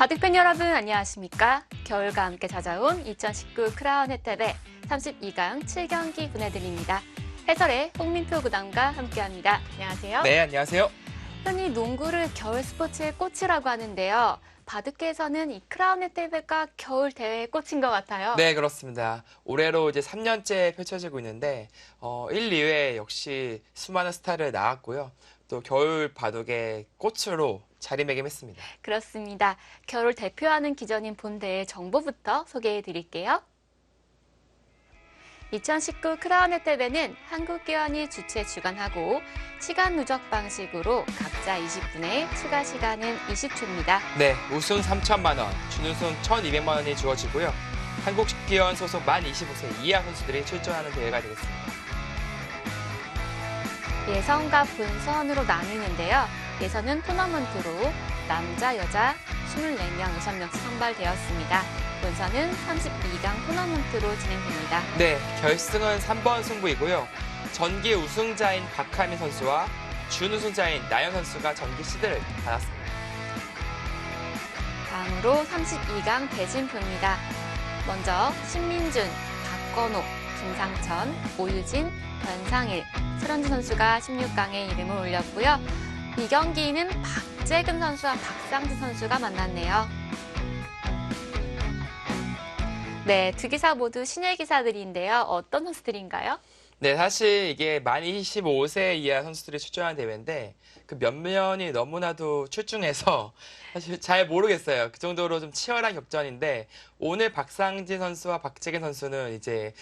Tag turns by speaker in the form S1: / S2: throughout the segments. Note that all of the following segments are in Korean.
S1: 바둑팬 여러분 안녕하십니까? 겨울과 함께 찾아온 2019 크라운 혜택의 32강 7경기 보내드립니다. 해설의 홍민표 구단과 함께합니다. 안녕하세요.
S2: 네, 안녕하세요.
S1: 흔히 농구를 겨울 스포츠의 꽃이라고 하는데요. 바둑계에서는 이 크라운 혜택가 겨울 대회의 꽃인 것 같아요.
S2: 네, 그렇습니다. 올해로 이제 3년째 펼쳐지고 있는데 1, 2회 역시 수많은 스타를 낳았고요. 또 겨울 바둑의 꽃으로 자리매김했습니다.
S1: 그렇습니다. 겨울을 대표하는 기전인 본대의 정보부터 소개해 드릴게요. 2019 크라운 혜택에는 한국기원이 주최 주관하고 시간 누적 방식으로 각자 20분에 추가 시간은 20초입니다.
S2: 네, 우승 3천만 원, 준우승 1,200만 원이 주어지고요. 한국기원 소속 만 25세 이하 선수들이 출전하는 대회가 되겠습니다.
S1: 예선과 본선으로 나뉘는데요. 예선은 토너먼트로 남자, 여자 24명, 6명씩 선발되었습니다. 본선은 32강 토너먼트로 진행됩니다.
S2: 네, 결승은 3번 승부이고요. 전기 우승자인 박하민 선수와 준우승자인 나연 선수가 전기 시드를 받았습니다.
S1: 다음으로 32강 대진표입니다. 먼저 신민준, 박건호, 김상천, 오유진, 변상일, 설현주 선수가 16강에 이름을 올렸고요. 이 경기는 박재근 선수와 박상진 선수가 만났네요. 네, 두 기사 모두 신예 기사들인데요. 어떤 선수들인가요?
S2: 네, 사실 이게 만 25세 이하 선수들이 출전하는 대회인데 그 면면이 너무나도 출중해서 사실 잘 모르겠어요. 그 정도로 좀 치열한 격전인데 오늘 박상진 선수와 박재근 선수는 이제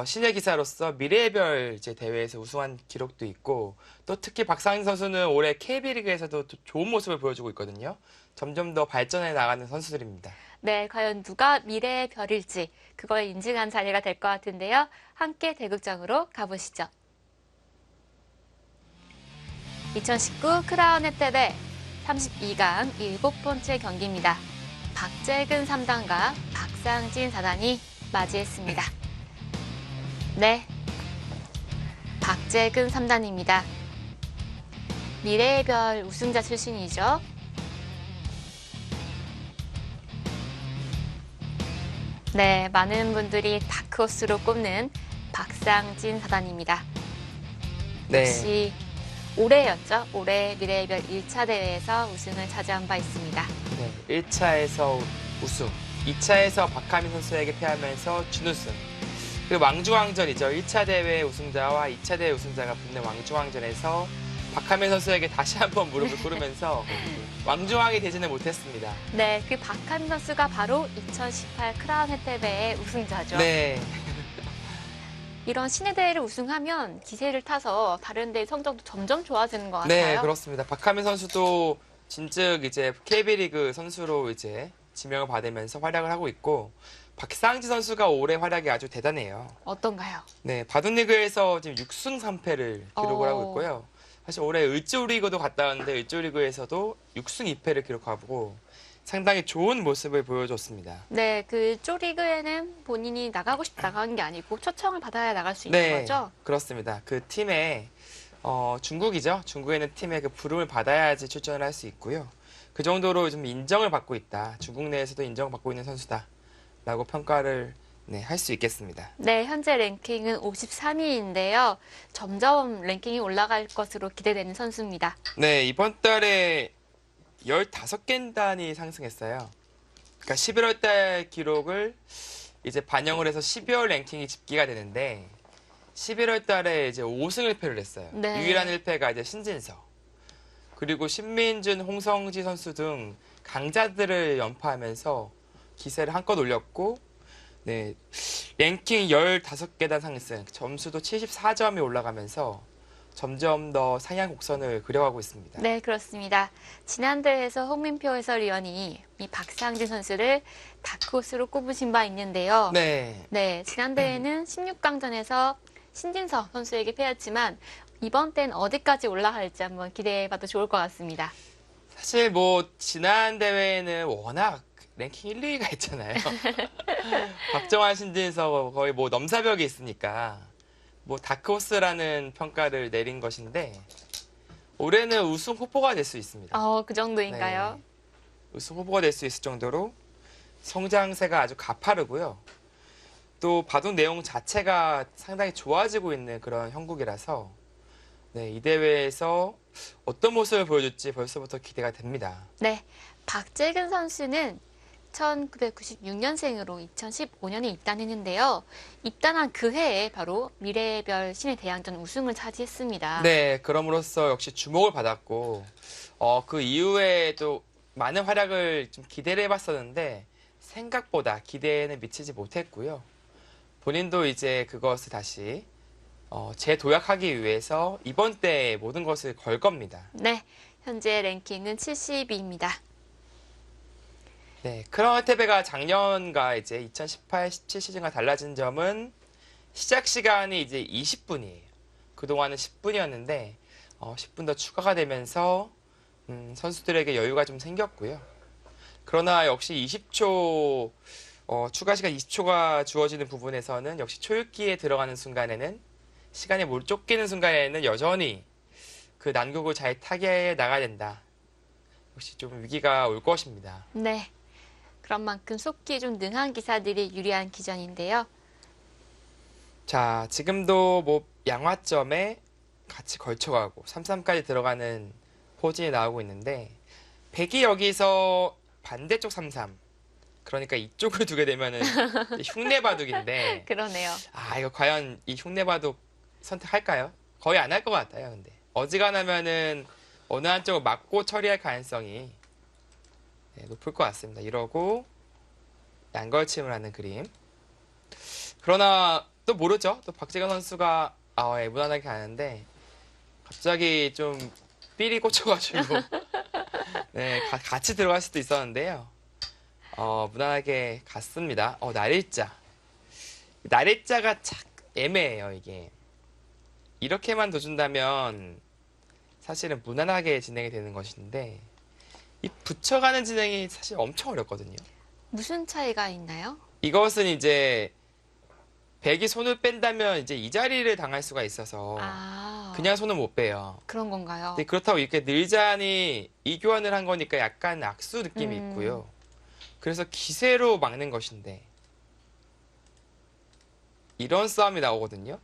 S2: 신예 기사로서 미래의 별 이제 대회에서 우승한 기록도 있고 또 특히 박상진 선수는 올해 KB리그에서도 좋은 모습을 보여주고 있거든요. 점점 더 발전해 나가는 선수들입니다.
S1: 네, 과연 누가 미래의 별일지 그걸 인증한 자리가 될 것 같은데요. 함께 대극장으로 가보시죠. 2019 크라운 혜택의 32강 7번째 경기입니다. 박재근 3단과 박상진 4단이 맞이했습니다. 네, 박재근 3단입니다. 미래의 별 우승자 출신이죠. 네, 많은 분들이 다크호스로 꼽는 박상진 4단입니다.
S2: 네.
S1: 역시 올해였죠. 올해 미래의 별 1차 대회에서 우승을 차지한 바 있습니다.
S2: 네, 1차에서 우승, 2차에서 박하민 선수에게 패하면서 준우승. 그리고 왕중왕전이죠. 1차 대회 우승자와 2차 대회 우승자가 붙는 왕중왕전에서 박하민 선수에게 다시 한번 무릎을 꿇으면서 왕중왕이 되지는 못했습니다.
S1: 네, 그 박하민 선수가 바로 2018 크라운 혜택의 우승자죠.
S2: 네.
S1: 이런 신예 대회를 우승하면 기세를 타서 다른 데 성적도 점점 좋아지는 것 같아요.
S2: 네, 그렇습니다. 박하민 선수도 진즉 이제 KB리그 선수로 이제 지명을 받으면서 활약을 하고 있고 박상진 선수가 올해 활약이 아주 대단해요.
S1: 어떤가요?
S2: 네, 바둑리그에서 지금 6승 3패를 기록을 하고 있고요. 사실 올해 을조리그도 갔다 왔는데 을조리그에서도 6승 2패를 기록하고 상당히 좋은 모습을 보여줬습니다.
S1: 네, 그 쪼리그에는 본인이 나가고 싶다 나가는 게 아니고 초청을 받아야 나갈 수 있는
S2: 네,
S1: 거죠?
S2: 그렇습니다. 그 팀에 중국이죠. 중국에 있는 팀의 그 부름을 받아야지 출전을 할 수 있고요. 그 정도로 좀 인정을 받고 있다. 중국 내에서도 인정을 받고 있는 선수다라고 평가를 할 수 있겠습니다.
S1: 네, 현재 랭킹은 53위인데요. 점점 랭킹이 올라갈 것으로 기대되는 선수입니다.
S2: 네, 이번 달에 15개 단이 상승했어요. 그러니까 11월 달 기록을 이제 반영을 해서 12월 랭킹이 집계가 되는데 11월 달에 이제 5승 1패를 했어요.
S1: 네.
S2: 유일한 1패가 이제 신진서. 그리고 신민준, 홍성지 선수 등 강자들을 연파하면서 기세를 한껏 올렸고 네, 랭킹 15계단 상승, 점수도 74점이 올라가면서 점점 더 상향 곡선을 그려가고 있습니다.
S1: 네, 그렇습니다. 지난 대회에서 홍민표 해설위원이 이 박상진 선수를 다크호스로 꼽으신 바 있는데요.
S2: 네.
S1: 지난 대회는 16강전에서 신진서 선수에게 패했지만 이번 때는 어디까지 올라갈지 한번 기대해봐도 좋을 것 같습니다.
S2: 사실 뭐 지난 대회에는 워낙 랭킹 1, 2위가 있잖아요. 박정환 신진서 거의 뭐 넘사벽이 있으니까 뭐 다크호스라는 평가를 내린 것인데 올해는 우승 후보가 될 수 있습니다.
S1: 그 정도인가요?
S2: 네. 우승 후보가 될 수 있을 정도로 성장세가 아주 가파르고요. 또 바둑 내용 자체가 상당히 좋아지고 있는 그런 형국이라서 네, 이 대회에서 어떤 모습을 보여줄지 벌써부터 기대가 됩니다.
S1: 네, 박재근 선수는 1996년생으로 2015년에 입단했는데요. 입단한 그 해에 바로 미래별 신의 대항전 우승을 차지했습니다.
S2: 네, 그럼으로써 역시 주목을 받았고 그 이후에 또 많은 활약을 좀 기대를 해봤었는데 생각보다 기대에는 미치지 못했고요. 본인도 이제 그것을 다시 재도약하기 위해서 이번 때에 모든 것을 걸 겁니다.
S1: 네, 현재 랭킹은 70위입니다.
S2: 네, 크라운 혜태배가 작년과 이제 2018-17 시즌과 달라진 점은 시작 시간이 이제 20분이에요. 그동안은 10분이었는데 10분 더 추가가 되면서 선수들에게 여유가 좀 생겼고요. 그러나 역시 20초 추가 시간 20초가 주어지는 부분에서는 역시 초읽기에 들어가는 순간에는 시간이 못 쫓기는 순간에는 여전히 그 난국을 잘 타게 나가야 된다. 역시 좀 위기가 올 것입니다.
S1: 네, 그런 만큼 속기에 좀 능한 기사들이 유리한 기전인데요.
S2: 자, 지금도 뭐 양화점에 같이 걸쳐가고 3-3까지 들어가는 포진이 나오고 있는데 백이 여기서 반대쪽 3-3 그러니까 이쪽을 두게 되면은 흉내 바둑인데
S1: 그러네요.
S2: 이거 과연 이 흉내 바둑 선택할까요? 거의 안 할 것 같아요. 근데 어지간하면은 어느 한쪽을 맞고 처리할 가능성이 높을 것 같습니다. 이러고 양걸침을 하는 그림. 그러나 또 모르죠. 또 박재근 선수가 무난하게 가는데 갑자기 좀 삘이 꽂혀가지고 네, 같이 들어갈 수도 있었는데요. 무난하게 갔습니다. 날일자. 날일자가 참 애매해요, 이게. 이렇게만 둬준다면 사실은 무난하게 진행이 되는 것인데 이 붙여가는 진행이 사실 엄청 어렵거든요.
S1: 무슨 차이가 있나요?
S2: 이것은 이제 백이 손을 뺀다면 이제 이 자리를 당할 수가 있어서 그냥 손을 못 빼요.
S1: 그런 건가요?
S2: 근데 그렇다고 이렇게 늘잔이 이 교환을 한 거니까 약간 악수 느낌이 있고요. 그래서 기세로 막는 것인데 이런 싸움이 나오거든요.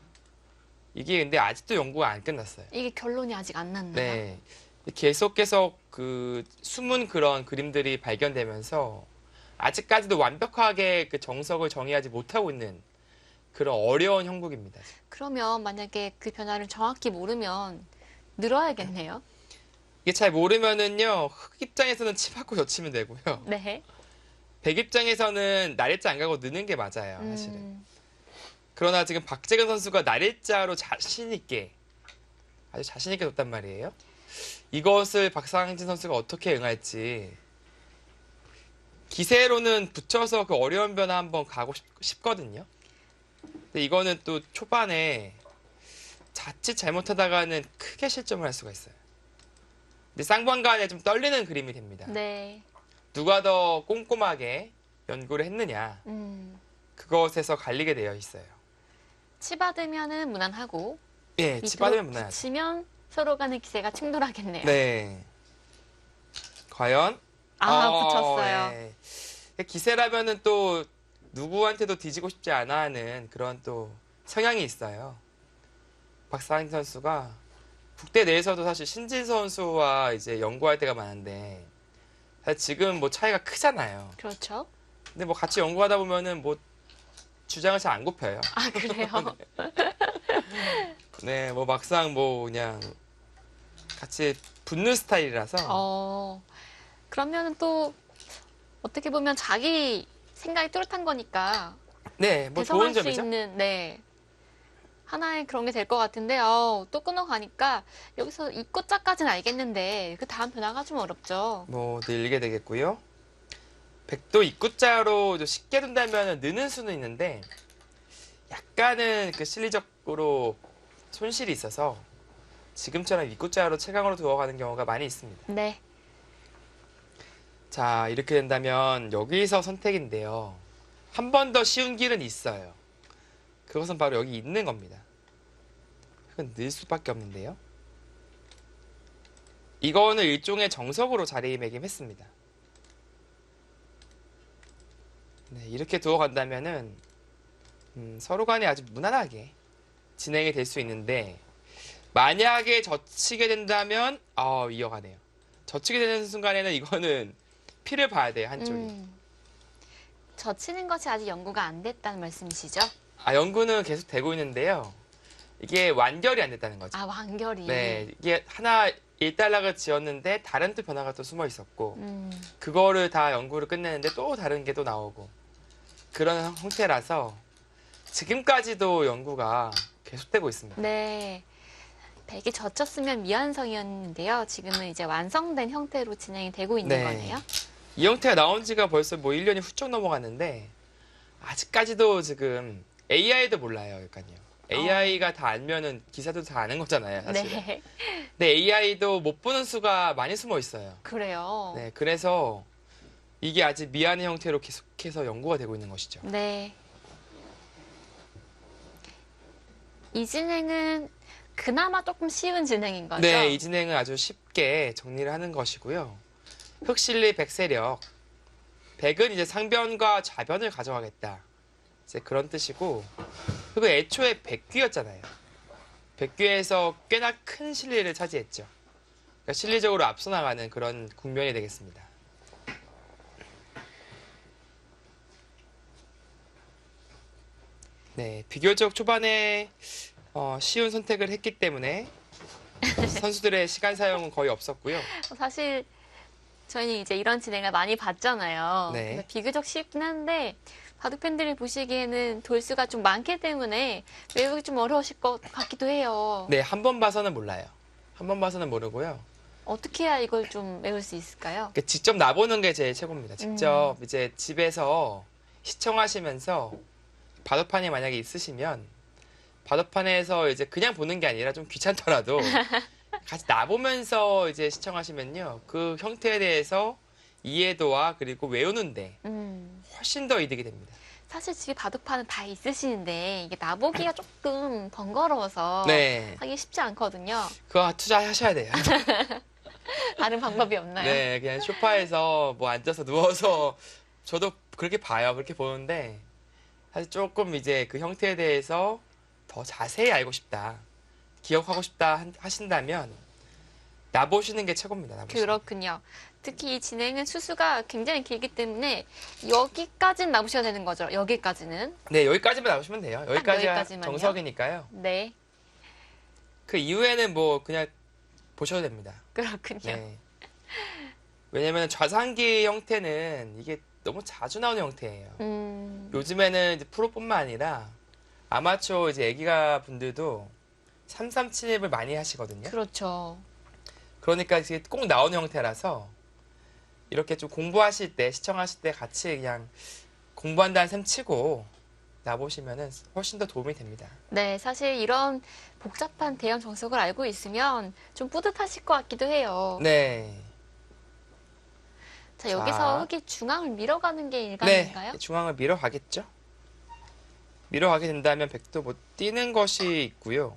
S2: 이게 근데 아직도 연구가 안 끝났어요.
S1: 이게 결론이 아직 안 났나요?
S2: 네. 계속 그 숨은 그런 그림들이 발견되면서 아직까지도 완벽하게 그 정석을 정의하지 못하고 있는 그런 어려운 형국입니다.
S1: 그러면 만약에 그 변화를 정확히 모르면 늘어야겠네요.
S2: 이게 잘 모르면은요, 흑 입장에서는 치 받고 젖히면 되고요.
S1: 네.
S2: 백 입장에서는 날일자 안 가고 느는 게 맞아요, 사실은. 그러나 지금 박재근 선수가 날일자로 아주 자신 있게 뒀단 말이에요. 이것을 박상진 선수가 어떻게 응할지. 기세로는 붙여서 그 어려운 변화 한번 가고 싶거든요. 근데 이거는 또 초반에 자칫 잘못하다가는 크게 실점을 할 수가 있어요. 근데 쌍방간에 좀 떨리는 그림이 됩니다.
S1: 네.
S2: 누가 더 꼼꼼하게 연구를 했느냐. 그것에서 갈리게 되어 있어요.
S1: 치받으면은 무난하고
S2: 예, 치받으면 무난하죠.
S1: 붙이면 서로 간의 기세가 충돌하겠네요.
S2: 네. 과연?
S1: 붙였어요.
S2: 예. 기세라면은 또 누구한테도 뒤지고 싶지 않아 하는 그런 또 성향이 있어요. 박상희 선수가 국대 내에서도 사실 신진 선수와 이제 연구할 때가 많은데 사실 지금 뭐 차이가 크잖아요.
S1: 그렇죠.
S2: 근데 뭐 같이 연구하다 보면은 뭐 주장을 잘 안 굽혀요.
S1: 그래요?
S2: 네, 뭐 막상 뭐 그냥 같이 붙는 스타일이라서.
S1: 그러면은 또 어떻게 보면 자기 생각이 뚜렷한 거니까
S2: 네, 뭐
S1: 대성할
S2: 좋은
S1: 수
S2: 점이죠.
S1: 있는 하나의 그런 게 될 것 같은데 또 끊어가니까 여기서 이 꽃자까지는 알겠는데 그 다음 변화가 좀 어렵죠.
S2: 뭐 늘게 되겠고요. 백도 입구자로 쉽게 둔다면 느는 수는 있는데 약간은 그 실리적으로 손실이 있어서 지금처럼 입구자로 최강으로 들어가는 경우가 많이 있습니다.
S1: 네.
S2: 자, 이렇게 된다면 여기서 선택인데요. 한 번 더 쉬운 길은 있어요. 그것은 바로 여기 있는 겁니다. 그건 늘 수밖에 없는데요. 이거는 일종의 정석으로 자리매김했습니다. 네, 이렇게 두어 간다면은 서로 간에 아주 무난하게 진행이 될 수 있는데 만약에 젖히게 된다면 이어가네요. 젖히게 되는 순간에는 이거는 피를 봐야 돼요, 한쪽이.
S1: 젖히는 것이 아직 연구가 안 됐다는 말씀이시죠?
S2: 연구는 계속 되고 있는데요. 이게 완결이 안 됐다는 거죠.
S1: 아, 완결이.
S2: 네, 이게 하나 일단락을 지었는데 다른 또 변화가 또 숨어 있었고 그거를 다 연구를 끝내는데 또 다른 게 또 나오고 그런 형태라서 지금까지도 연구가 계속되고 있습니다.
S1: 네. 백이 젖혔으면 미완성이었는데요. 지금은 이제 완성된 형태로 진행이 되고 있는
S2: 네.
S1: 거네요.
S2: 이 형태가 나온 지가 벌써 뭐 1년이 훌쩍 넘어갔는데 아직까지도 지금 AI도 몰라요. 그러니까요. AI가 다 알면은 기사도 다 아는 거잖아요. 사실.
S1: 네.
S2: 근데 AI도 못 보는 수가 많이 숨어 있어요.
S1: 그래요.
S2: 네, 그래서 이게 아직 미완의 형태로 계속해서 연구가 되고 있는 것이죠.
S1: 네. 이 진행은 그나마 조금 쉬운 진행인 거죠?
S2: 네, 이 진행은 아주 쉽게 정리를 하는 것이고요. 흑실리 백세력. 백은 이제 상변과 좌변을 가져가겠다. 이제 그런 뜻이고, 그리고 애초에 백귀였잖아요. 백귀에서 꽤나 큰 실리를 차지했죠. 그러니까 실리적으로 앞서 나가는 그런 국면이 되겠습니다. 네, 비교적 초반에 쉬운 선택을 했기 때문에 선수들의 시간 사용은 거의 없었고요.
S1: 사실 저희는 이제 이런 진행을 많이 봤잖아요.
S2: 네.
S1: 그래서 비교적 쉽긴 한데 바둑 팬들이 보시기에는 돌수가 좀 많기 때문에 외우기 좀 어려우실 것 같기도 해요.
S2: 네, 한 번 봐서는 몰라요. 한 번 봐서는 모르고요.
S1: 어떻게 해야 이걸 좀 외울 수 있을까요?
S2: 그러니까 직접 나보는 게 제일 최고입니다. 직접 이제 집에서 시청하시면서 바둑판이 만약에 있으시면 바둑판에서 이제 그냥 보는 게 아니라 좀 귀찮더라도 같이 나보면서 이제 시청하시면요. 그 형태에 대해서 이해도와 그리고 외우는데 훨씬 더 이득이 됩니다.
S1: 사실 집에 바둑판은 다 있으시는데 이게 나보기가 조금 번거로워서
S2: 네.
S1: 하기 쉽지 않거든요.
S2: 그거 투자하셔야 돼요.
S1: 다른 방법이 없나요?
S2: 네, 그냥 소파에서 뭐 앉아서 누워서 저도 그렇게 봐요. 그렇게 보는데 사실 조금 이제 그 형태에 대해서 더 자세히 알고 싶다, 기억하고 싶다 하신다면 나보시는 게 최고입니다. 나보시는
S1: 그렇군요. 특히 이 진행은 수수가 굉장히 길기 때문에 여기까지는 나보셔야 되는 거죠. 여기까지는.
S2: 네, 여기까지만 나오시면 돼요. 여기까지가
S1: 여기까지만요?
S2: 정석이니까요.
S1: 네,
S2: 그 이후에는 뭐 그냥 보셔도 됩니다.
S1: 그렇군요.
S2: 네. 왜냐면 좌상기 형태는 이게 너무 자주 나오는 형태예요. 요즘에는 이제 프로뿐만 아니라 아마추어 이제 애기가 분들도 3-3 침입을 많이 하시거든요.
S1: 그렇죠.
S2: 그러니까 이게 꼭 나오는 형태라서 이렇게 좀 공부하실 때, 시청하실 때 같이 그냥 공부한다는 셈 치고 나보시면은 훨씬 더 도움이 됩니다.
S1: 네, 사실 이런 복잡한 대형 정석을 알고 있으면 좀 뿌듯하실 것 같기도 해요.
S2: 네.
S1: 자, 여기서
S2: 자.
S1: 흙이 중앙을 밀어가는 게 일감인가요?
S2: 네. 중앙을 밀어가겠죠. 밀어가게 된다면 백도 못 뛰는 것이 있고요.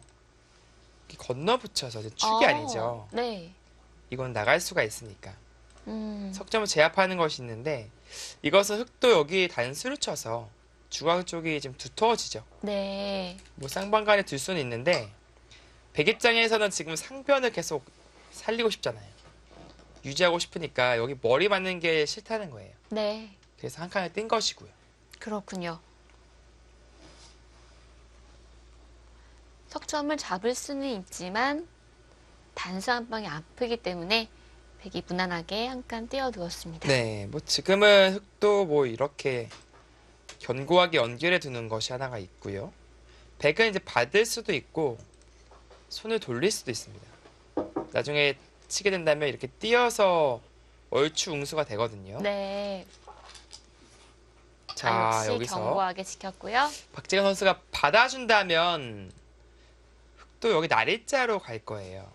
S2: 이렇게 건너붙여서 이제 축이 아니죠.
S1: 네.
S2: 이건 나갈 수가 있으니까.
S1: 음,
S2: 석점을 제압하는 것이 있는데 이것은 흙도 여기 단수를 쳐서 중앙 쪽이 좀 두터워지죠.
S1: 네.
S2: 뭐 쌍방간에 둘 수는 있는데 백 입장에서는 지금 상변을 계속 살리고 싶잖아요. 유지하고 싶으니까 여기 머리 맞는 게 싫다는 거예요.
S1: 네.
S2: 그래서 한 칸을 뗀 것이고요.
S1: 그렇군요. 석점을 잡을 수는 있지만 단수 한 방이 아프기 때문에 백이 무난하게 한 칸 띄워두었습니다.
S2: 네, 뭐 지금은 흙도 뭐 이렇게 견고하게 연결해 두는 것이 하나가 있고요. 백은 이제 받을 수도 있고 손을 돌릴 수도 있습니다. 나중에 치게 된다면 이렇게 띄어서 얼추 웅수가 되거든요.
S1: 네.
S2: 자,
S1: 역시
S2: 여기서
S1: 견고하게 지켰고요.
S2: 박지현 선수가 받아준다면 흙도 여기 날일자로 갈 거예요.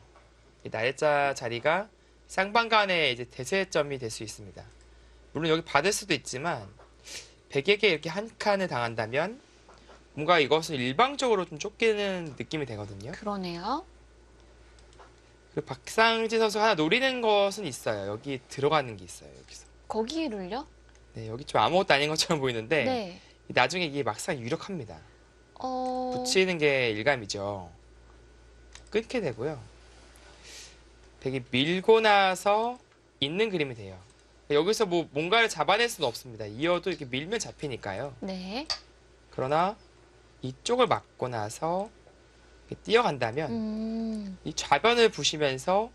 S2: 이 날일자 자리가 쌍방간의 이제 대세점이 될 수 있습니다. 물론 여기 받을 수도 있지만 백에게 이렇게 한 칸을 당한다면 뭔가 이것은 일방적으로 좀 쫓기는 느낌이 되거든요.
S1: 그러네요.
S2: 그리고 박상지 선수 하나 노리는 것은 있어요. 여기 들어가는 게 있어요. 여기서.
S1: 거기를요?
S2: 네, 여기 좀 아무것도 아닌 것처럼 보이는데
S1: 네.
S2: 나중에 이게 막상 유력합니다.
S1: 어,
S2: 붙이는 게 일감이죠. 끊게 되고요. 되게 밀고 나서 있는 그림이 돼요. 여기서 뭐 뭔가를 잡아낼 수는 없습니다. 이어도 이렇게 밀면 잡히니까요.
S1: 네.
S2: 그러나 이쪽을 막고 나서 이렇게 뛰어간다면 이 좌변을 부시면서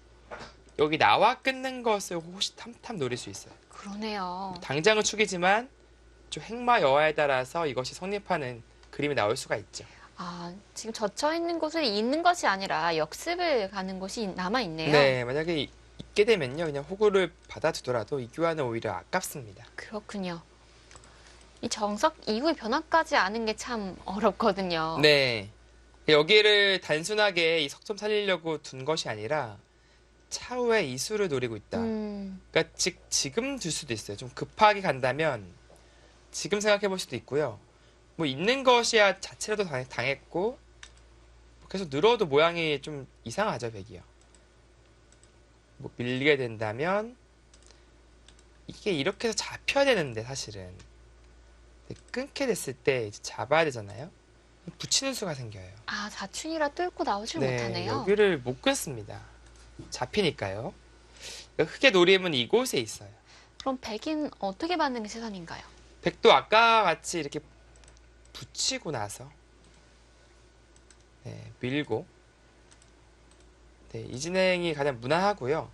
S2: 여기 나와 끊는 것을 호시탐탐 노릴 수 있어요.
S1: 그러네요.
S2: 당장은 축이지만 좀 행마 여하에 따라서 이것이 성립하는 그림이 나올 수가 있죠.
S1: 아, 지금 젖혀 있는 곳을 있는 것이 아니라 역습을 가는 곳이 남아 있네요.
S2: 네, 만약에 있게 되면요, 그냥 호구를 받아두더라도 이 교환은 오히려 아깝습니다.
S1: 그렇군요. 이 정석 이후의 변화까지 아는 게 참 어렵거든요.
S2: 네, 여기를 단순하게 이 석점 살리려고 둔 것이 아니라 차후에 이수를 노리고 있다. 그러니까 지금 둘 수도 있어요. 좀 급하게 간다면 지금 생각해 볼 수도 있고요. 뭐 있는 것이야 자체라도 당했고 계속 늘어도 모양이 좀 이상하죠, 백이요. 뭐 밀리게 된다면 이게 이렇게 해서 잡혀야 되는데 사실은 끊게 됐을 때 이제 잡아야 되잖아요. 붙이는 수가 생겨요.
S1: 아, 사춘이라 뚫고 나오질
S2: 네,
S1: 못하네요.
S2: 여기를 못 끊습니다. 잡히니까요. 그러니까 흑의 노림은 이곳에 있어요.
S1: 그럼 백인 어떻게 받는 게 최선인가요?
S2: 백도 아까 같이 이렇게 붙이고 나서 네, 밀고 네, 이 진행이 가장 무난하고요.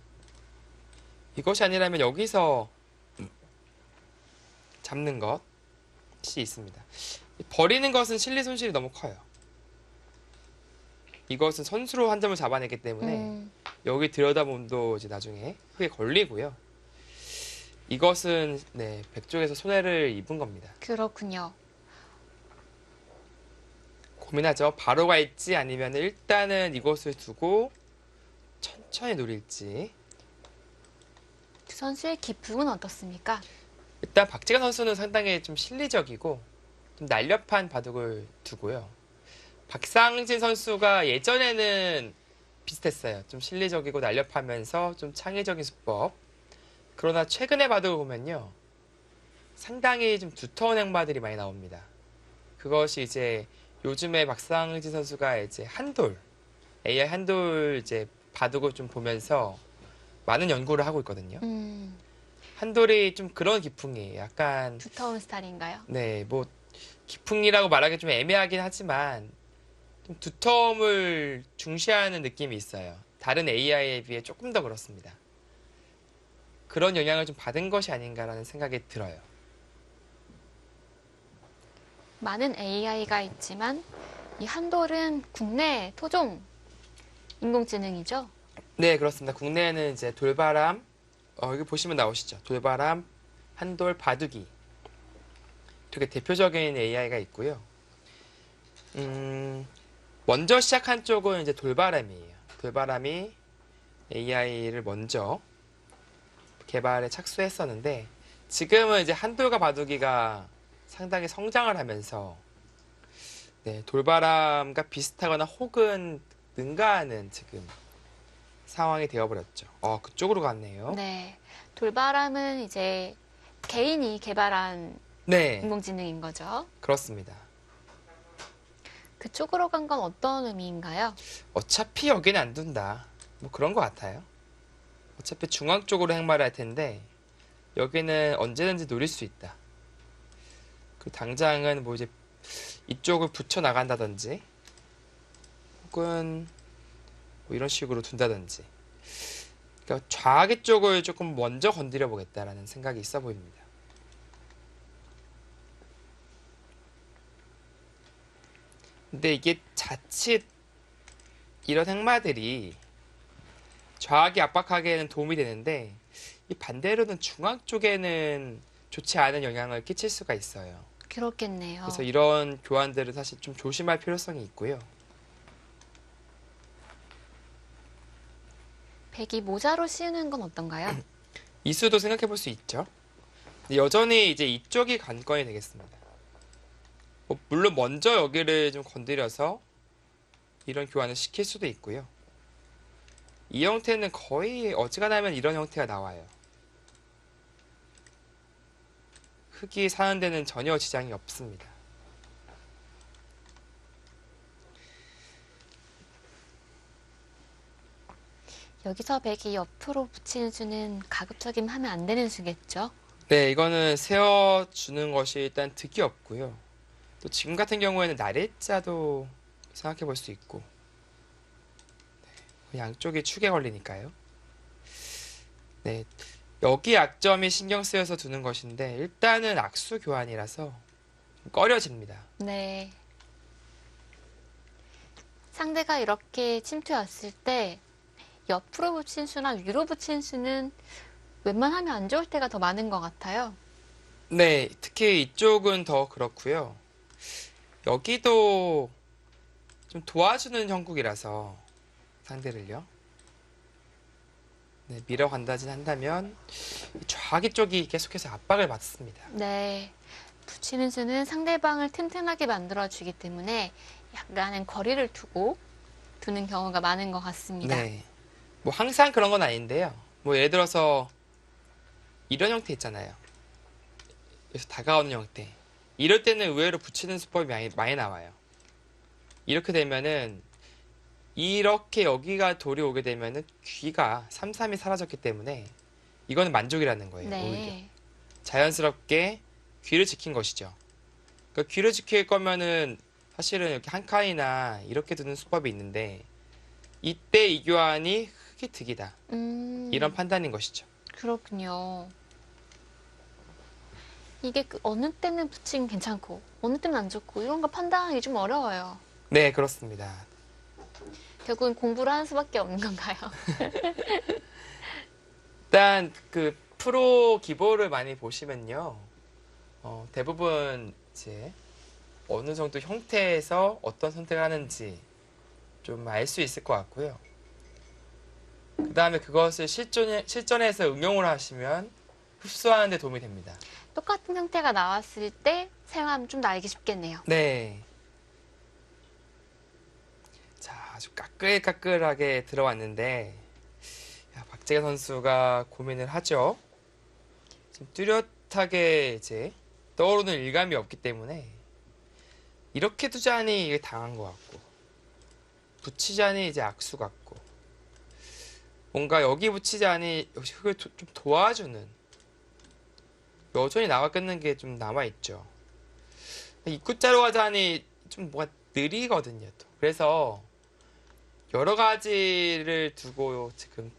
S2: 이것이 아니라면 여기서 잡는 것이 있습니다. 버리는 것은 실리 손실이 너무 커요. 이것은 선수로 한 점을 잡아냈기 때문에 여기 들여다봄도 이제 나중에 크게 걸리고요. 이것은 네, 백 쪽에서 손해를 입은 겁니다.
S1: 그렇군요.
S2: 고민하죠. 바로 갈지 아니면 일단은 이것을 두고 천천히 노릴지.
S1: 두 선수의 기풍은 어떻습니까?
S2: 일단 박지관 선수는 상당히 좀 실리적이고 좀 날렵한 바둑을 두고요. 박상진 선수가 예전에는 비슷했어요. 좀 실리적이고 날렵하면서 좀 창의적인 수법. 그러나 최근의 바둑을 보면요. 상당히 좀 두터운 행마들이 많이 나옵니다. 그것이 이제 요즘에 박상진 선수가 이제 한돌, AI 한돌 이제 바둑을 좀 보면서 많은 연구를 하고 있거든요. 한돌이 좀 그런 기풍이에요. 약간
S1: 두터운 스타일인가요?
S2: 네, 뭐 기풍이라고 말하기 좀 애매하긴 하지만 좀 두터움을 중시하는 느낌이 있어요. 다른 AI에 비해 조금 더 그렇습니다. 그런 영향을 좀 받은 것이 아닌가라는 생각이 들어요.
S1: 많은 AI가 있지만 이 한돌은 국내 토종 인공지능이죠?
S2: 네, 그렇습니다. 국내에는 이제 돌바람, 여기 보시면 나오시죠. 돌바람, 한돌, 바둑이 되게 대표적인 AI가 있고요. 먼저 시작한 쪽은 이제 돌바람이에요. 돌바람이 AI를 먼저 개발에 착수했었는데 지금은 이제 한돌과 바둑이가 상당히 성장을 하면서 네, 돌바람과 비슷하거나 혹은 능가하는 지금 상황이 되어버렸죠. 그쪽으로 갔네요.
S1: 네. 돌바람은 이제 개인이 개발한
S2: 네,
S1: 인공지능인 거죠.
S2: 그렇습니다.
S1: 그쪽으로 간 건 어떤 의미인가요?
S2: 어차피 여기는 안 둔다. 뭐 그런 것 같아요. 어차피 중앙 쪽으로 행마를 할 텐데 여기는 언제든지 노릴 수 있다. 그 당장은 뭐 이제 이쪽을 붙여 나간다든지 혹은 뭐 이런 식으로 둔다든지. 그러니까 좌악의 쪽을 조금 먼저 건드려 보겠다라는 생각이 있어 보입니다. 근데 이게 자칫 이런 행마들이 좌악이 압박하기에는 도움이 되는데 이 반대로는 중앙 쪽에는 좋지 않은 영향을 끼칠 수가 있어요.
S1: 그렇겠네요.
S2: 그래서 이런 교환들은 사실 좀 조심할 필요성이 있고요.
S1: 백이 모자로 씌우는 건 어떤가요?
S2: 이수도 생각해 볼 수 있죠. 근데 여전히 이제 이쪽이 관건이 되겠습니다. 물론 먼저 여기를 좀 건드려서 이런 교환을 시킬 수도 있고요. 이 형태는 거의 어지간하면 이런 형태가 나와요. 흙이 사는 데는 전혀 지장이 없습니다.
S1: 여기서 백이 옆으로 붙이는 수는 가급적이면 하면 안 되는 수겠죠?
S2: 네, 이거는 세워주는 것이 일단 득이 없고요. 또 지금 같은 경우에는 날일자도 생각해 볼 수 있고, 양쪽이 축에 걸리니까요. 네, 여기 약점이 신경 쓰여서 두는 것인데 일단은 악수 교환이라서 좀 꺼려집니다.
S1: 네. 상대가 이렇게 침투해 왔을 때 옆으로 붙인 수나 위로 붙인 수는 웬만하면 안 좋을 때가 더 많은 것 같아요.
S2: 네, 특히 이쪽은 더 그렇고요. 여기도 좀 도와주는 형국이라서 상대를요. 네, 밀어간다진 한다면 좌기 쪽이 계속해서 압박을 받습니다.
S1: 네. 붙이는 수는 상대방을 튼튼하게 만들어주기 때문에 약간은 거리를 두는 경우가 많은 것 같습니다.
S2: 네, 뭐 항상 그런 건 아닌데요. 뭐 예를 들어서 이런 형태 있잖아요. 그래서 다가오는 형태. 이럴 때는 의외로 붙이는 수법이 많이 나와요. 이렇게 되면은 이렇게 여기가 돌이 오게 되면은 귀가 삼삼이 사라졌기 때문에 이거는 만족이라는 거예요. 오히려
S1: 네.
S2: 자연스럽게 귀를 지킨 것이죠. 그러니까 귀를 지킬 거면은 사실은 이렇게 한 칸이나 이렇게 두는 수법이 있는데 이때 이 교환이 흙이 득이다. 이런 판단인 것이죠.
S1: 그렇군요. 이게 어느 때는 붙이긴 괜찮고 어느 때는 안 좋고 이런 거 판단하기 좀 어려워요.
S2: 네, 그렇습니다.
S1: 결국은 공부를 하는 수밖에 없는 건가요?
S2: 일단 그 프로 기보를 많이 보시면요. 대부분 이제 어느 정도 형태에서 어떤 선택을 하는지 좀 알 수 있을 것 같고요. 그 다음에 그것을 실전에서 응용을 하시면 흡수하는 데 도움이 됩니다.
S1: 똑같은 형태가 나왔을 때 사용하면 좀 더 알기 쉽겠네요.
S2: 네. 자, 아주 까끌까끌하게 들어왔는데 박재현 선수가 고민을 하죠. 지금 뚜렷하게 이제 떠오르는 일감이 없기 때문에 이렇게 두자니 이게 당한 것 같고 붙이자니 이제 악수 같고 뭔가 여기 붙이자니 역시 흙을 좀 도와주는 여전히 나와 끊는 게 좀 남아있죠. 입구자로 가자니 좀 뭐가 느리거든요. 또. 그래서 여러 가지를 두고 지금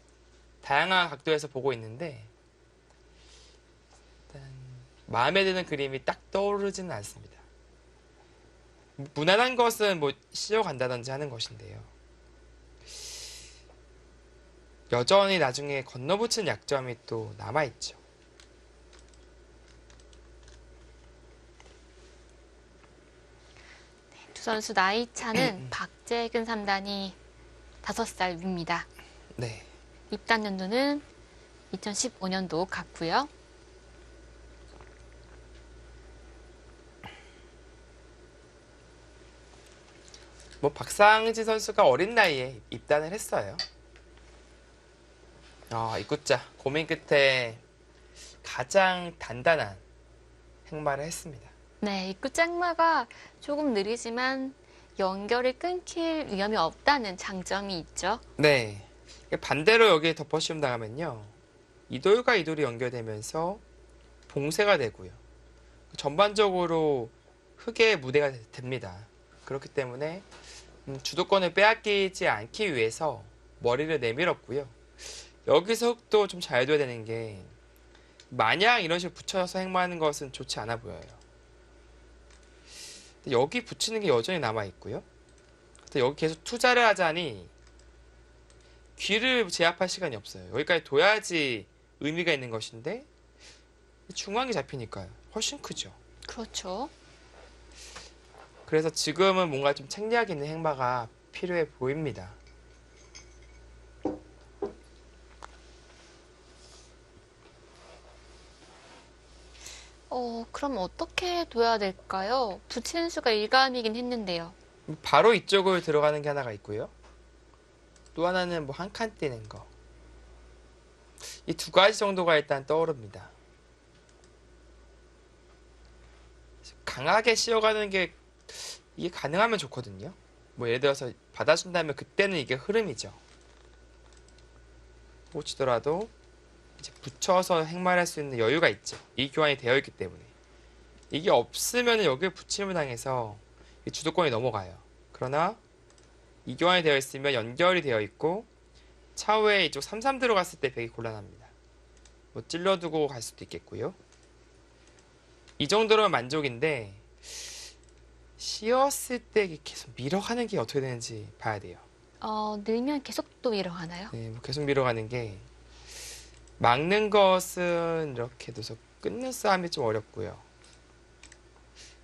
S2: 다양한 각도에서 보고 있는데 일단 마음에 드는 그림이 딱 떠오르지는 않습니다. 무난한 것은 뭐 씌워간다든지 하는 것인데요. 여전히 나중에 건너붙이는 약점이 또 남아있죠.
S1: 두 선수 나이 차는 박재근 3단이 5살 위입니다.
S2: 네.
S1: 입단 연도는 2015년도 같고요.
S2: 뭐 박상지 선수가 어린 나이에 입단을 했어요. 입구자 고민 끝에 가장 단단한 행마를 했습니다.
S1: 네, 입구 짱마가 조금 느리지만 연결이 끊길 위험이 없다는 장점이 있죠.
S2: 네. 반대로 여기에 덮어씌움 당하면요. 이돌과 이돌이 연결되면서 봉쇄가 되고요. 전반적으로 흙의 무대가 됩니다. 그렇기 때문에 주도권을 빼앗기지 않기 위해서 머리를 내밀었고요. 여기서 흙도 좀 잘 둬야 되는 게 마냥 이런 식으로 붙여서 행마하는 것은 좋지 않아 보여요. 여기 붙이는 게 여전히 남아있고요. 여기 계속 투자를 하자니 귀를 제압할 시간이 없어요. 여기까지 둬야지 의미가 있는 것인데 중앙이 잡히니까요. 훨씬 크죠.
S1: 그렇죠.
S2: 그래서 지금은 뭔가 좀 책략 있는 행마가 필요해 보입니다.
S1: 그럼 어떻게 둬야 될까요? 붙이는 수가 일감이긴 했는데요.
S2: 바로 이쪽을 들어가는 게 하나가 있고요. 또 하나는 뭐 한 칸 띄는 거. 이 두 가지 정도가 일단 떠오릅니다. 강하게 씌워가는 게 이게 가능하면 좋거든요. 뭐 예를 들어서 받아준다면 그때는 이게 흐름이죠. 못 치더라도 이제 붙여서 행말할 수 있는 여유가 있죠. 이 교환이 되어 있기 때문에. 이게 없으면 여기에 붙임을 당해서 이 주도권이 넘어가요. 그러나 이 교환이 되어 있으면 연결이 되어 있고 차후에 이쪽 3-3 들어갔을 때 백이 곤란합니다. 뭐 찔러두고 갈 수도 있겠고요. 이 정도로는 만족인데 씌웠을 때 계속 밀어가는 게 어떻게 되는지 봐야 돼요.
S1: 늘면 계속 또 밀어가나요?
S2: 네, 뭐 계속 밀어가는 게 막는 것은 이렇게 둬서 끊는 싸움이 좀 어렵고요.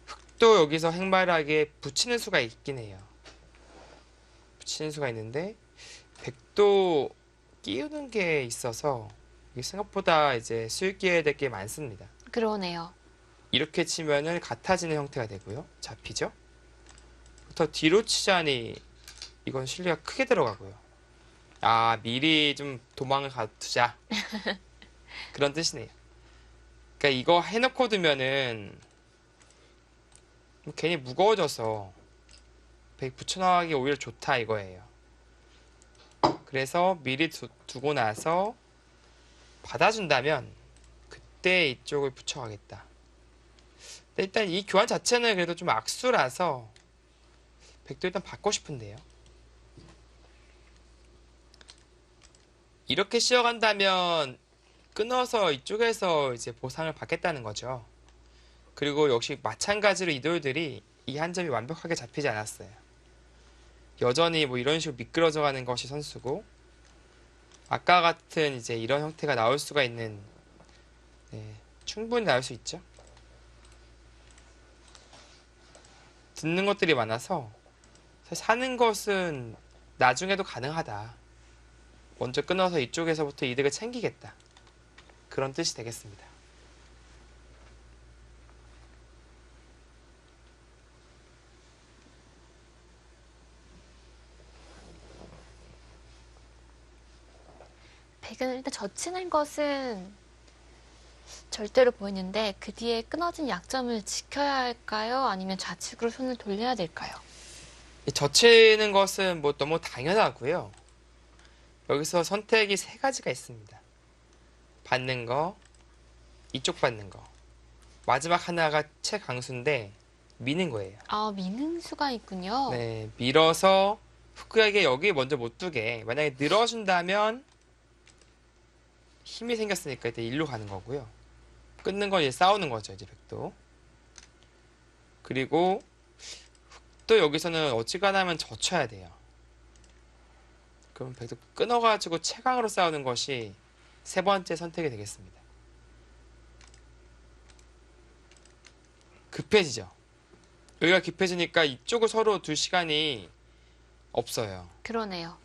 S2: 흑도 여기서 행발하게 붙이는 수가 있긴 해요. 붙이는 수가 있는데 백도 끼우는 게 있어서 이게 생각보다 이제 수익기해야 될 게 많습니다.
S1: 그러네요.
S2: 이렇게 치면은 같아지는 형태가 되고요. 잡히죠? 더 뒤로 치자니 이건 실리가 크게 들어가고요. 아, 미리 좀 도망을 가두자. 그런 뜻이네요. 그러니까 이거 해놓고 두면은 괜히 무거워져서 백 붙여나가기 오히려 좋다 이거예요. 그래서 미리 두고 나서 받아준다면 그때 이쪽을 붙여가겠다. 근데 일단 이 교환 자체는 그래도 좀 악수라서 백도 일단 받고 싶은데요. 이렇게 씌어간다면 끊어서 이쪽에서 이제 보상을 받겠다는 거죠. 그리고 역시 마찬가지로 이 돌들이 이 한 점이 완벽하게 잡히지 않았어요. 여전히 뭐 이런 식으로 미끄러져 가는 것이 선수고 아까 같은 이제 이런 형태가 나올 수가 있는 충분히 나올 수 있죠. 듣는 것들이 많아서 사는 것은 나중에도 가능하다. 먼저 끊어서 이쪽에서부터 이득을 챙기겠다. 그런 뜻이 되겠습니다.
S1: 백은 일단 젖히는 것은 절대로 보이는데 그 뒤에 끊어진 약점을 지켜야 할까요? 아니면 좌측으로 손을 돌려야 될까요?
S2: 이 젖히는 것은 뭐 너무 당연하고요. 여기서 선택이 세 가지가 있습니다. 받는 거, 이쪽 받는 거. 마지막 하나가 최강수인데 미는 거예요.
S1: 아, 미는 수가 있군요.
S2: 네, 밀어서 후쿠에게 여기 먼저 못 두게. 만약에 늘어준다면 힘이 생겼으니까 일단 일로 가는 거고요. 끊는 건 이제 싸우는 거죠, 이제 백도. 그리고 또 여기서는 어지간하면 젖혀야 돼요. 그럼 백도 끊어가지고 최강으로 싸우는 것이 세 번째 선택이 되겠습니다. 급해지죠. 여기가 급해지니까 이쪽을 서로 둘 시간이 없어요.
S1: 그러네요.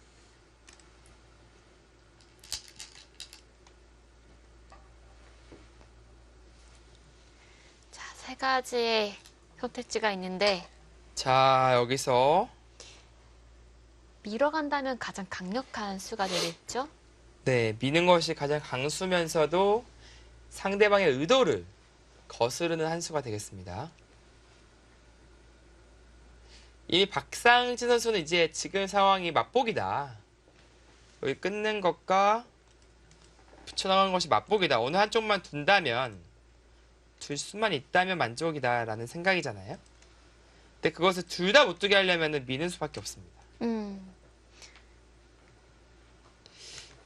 S1: 자, 세 가지의 선택지가 있는데
S2: 자, 여기서
S1: 밀어간다면 가장 강력한 수가 되겠죠?
S2: 네, 미는 것이 가장 강수면서도 상대방의 의도를 거스르는 한 수가 되겠습니다. 이 박상진 선수는 이제 지금 상황이 맛보기다. 여기 끊는 것과 붙여나가는 것이 맛보기다. 어느 한쪽만 둔다면 둘 수만 있다면 만족이다라는 생각이잖아요. 근데 그것을 둘 다 못 두게 하려면 미는 수밖에 없습니다.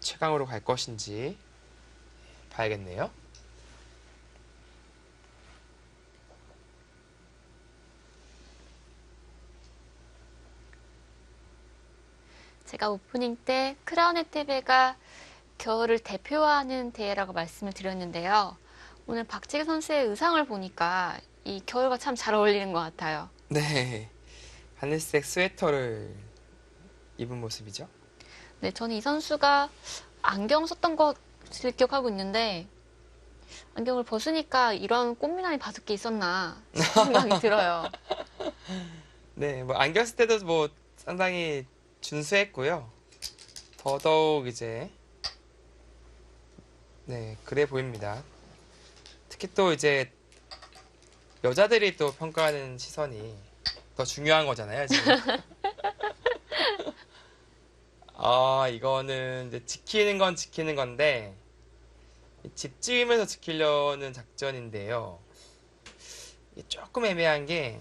S2: 최강으로 갈 것인지 봐야겠네요.
S1: 제가 오프닝 때 크라운 혜태배가 겨울을 대표하는 대회라고 말씀을 드렸는데요. 오늘 박지기 선수의 의상을 보니까 이 겨울과 참 잘 어울리는 것 같아요.
S2: 네, 하늘색 스웨터를 입은 모습이죠.
S1: 네, 저는 이 선수가 안경 썼던 것을 기억하고 있는데 안경을 벗으니까 이런 꽃미남이 바둑게 있었나 생각이 들어요.
S2: 네, 뭐 안경 쓸 때도 뭐 상당히 준수했고요. 더더욱 이제 네, 그래 보입니다. 특히 또 이제 여자들이 또 평가하는 시선이 더 중요한 거잖아요, 지금. 이거는 이제 지키는 건 지키는 건데, 집 지으면서 지키려는 작전인데요. 이게 조금 애매한 게,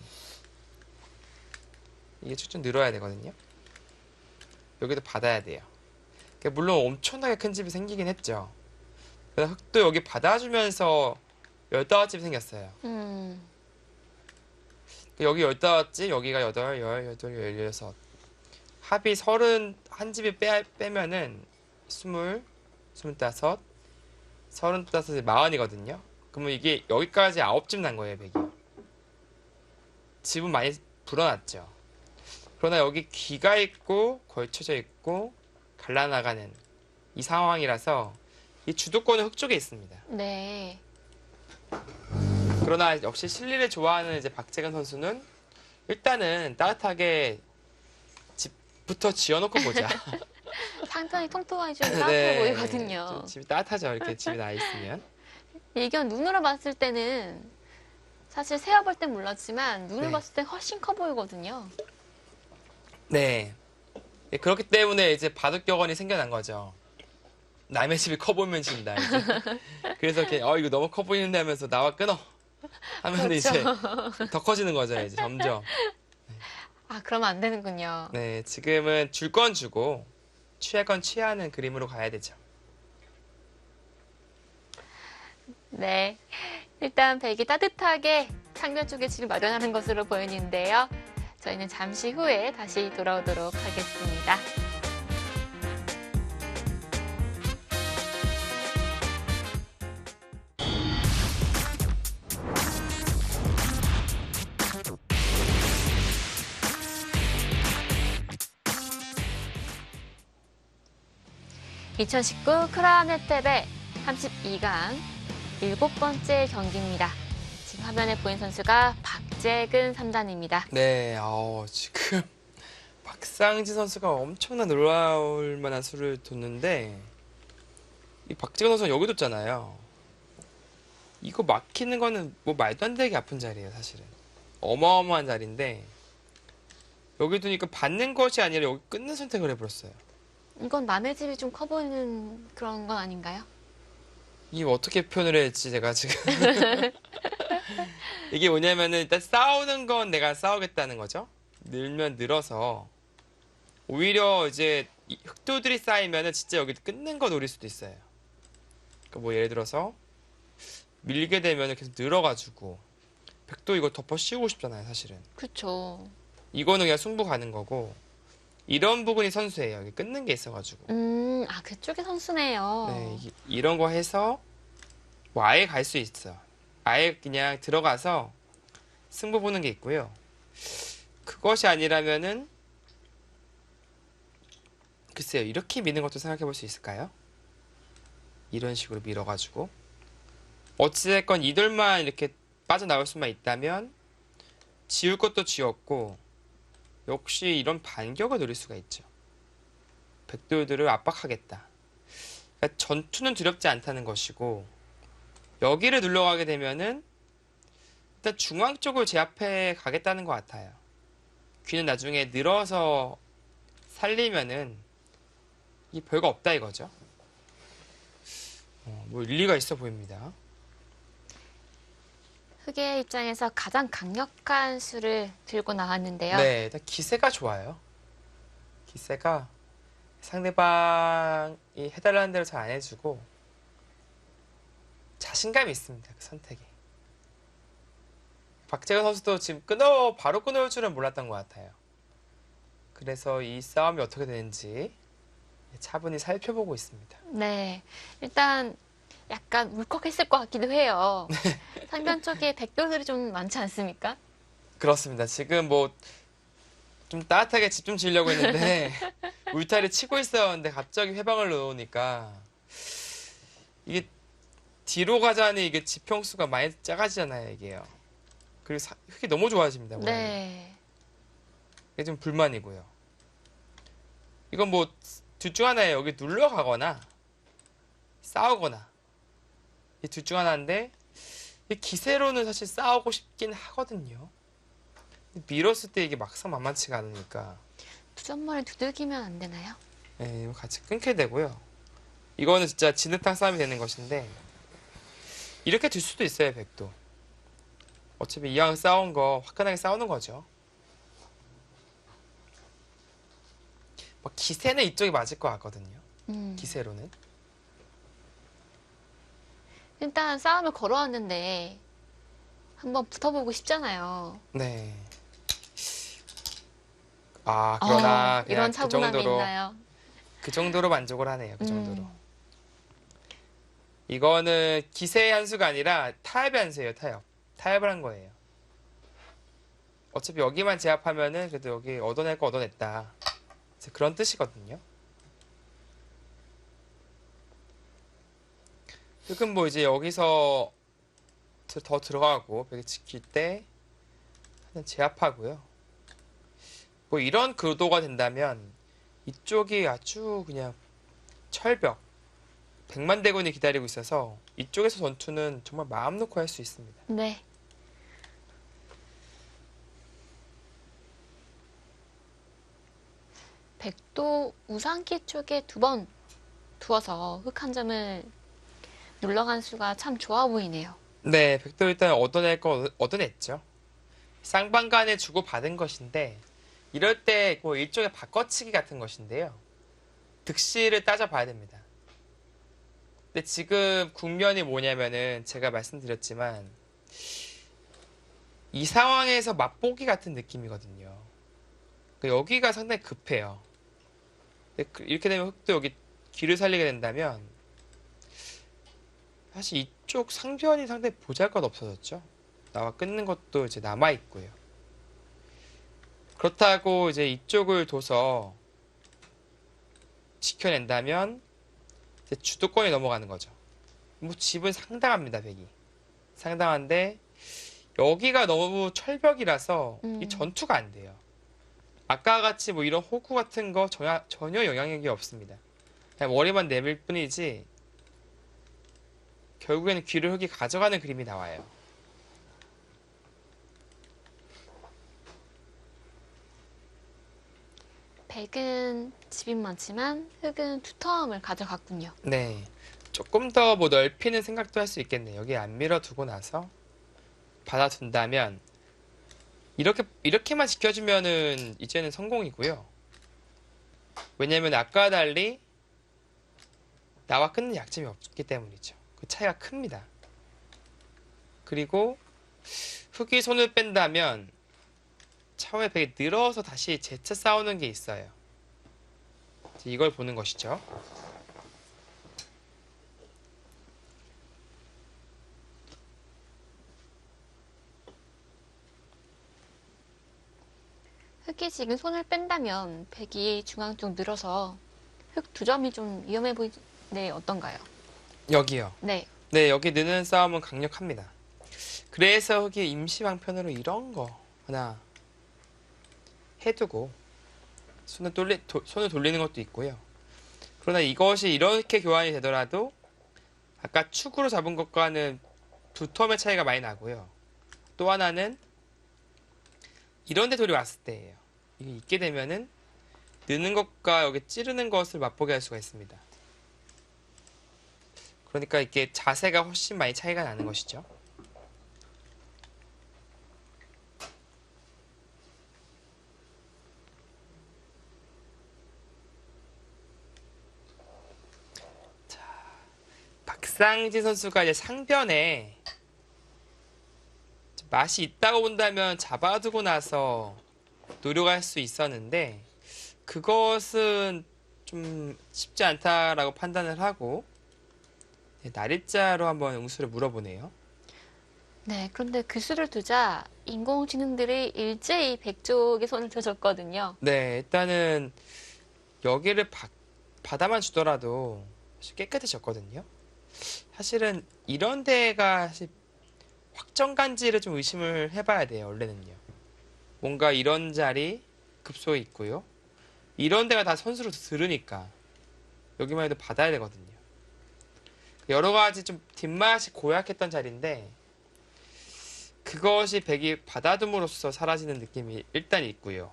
S2: 이게 쭉쭉 늘어야 되거든요. 여기도 받아야 돼요. 그러니까 물론 엄청나게 큰 집이 생기긴 했죠. 그래서 흙도 여기 받아주면서 15집이 생겼어요. 여기 15집, 여기가 8, 18, 16. 합이 31집이 빼면은 20, 25, 35, 40이거든요. 그러면 이게 여기까지 9집 난 거예요, 백이. 집은 많이 불어났죠. 그러나 여기 귀가 있고 걸쳐져 있고 갈라나가는 이 상황이라서 이 주도권은 흙 쪽에 있습니다.
S1: 네.
S2: 그러나 역시 실리를 좋아하는 이제 박재근 선수는 일단은 따뜻하게 집부터 지어놓고 보자.
S1: 상당히 통통하게 좀 따뜻해 보이거든요.
S2: 좀 집이 따뜻하죠. 이렇게 집이 나 있으면.
S1: 이견 눈으로 봤을 때는 사실 세어볼 땐 몰랐지만 눈을
S2: 네.
S1: 봤을 땐 훨씬 커 보이거든요.
S2: 네. 그렇기 때문에 이제 바둑격언이 생겨난 거죠. 남의 집이 커 보이면 진다. 이제. 그래서 이렇게 이거 너무 커 보이는데 하면서 나와 끊어. 하면
S1: 그렇죠.
S2: 이제 더 커지는 거죠. 이제 점점.
S1: 아, 그러면 안 되는군요.
S2: 네, 지금은 줄 건 주고 취할 건 취하는 그림으로 가야 되죠.
S1: 네. 일단 백이 따뜻하게 상변 쪽에 집을 마련하는 것으로 보이는데요. 저희는 잠시 후에 다시 돌아오도록 하겠습니다. (2019) 크라운 혜택의 32강 7번째 경기입니다. 지금 화면에 보인 선수가 박재근 3단입니다.
S2: 네, 지금 박상지 선수가 엄청난 놀라울 만한 수를 뒀는데 이 박재근 선수가 여기 뒀잖아요. 이거 막히는 거는 뭐 말도 안 되게 아픈 자리예요, 사실은. 어마어마한 자리인데 여기 두니까 받는 것이 아니라 여기 끊는 선택을 해버렸어요.
S1: 이건 남의 집이 좀 커 보이는 그런 건 아닌가요?
S2: 이게 어떻게 표현을 해야 할지 제가 지금 이게 뭐냐면은 일단 싸우는 건 내가 싸우겠다는 거죠. 늘면 늘어서 오히려 이제 이 흑도들이 쌓이면은 진짜 여기 끊는 거 노릴 수도 있어요. 그러니까 뭐 예를 들어서 밀게 되면은 계속 늘어가지고 백도 이거 덮어 씌우고 싶잖아요, 사실은.
S1: 그렇죠.
S2: 이거는 그냥 승부 가는 거고 이런 부분이 선수예요. 여기 끊는 게 있어가지고.
S1: 아, 그쪽이 선수네요.
S2: 네, 이런 거 해서 뭐 아예 갈 수 있어. 아예 그냥 들어가서 승부 보는 게 있고요. 그것이 아니라면은 글쎄요, 이렇게 미는 것도 생각해 볼 수 있을까요? 이런 식으로 밀어가지고 어찌됐건 이들만 이렇게 빠져나올 수만 있다면 지울 것도 지웠고 역시 이런 반격을 노릴 수가 있죠. 백돌들을 압박하겠다. 그러니까 전투는 두렵지 않다는 것이고 여기를 눌러가게 되면은 일단 중앙 쪽을 제압해 가겠다는 것 같아요. 귀는 나중에 늘어서 살리면은 이 별거 없다 이거죠. 뭐 일리가 있어 보입니다.
S1: 흑의 입장에서 가장 강력한 수를 들고 나왔는데요.
S2: 네, 일단 기세가 좋아요. 기세가 상대방이 해달라는 대로 잘 안 해주고 자신감이 있습니다. 그 선택에. 박재근 선수도 지금 바로 끊어올 줄은 몰랐던 것 같아요. 그래서 이 싸움이 어떻게 되는지 차분히 살펴보고 있습니다.
S1: 네. 일단 약간 울컥했을 것 같기도 해요. 상변 쪽에 백돌들이 좀 많지 않습니까?
S2: 그렇습니다. 지금 뭐 좀 따뜻하게 집 좀 지으려고 했는데 울타리 치고 있었는데 갑자기 회방을 넣으니까 이게 뒤로 가자니 이게 지평수가 많이 작아지잖아요, 이게요. 그리고 흙이 너무 좋아집니다. 모양이.
S1: 네.
S2: 이게 좀 불만이고요. 이건 뭐 둘 중 하나예요. 여기 눌러 가거나 싸우거나 이 둘 중 하나인데 이 기세로는 사실 싸우고 싶긴 하거든요. 밀었을 때 이게 막상 만만치가 않으니까.
S1: 두점머리 두들기면 안 되나요?
S2: 네, 이거 같이 끊게 되고요. 이거는 진짜 진흙탕 싸움이 되는 것인데 이렇게 될 수도 있어요, 백도. 어차피 이왕 싸운 거 화끈하게 싸우는 거죠. 뭐 기세는 이쪽이 맞을 것 같거든요. 기세로는.
S1: 일단 싸움을 걸어왔는데 한번 붙어보고 싶잖아요.
S2: 네. 아, 그러나 그냥
S1: 이런
S2: 그
S1: 차분함이
S2: 정도로
S1: 있나요?
S2: 그 정도로 만족을 하네요. 그 정도로.
S1: 음.
S2: 이거는 기세의 한 수가 아니라 타협의 한 수예요. 타협. 타협을 한 거예요. 어차피 여기만 제압하면은 그래도 여기 얻어낼 거 얻어냈다. 그런 뜻이거든요. 흑은 뭐 이제 여기서 더 들어가고 벽에 지킬 때 그냥 제압하고요. 뭐 이런 구도가 된다면 이쪽이 아주 그냥 철벽, 백만대군이 기다리고 있어서 이쪽에서 전투는 정말 마음 놓고 할 수 있습니다.
S1: 네. 백도 우상키 쪽에 두 번 두어서 흑 한 점을 눌러간 수가 참 좋아 보이네요.
S2: 네, 백도 일단 얻어낼 거 얻어냈죠. 쌍방간에 주고 받은 것인데 이럴 때 뭐 일종의 바꿔치기 같은 것인데요. 득실을 따져봐야 됩니다. 근데 지금 국면이 뭐냐면은 제가 말씀드렸지만 이 상황에서 맛보기 같은 느낌이거든요. 그러니까 여기가 상당히 급해요. 근데 이렇게 되면 흑도 여기 길을 살리게 된다면 사실 이쪽 상변이 상당히 보잘것 없어졌죠. 나와 끊는 것도 이제 남아 있고요. 그렇다고 이제 이쪽을 둬서 지켜낸다면 이제 주도권이 넘어가는 거죠. 뭐 집은 상당합니다, 백이. 상당한데 여기가 너무 철벽이라서 이 전투가 안 돼요. 아까 같이 뭐 이런 호구 같은 거 전혀 영향력이 없습니다. 그냥 머리만 내밀 뿐이지 결국에는 귀를 흑이 가져가는 그림이 나와요.
S1: 백은 집이 많지만 흑은 투텀을 가져갔군요.
S2: 네. 조금 더 뭐 넓히는 생각도 할 수 있겠네요. 여기 안 밀어두고 나서 받아둔다면 이렇게만 지켜주면은 이제는 성공이고요. 왜냐면 아까와 달리 나와 끊는 약점이 없기 때문이죠. 그 차이가 큽니다. 그리고 흑이 손을 뺀다면 차후에 백이 늘어서 다시 재차 싸우는 게 있어요. 이걸 보는 것이죠.
S1: 흑이 지금 손을 뺀다면 백이 중앙 쪽 늘어서 흑 두 점이 좀 위험해 보이는데 어떤가요?
S2: 여기요.
S1: 네.
S2: 네, 여기 느는 싸움은 강력합니다. 그래서 흑이 임시 방편으로 이런 거 하나 해두고 손을 돌리는 것도 있고요. 그러나 이것이 이렇게 교환이 되더라도 아까 축으로 잡은 것과는 두 텀의 차이가 많이 나고요. 또 하나는 이런 데 돌이 왔을 때예요. 이게 있게 되면은 느는 것과 여기 찌르는 것을 맛보게 할 수가 있습니다. 그러니까 이게 자세가 훨씬 많이 차이가 나는 것이죠. 박상진 선수가 이제 상변에 맛이 있다고 본다면 잡아두고 나서 노려갈 수 있었는데 그것은 좀 쉽지 않다라고 판단을 하고 날일자로 한번 응수를 물어보네요.
S1: 네, 그런데 그 수를 두자 인공지능들이 일제히 백 쪽에 손을 들어줬거든요.
S2: 네, 일단은 여기를 받아만 주더라도 사실 깨끗해졌거든요. 사실은 이런 데가 사실 확정간지를 좀 의심을 해봐야 돼요, 원래는요. 뭔가 이런 자리 급소에 있고요. 이런 데가 다 선수로 들으니까 여기만 해도 받아야 되거든요. 여러 가지 좀 뒷맛이 고약했던 자리인데 그것이 백이 받아둠으로써 사라지는 느낌이 일단 있고요.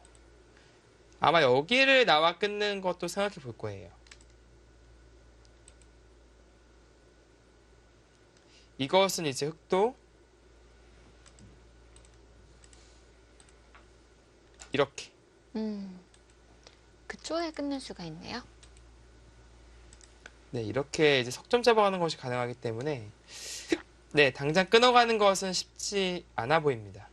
S2: 아마 여기를 나와 끊는 것도 생각해 볼 거예요. 이것은 이제 흑도 이렇게.
S1: 그쪽에 끊는 수가 있네요.
S2: 네, 이렇게 이제 석점 잡아가는 것이 가능하기 때문에 네, 당장 끊어가는 것은 쉽지 않아 보입니다.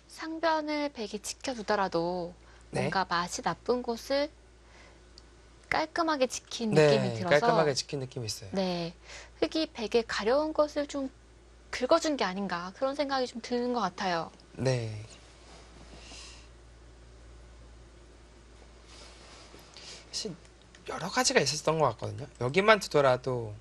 S1: 상변을 백이 지켜두더라도
S2: 네.
S1: 뭔가 맛이 나쁜 곳을 깔끔하게 지킨
S2: 네,
S1: 느낌이 들어서
S2: 깔끔하게 지킨 느낌이 있어요.
S1: 네, 흙이 백의 가려운 것을 좀 긁어준 게 아닌가 그런 생각이 좀 드는 것 같아요.
S2: 네. 사실 여러 가지가 있었던 것 같거든요. 여기만 두더라도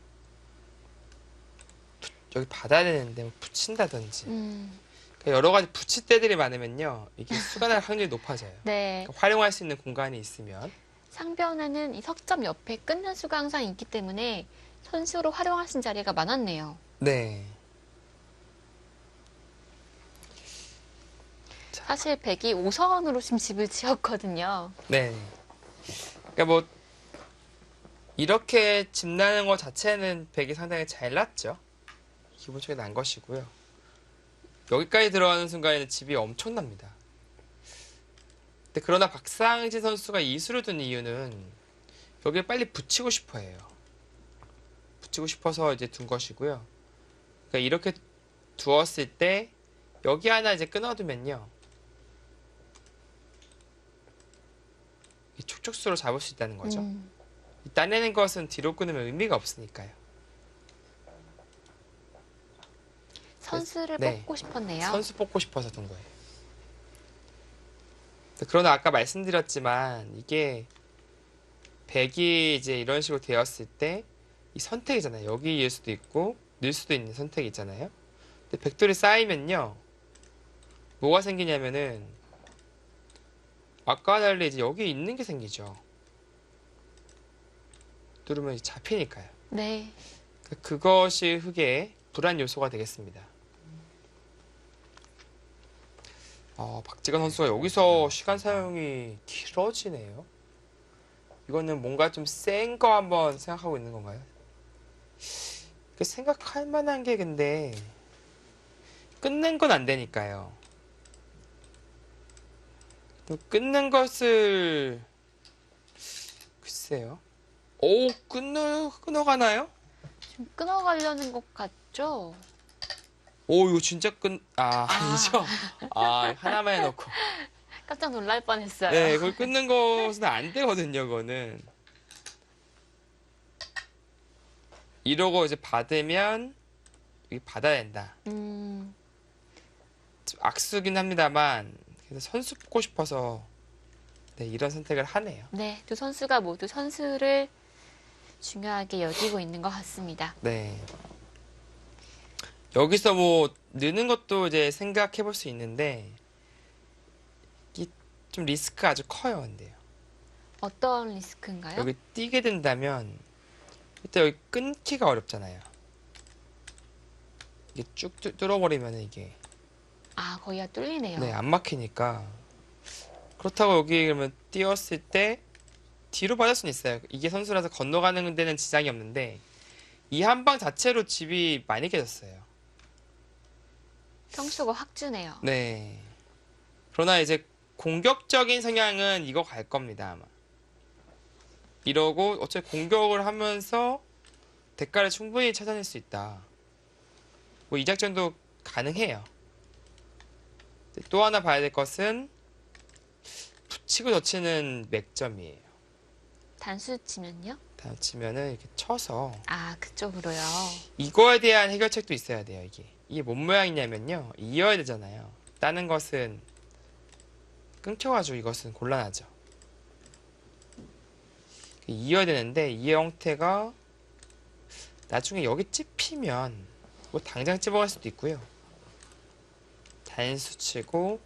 S2: 여기 받아야 되는데 뭐 붙인다든지 그러니까 여러 가지 붙일 때들이 많으면요 이게 수가 날 확률이 높아져요.
S1: 네,
S2: 그러니까 활용할 수 있는 공간이 있으면
S1: 상변에는 이 석점 옆에 끊는 수가 항상 있기 때문에 선수로 활용하신 자리가 많았네요.
S2: 네.
S1: 사실 백이 5선으로 지금 집을 지었거든요.
S2: 네. 그러니까 뭐 이렇게 집 나는 것 자체는 백이 상당히 잘 났죠. 기본적인 난 것이고요. 여기까지 들어가는 순간에는 집이 엄청납니다. 근데 그러나 박상진 선수가 이 수를 둔 이유는 여기에 빨리 붙이고 싶어 해요. 붙이고 싶어서 이제 둔 것이고요. 그러니까 이렇게 두었을 때 여기 하나 이제 끊어두면요. 이 촉촉수로 잡을 수 있다는 거죠. 따내는 것은 뒤로 끊으면 의미가 없으니까요.
S1: 선수를
S2: 네.
S1: 뽑고 싶었네요.
S2: 선수 뽑고 싶어서 둔 거예요. 그러나 아까 말씀드렸지만 이게 백이 이제 이런 식으로 되었을 때 이 선택이잖아요. 여기일 수도 있고 늘 수도 있는 선택이 있잖아요. 근데 백돌이 쌓이면요. 뭐가 생기냐면은 아까와 달리 이제 여기 있는 게 생기죠. 누르면 이제 잡히니까요.
S1: 네,
S2: 그것이 흑의 불안 요소가 되겠습니다. 박지건 선수가 여기서 시간 사용이 길어지네요. 이거는 뭔가 좀 센 거 한번 생각하고 있는 건가요? 생각할 만한 게 근데 끊는 건 안 되니까요. 또 끊는 것을 글쎄요. 오, 끊어가나요?
S1: 지금 끊어가려는 것 같죠?
S2: 오, 이거 진짜 아니죠? 하나만 해놓고.
S1: 깜짝 놀랄 뻔했어요.
S2: 네, 그걸 끊는 것은 안 되거든요, 그거는. 이러고 이제 받으면, 여기 받아야 된다. 좀 악수긴 합니다만, 그래서 선수 뽑고 싶어서, 네, 이런 선택을 하네요.
S1: 네, 두 선수가 모두 선수를 중요하게 여기고 있는 것 같습니다.
S2: 네. 여기서 뭐, 느는 것도 이제 생각해 볼 수 있는데, 이게 좀 리스크가 아주 커요, 근데요.
S1: 어떤 리스크인가요?
S2: 여기 뛰게 된다면, 일단 여기 끊기가 어렵잖아요. 이게 쭉 뚫어버리면 이게,
S1: 거기가 뚫리네요.
S2: 네, 안 막히니까. 그렇다고 여기 그러면 뛰었을 때, 뒤로 받을 수는 있어요. 이게 선수라서 건너가는 데는 지장이 없는데, 이 한 방 자체로 집이 많이 깨졌어요.
S1: 평수가 확 주네요.
S2: 네. 그러나 이제 공격적인 성향은 이거 갈 겁니다, 아마. 이러고 어차피 공격을 하면서 대가를 충분히 찾아낼 수 있다. 뭐 이 작전도 가능해요. 또 하나 봐야 될 것은 붙이고 젖히는 맥점이에요.
S1: 단수 치면요?
S2: 치면은 이렇게 쳐서
S1: 그쪽으로요.
S2: 이거에 대한 해결책도 있어야 돼요, 이게. 이게 뭔 모양이냐면요. 이어야 되잖아요. 따는 것은 끊겨가지고 이것은 곤란하죠. 이어야 되는데 이 형태가 나중에 여기 찝히면 뭐 당장 찝어갈 수도 있고요. 단수 치고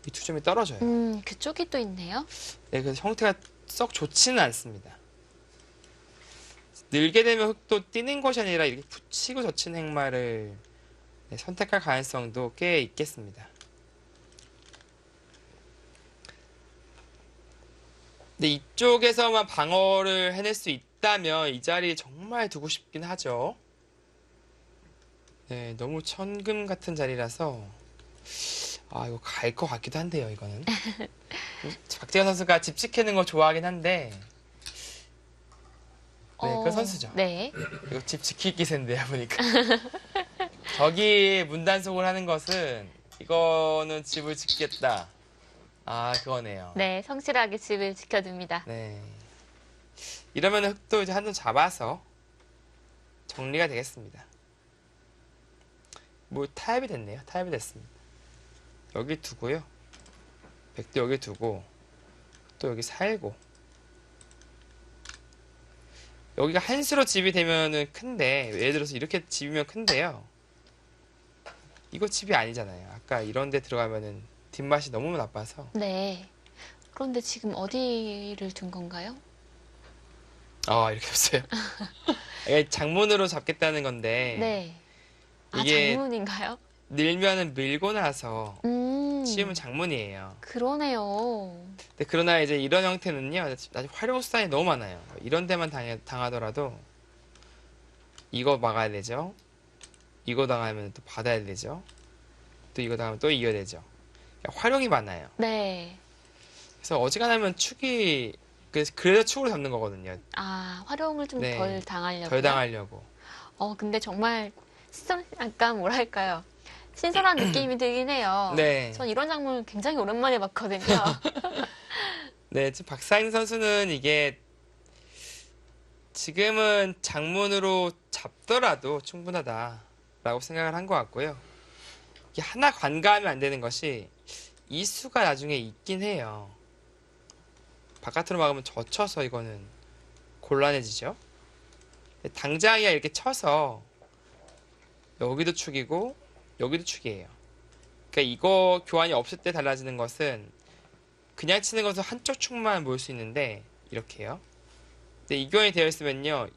S2: 이 두 점이 떨어져요.
S1: 그쪽이 또 있네요.
S2: 네, 그래서 형태가 썩 좋지는 않습니다. 늘게 되면 흙도 뛰는 것이 아니라 이렇게 붙이고 젖히는 행마를 네, 선택할 가능성도 꽤 있겠습니다. 근데 이쪽에서만 방어를 해낼 수 있다면 이 자리에 정말 두고 싶긴 하죠. 네, 너무 천금 같은 자리라서 이거 갈 것 같기도 한데요, 이거는. 박재현 선수가 집 지키는 거 좋아하긴 한데 네, 그 선수죠.
S1: 네.
S2: 이거 집 지킬 기세인데요, 보니까. 저기 문단속을 하는 것은 이거는 집을 짓겠다. 그거네요.
S1: 네, 성실하게 집을 지켜줍니다.
S2: 네. 이러면 흙도 이제 한 점 잡아서 정리가 되겠습니다. 뭐 타협이 됐네요. 타협이 됐습니다. 여기 두고요. 백도 여기 두고 또 여기 살고 여기가 한 수로 집이 되면은 큰데 예를 들어서 이렇게 집이면 큰데요. 이거 집이 아니잖아요. 아까 이런 데 들어가면은 뒷맛이 너무 나빠서.
S1: 네. 그런데 지금 어디를 둔 건가요?
S2: 이렇게 없어요. 이게 장문으로 잡겠다는 건데
S1: 네.
S2: 이게
S1: 장문인가요?
S2: 늘면은 밀고 나서 치우면
S1: 음,
S2: 장문이에요.
S1: 그러네요.
S2: 근데 그러나 이제 이런 형태는요, 아직 활용 수단이 너무 많아요. 이런 데만 당하더라도 이거 막아야 되죠. 이거 당하면 또 받아야 되죠. 또 이거 당하면 또 이겨야 되죠. 그러니까 활용이 많아요.
S1: 네.
S2: 그래서 어지간하면 축이 그래서 축으로 잡는 거거든요.
S1: 활용을 좀
S2: 네.
S1: 덜 당하려고요?
S2: 덜 당하려고.
S1: 근데 정말 약간 뭐랄까요. 신선한 느낌이 들긴 해요.
S2: 네.
S1: 전 이런 장면 굉장히 오랜만에 봤거든요.
S2: 네, 지금 박상인 선수는 이게 지금은 장문으로 잡더라도 충분하다라고 생각을 한 것 같고요. 이게 하나 관가하면 안 되는 것이 이 수가 나중에 있긴 해요. 바깥으로 막으면 젖혀서 이거는 곤란해지죠. 당장이야 이렇게 쳐서 여기도 축이고 여기도 축이에요. 그러니까 이거 교환이 없을 때 달라지는 것은 그냥 치는 것은 한쪽 축만 모을 수 있는데 이렇게요. 근데 이 교환이 되어 있으면요.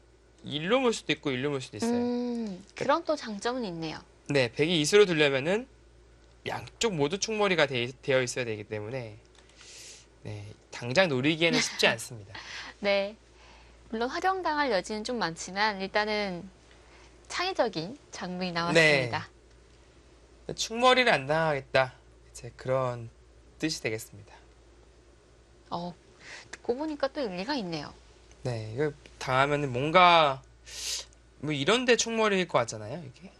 S2: 일로 모을 수도 있고 일로 모을 수도 있어요.
S1: 그런 또 장점은 있네요.
S2: 네, 백이 이수로 두려면은 양쪽 모두 축머리가 되어 있어야 되기 때문에 네, 당장 노리기에는 쉽지 않습니다.
S1: 네. 물론 활용당할 여지는 좀 많지만 일단은 창의적인 장면이 나왔습니다.
S2: 축머리를 안 당하겠다. 이제 그런 뜻이 되겠습니다.
S1: 듣고 보니까 또 일리가 있네요.
S2: 네, 이거 당하면은 뭔가 뭐 이런데 축머리일 것 같잖아요, 이게.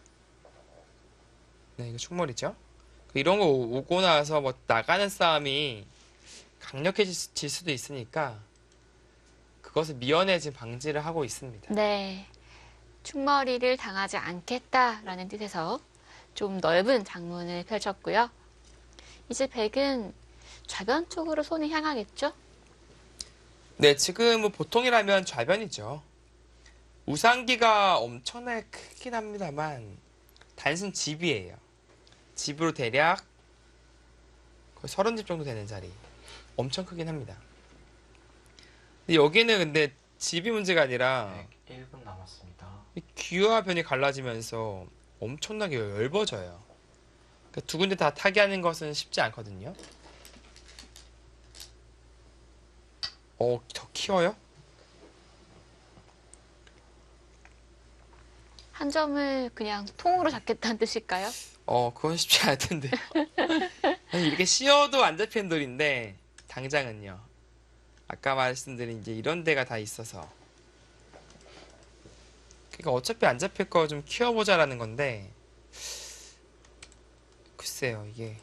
S2: 네, 이거 축머리죠. 이런 거 오고 나서 뭐 나가는 싸움이 강력해질 수도 있으니까 그것을 미연에 지금 방지를 하고 있습니다.
S1: 네. 충머리를 당하지 않겠다라는 뜻에서 좀 넓은 장문을 펼쳤고요. 이제 백은 좌변 쪽으로 손이 향하겠죠?
S2: 네, 지금 뭐 보통이라면 좌변이죠. 우상기가 엄청나게 크긴 합니다만 단순 집이에요. 집으로 대략 거의 30집 정도 되는 자리. 엄청 크긴 합니다. 근데 여기는 근데 집이 문제가 아니라
S3: 1분 남았습니다.
S2: 이 귀와 변이 갈라지면서 엄청나게 얇아져요. 그러니까 두 군데 다 타개하는 것은 쉽지 않거든요. 더 키워요?
S1: 한 점을 그냥 통으로 잡겠다는 뜻일까요?
S2: 그건 쉽지 않을 텐데. 아니, 이렇게 씌워도 안 잡히는 돌인데, 당장은요. 아까 말씀드린 이제 이런 데가 다 있어서. 그러니까 어차피 안 잡힐 거 좀 키워보자라는 건데, 글쎄요, 이게.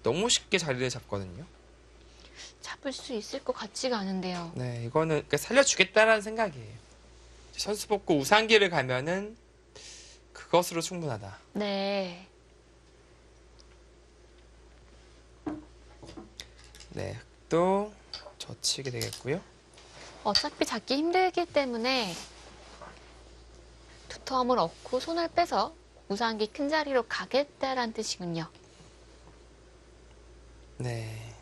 S2: 너무 쉽게 자리를 잡거든요.
S1: 잡을 수 있을 것 같지가 않은데요.
S2: 네, 이거는 그러니까 살려주겠다라는 생각이에요. 선수 뽑고 우상기를 가면은 그것으로 충분하다.
S1: 네.
S2: 네, 흙도 젖히게 되겠고요.
S1: 어차피 잡기 힘들기 때문에 두터움을 얻고 손을 빼서 우상기 큰 자리로 가겠다라는 뜻이군요.
S2: 네,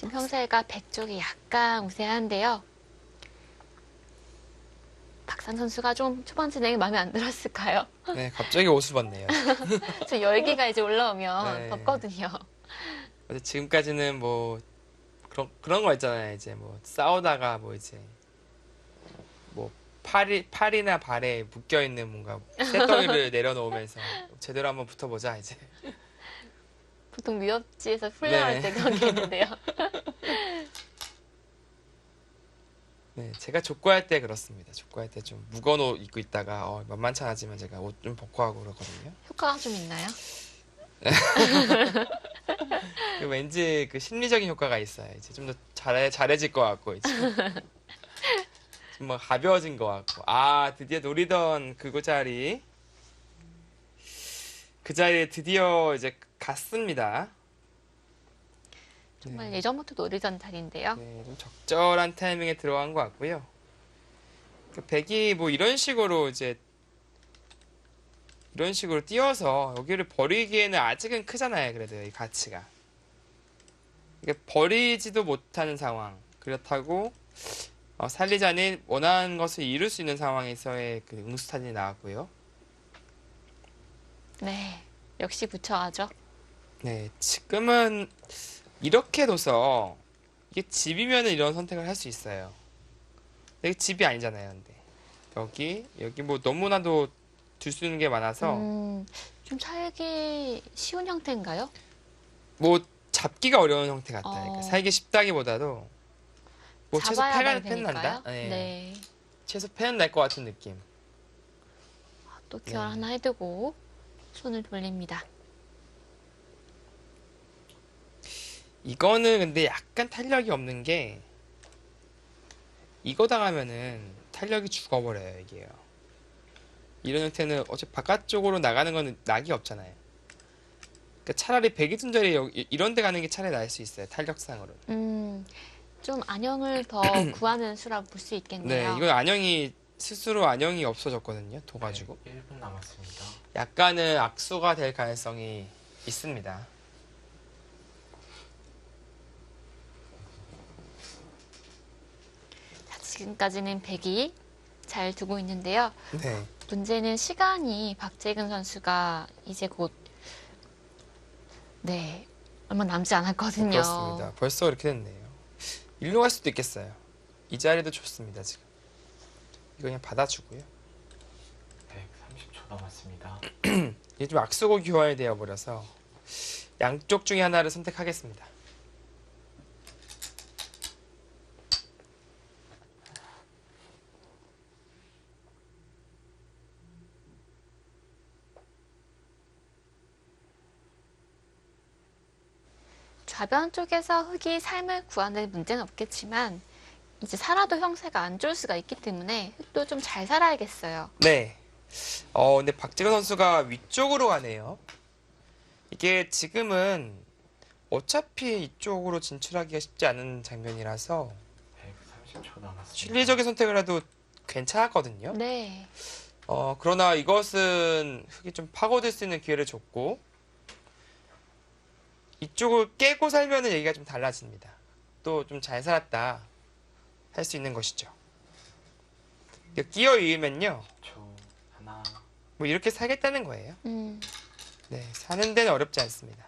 S1: 지금 형세가 백 쪽이 약간 우세한데요. 박상 선수가 좀 초반 진행이 마음에 안 들었을까요?
S2: 네, 갑자기 옷을 벗네요.
S1: 저 열기가 이제 올라오면
S2: 네.
S1: 덥거든요.
S2: 근데 지금까지는 뭐 그런 거 있잖아요. 이제 뭐 싸우다가 뭐 이제 뭐 팔이나 발에 묶여 있는 뭔가 쇳덩이를 내려놓으면서 제대로 한번 붙어보자 이제.
S1: 보통 위협지에서 훈련할
S2: 네.
S1: 때 그런 게 있는데요.
S2: 네, 제가 족구할 때 그렇습니다. 족구할 때 좀 무거운 옷 입고 있다가 만만치 않았지만 제가 옷 좀 벗고 하고 그러거든요.
S1: 효과가 좀 있나요?
S2: 그 왠지 그 심리적인 효과가 있어요. 이제 좀 더 잘해질 것 같고 이제 좀 뭐 가벼워진 것 같고 드디어 노리던 그 자리에 드디어 이제 갔습니다.
S1: 정말 예전부터 노리던 자리인데요.
S2: 네, 좀 적절한 타이밍에 들어간 것 같고요. 그 백이 뭐 이런 식으로 뛰어서 여기를 버리기에는 아직은 크잖아요. 그래도 이 가치가. 이게 버리지도 못하는 상황. 그렇다고 살리자니 원하는 것을 이룰 수 있는 상황에서의 그 응수탄이 나왔고요.
S1: 네, 역시 붙여가죠.
S2: 네, 지금은 이렇게 둬서 이게 집이면은 이런 선택을 할 수 있어요. 근데 이게 집이 아니잖아요. 근데 여기 뭐 너무나도 둘 수 있는 게 많아서
S1: 좀 살기 쉬운 형태인가요?
S2: 뭐 잡기가 어려운 형태 같다.
S1: 어.
S2: 그러니까 살기 쉽다기보다도 뭐 최소
S1: 잡아야
S2: 패는
S1: 되니까요.
S2: 난다. 네.
S1: 네.
S2: 최소 패는 날 것 같은 느낌.
S1: 또 기원
S2: 네.
S1: 하나 해두고 손을 돌립니다.
S2: 이거는 근데 약간 탄력이 없는 게 이거 당하면은 탄력이 죽어버려요 이게요. 이런 형태는 어차피 바깥쪽으로 나가는 거는 낙이 없잖아요. 그러니까 차라리 백이둔절이 이런 데 가는 게 차라리 나을 수 있어요. 탄력상으로.
S1: 좀 안형을 더 구하는 수라고 볼 수
S2: 네,
S1: 있겠네요.
S2: 이건 스스로 안형이 없어졌거든요. 둬가지고.
S3: 네, 1분 남았습니다.
S2: 약간은 악수가 될 가능성이 있습니다.
S1: 자, 지금까지는 백이 잘 두고 있는데요.
S2: 네.
S1: 문제는 시간이 박재근 선수가 이제 곧 얼마 남지 않았거든요.
S2: 그렇습니다. 벌써 이렇게 됐네요. 일로 갈 수도 있겠어요. 이 자리도 좋습니다, 지금. 이거 그냥 받아주고요.
S3: 130초 남았습니다.
S2: 이게 좀 악수고 교환이 되어버려서 양쪽 중에 하나를 선택하겠습니다.
S1: 좌변 쪽에서 흙이 삶을 구하는 문제는 없겠지만 이제 살아도 형세가 안 좋을 수가 있기 때문에 흙도 좀 잘 살아야겠어요.
S2: 네. 근데 박재근 선수가 위쪽으로 가네요. 이게 지금은 어차피 이쪽으로 진출하기가 쉽지 않은 장면이라서
S3: 130초 남았습니다.
S2: 실리적인 선택을 해도 괜찮았거든요.
S1: 네.
S2: 그러나 이것은 흙이 좀 파고들 수 있는 기회를 줬고 이쪽을 깨고 살면은 얘기가 좀 달라집니다. 또 좀 잘 살았다 할 수 있는 것이죠. 끼어 이으면요,
S3: 초 하나.
S2: 뭐 이렇게 살겠다는 거예요.
S1: 음,
S2: 네, 사는 데는 어렵지 않습니다.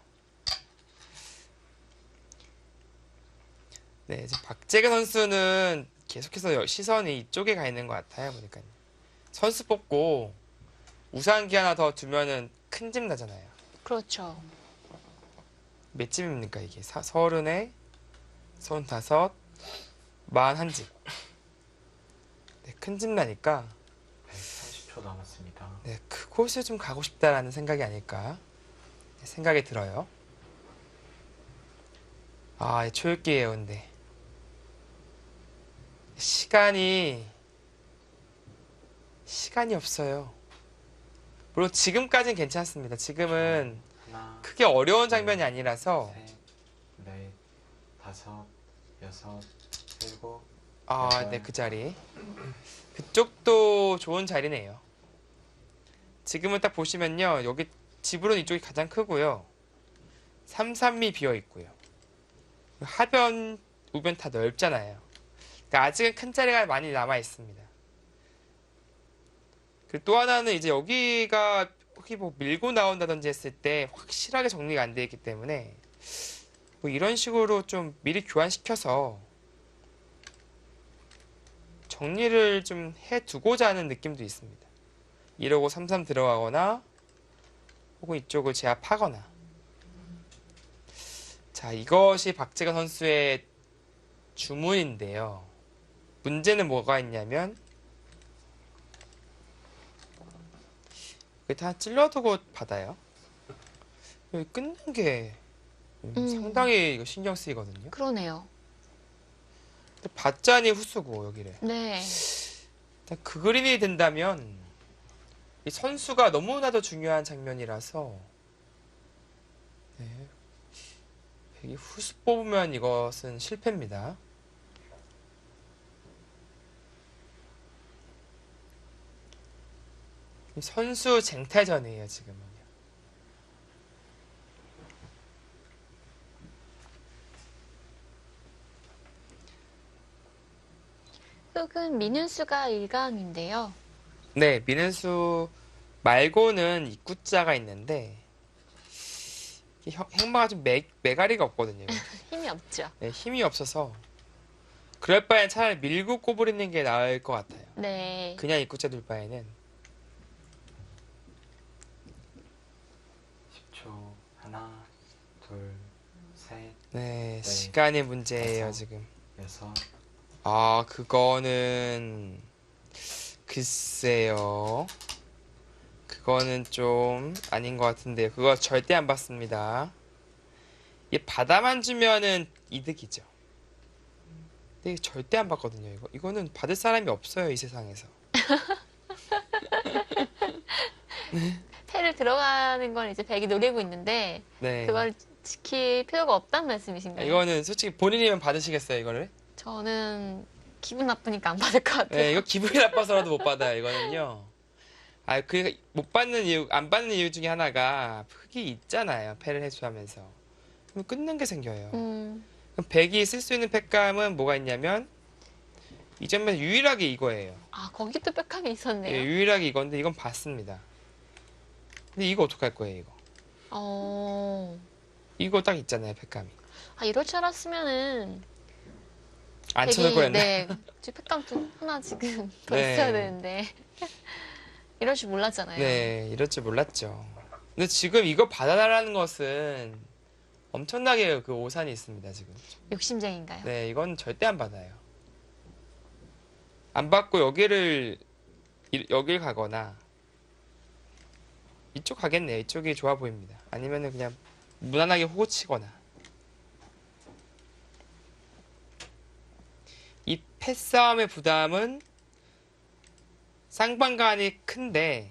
S2: 네, 지금 박재근 선수는 계속해서 시선이 이쪽에 가 있는 것 같아요. 보니까 선수 뽑고 우산기 하나 더 두면은 큰 집 나잖아요.
S1: 그렇죠.
S2: 몇 집입니까 이게? 서른에 35, 41집. 네, 큰 집 나니까
S3: 130초 남았습니다.
S2: 네, 그곳에 좀 가고 싶다라는 생각이 아닐까 생각이 들어요. 초읽기예요. 근데 시간이 없어요. 물론 지금까지는 괜찮습니다. 지금은
S3: 하나,
S2: 크게 어려운 장면이 아니라서
S3: 셋, 넷, 다섯, 여섯, 일곱.
S2: 네, 그 자리. 그쪽도 좋은 자리네요. 지금은 딱 보시면요. 여기 집으로는 이쪽이 가장 크고요. 3, 3이 비어 있고요. 하변, 우변 다 넓잖아요. 그러니까 아직은 큰 자리가 많이 남아 있습니다. 그리고 또 하나는 이제 여기가 혹시 뭐 밀고 나온다든지 했을 때 확실하게 정리가 안 돼 있기 때문에 뭐 이런 식으로 좀 미리 교환시켜서 정리를 좀 해두고자 하는 느낌도 있습니다. 이러고 3-3 들어가거나 혹은 이쪽을 제압하거나. 자, 이것이 박재건 선수의 주문인데요. 문제는 뭐가 있냐면 여기 다 찔러두고 받아요. 여기 끊는 게 상당히 이거 신경 쓰이거든요.
S1: 그러네요.
S2: 받자니 후수고 여기를.
S1: 네.
S2: 일단 그 그림이 된다면 이 선수가 너무나도 중요한 장면이라서 네. 백이 후수 뽑으면 이것은 실패입니다. 선수 쟁탈전이에요 지금은요.
S1: 흑은 민은수가 일감인데요.
S2: 네, 민은수 말고는 입구자가 있는데 이게 행마가 좀 매가리가 없거든요.
S1: 힘이 없죠.
S2: 네, 힘이 없어서 그럴 바엔 차라리 밀고 꼬부리는 게 나을 것 같아요.
S1: 네.
S2: 그냥 입구자 둘 바에는.
S3: 10초. 하나, 둘, 셋,
S2: 네,
S3: 네.
S2: 시간의 문제예요
S3: 다섯.
S2: 지금.
S3: 여섯.
S2: 아, 그거는 글쎄요. 그거는 좀 아닌 것 같은데요. 그거 절대 안 받습니다. 이게 받아만 주면은 이득이죠. 근데 이게 절대 안 받거든요. 이거는 받을 사람이 없어요, 이 세상에서.
S1: 패를 들어가는 건 이제 백이 노리고 있는데
S2: 네.
S1: 그걸 지킬 필요가 없다는 말씀이신가요?
S2: 이거는 솔직히 본인이면 받으시겠어요, 이거를?
S1: 저는 기분 나쁘니까 안 받을 것 같아요.
S2: 네, 이거 기분이 나빠서라도 못 받아요, 이거는요. 아, 그 못 받는 이유, 안 받는 이유 중에 하나가 흑이 있잖아요, 패를 해소하면서. 그럼 끊는 게 생겨요.
S1: 음,
S2: 그럼 백이 쓸 수 있는 팩감은 뭐가 있냐면 이 점에서 유일하게 이거예요.
S1: 아, 거기 또 빽함이 있었네요.
S2: 예, 유일하게 이건데 이건 받습니다. 근데 이거 어떡할 거예요, 이거?
S1: 어,
S2: 이거 딱 있잖아요, 팩감이.
S1: 아, 이럴 줄 알았으면은
S2: 안 쳐놓을 거였나?
S1: 네, 팩감 하나 지금 더
S2: 네.
S1: 있어야 되는데 이럴 줄 몰랐잖아요.
S2: 네, 이럴 줄 몰랐죠. 근데 지금 이거 받아달라는 것은 엄청나게 그 오산이 있습니다, 지금.
S1: 욕심쟁인가요?
S2: 네, 이건 절대 안 받아요. 안 받고 여기를 가거나 이쪽 가겠네요. 이쪽이 좋아 보입니다. 아니면은 그냥 무난하게 호구치거나. 이 패싸움의 부담은 쌍방간이 큰데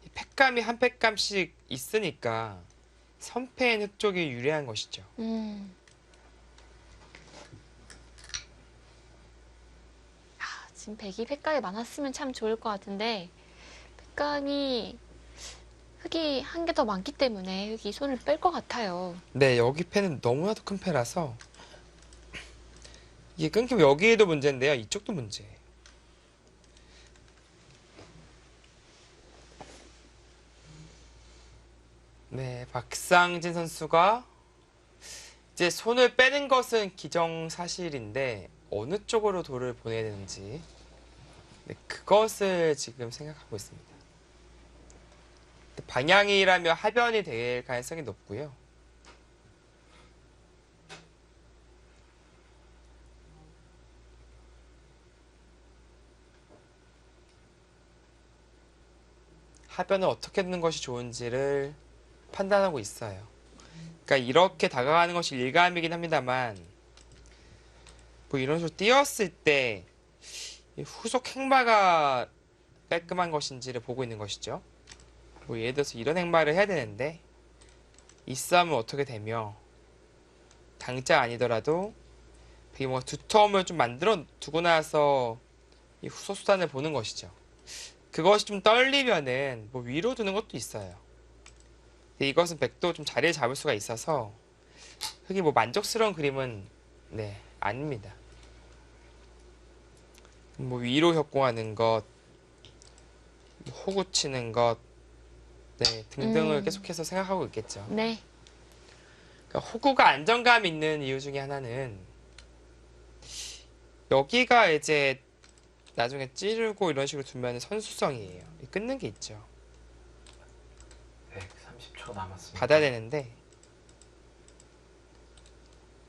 S2: 이 팩감이 한 팩감씩 있으니까 선패인 흑 쪽이 유리한 것이죠.
S1: 지금 백이 팩감이 많았으면 참 좋을 것 같은데 팩감이 흙이 한 개 더 많기 때문에 흙이 손을 뺄 것 같아요.
S2: 네, 여기 패는 너무나도 큰 패라서 이게 끊기면 여기에도 문제인데요. 이쪽도 문제예요. 네, 박상진 선수가 이제 손을 빼는 것은 기정사실인데 어느 쪽으로 돌을 보내야 되는지 네, 그것을 지금 생각하고 있습니다. 방향이라면 하변이 될 가능성이 높고요. 하변을 어떻게 두는 것이 좋은지를 판단하고 있어요. 그러니까 이렇게 다가가는 것이 일감이긴 합니다만 뭐 이런 식으로 띄었을 때 후속 행마가 깔끔한 것인지를 보고 있는 것이죠. 뭐 예를 들어서 이런 행마를 해야 되는데 이 싸움은 어떻게 되며 당장 아니더라도 되게 뭔가 두터움을 좀 만들어 두고 나서 이 후속 수단을 보는 것이죠. 그것이 좀 떨리면은 뭐 위로 두는 것도 있어요. 근데 이것은 백도 좀 자리를 잡을 수가 있어서 그게 뭐 만족스러운 그림은 네, 아닙니다. 뭐 위로 협공하는 것, 뭐 호구 치는 것, 네, 등등을 계속해서 생각하고 있겠죠.
S1: 네.
S2: 그러니까 호구가 안정감 있는 이유 중에 하나는 여기가 이제 나중에 찌르고 이런 식으로 두면 선수성이에요. 끊는 게 있죠.
S3: 130초 남았습니다.
S2: 받아야 되는데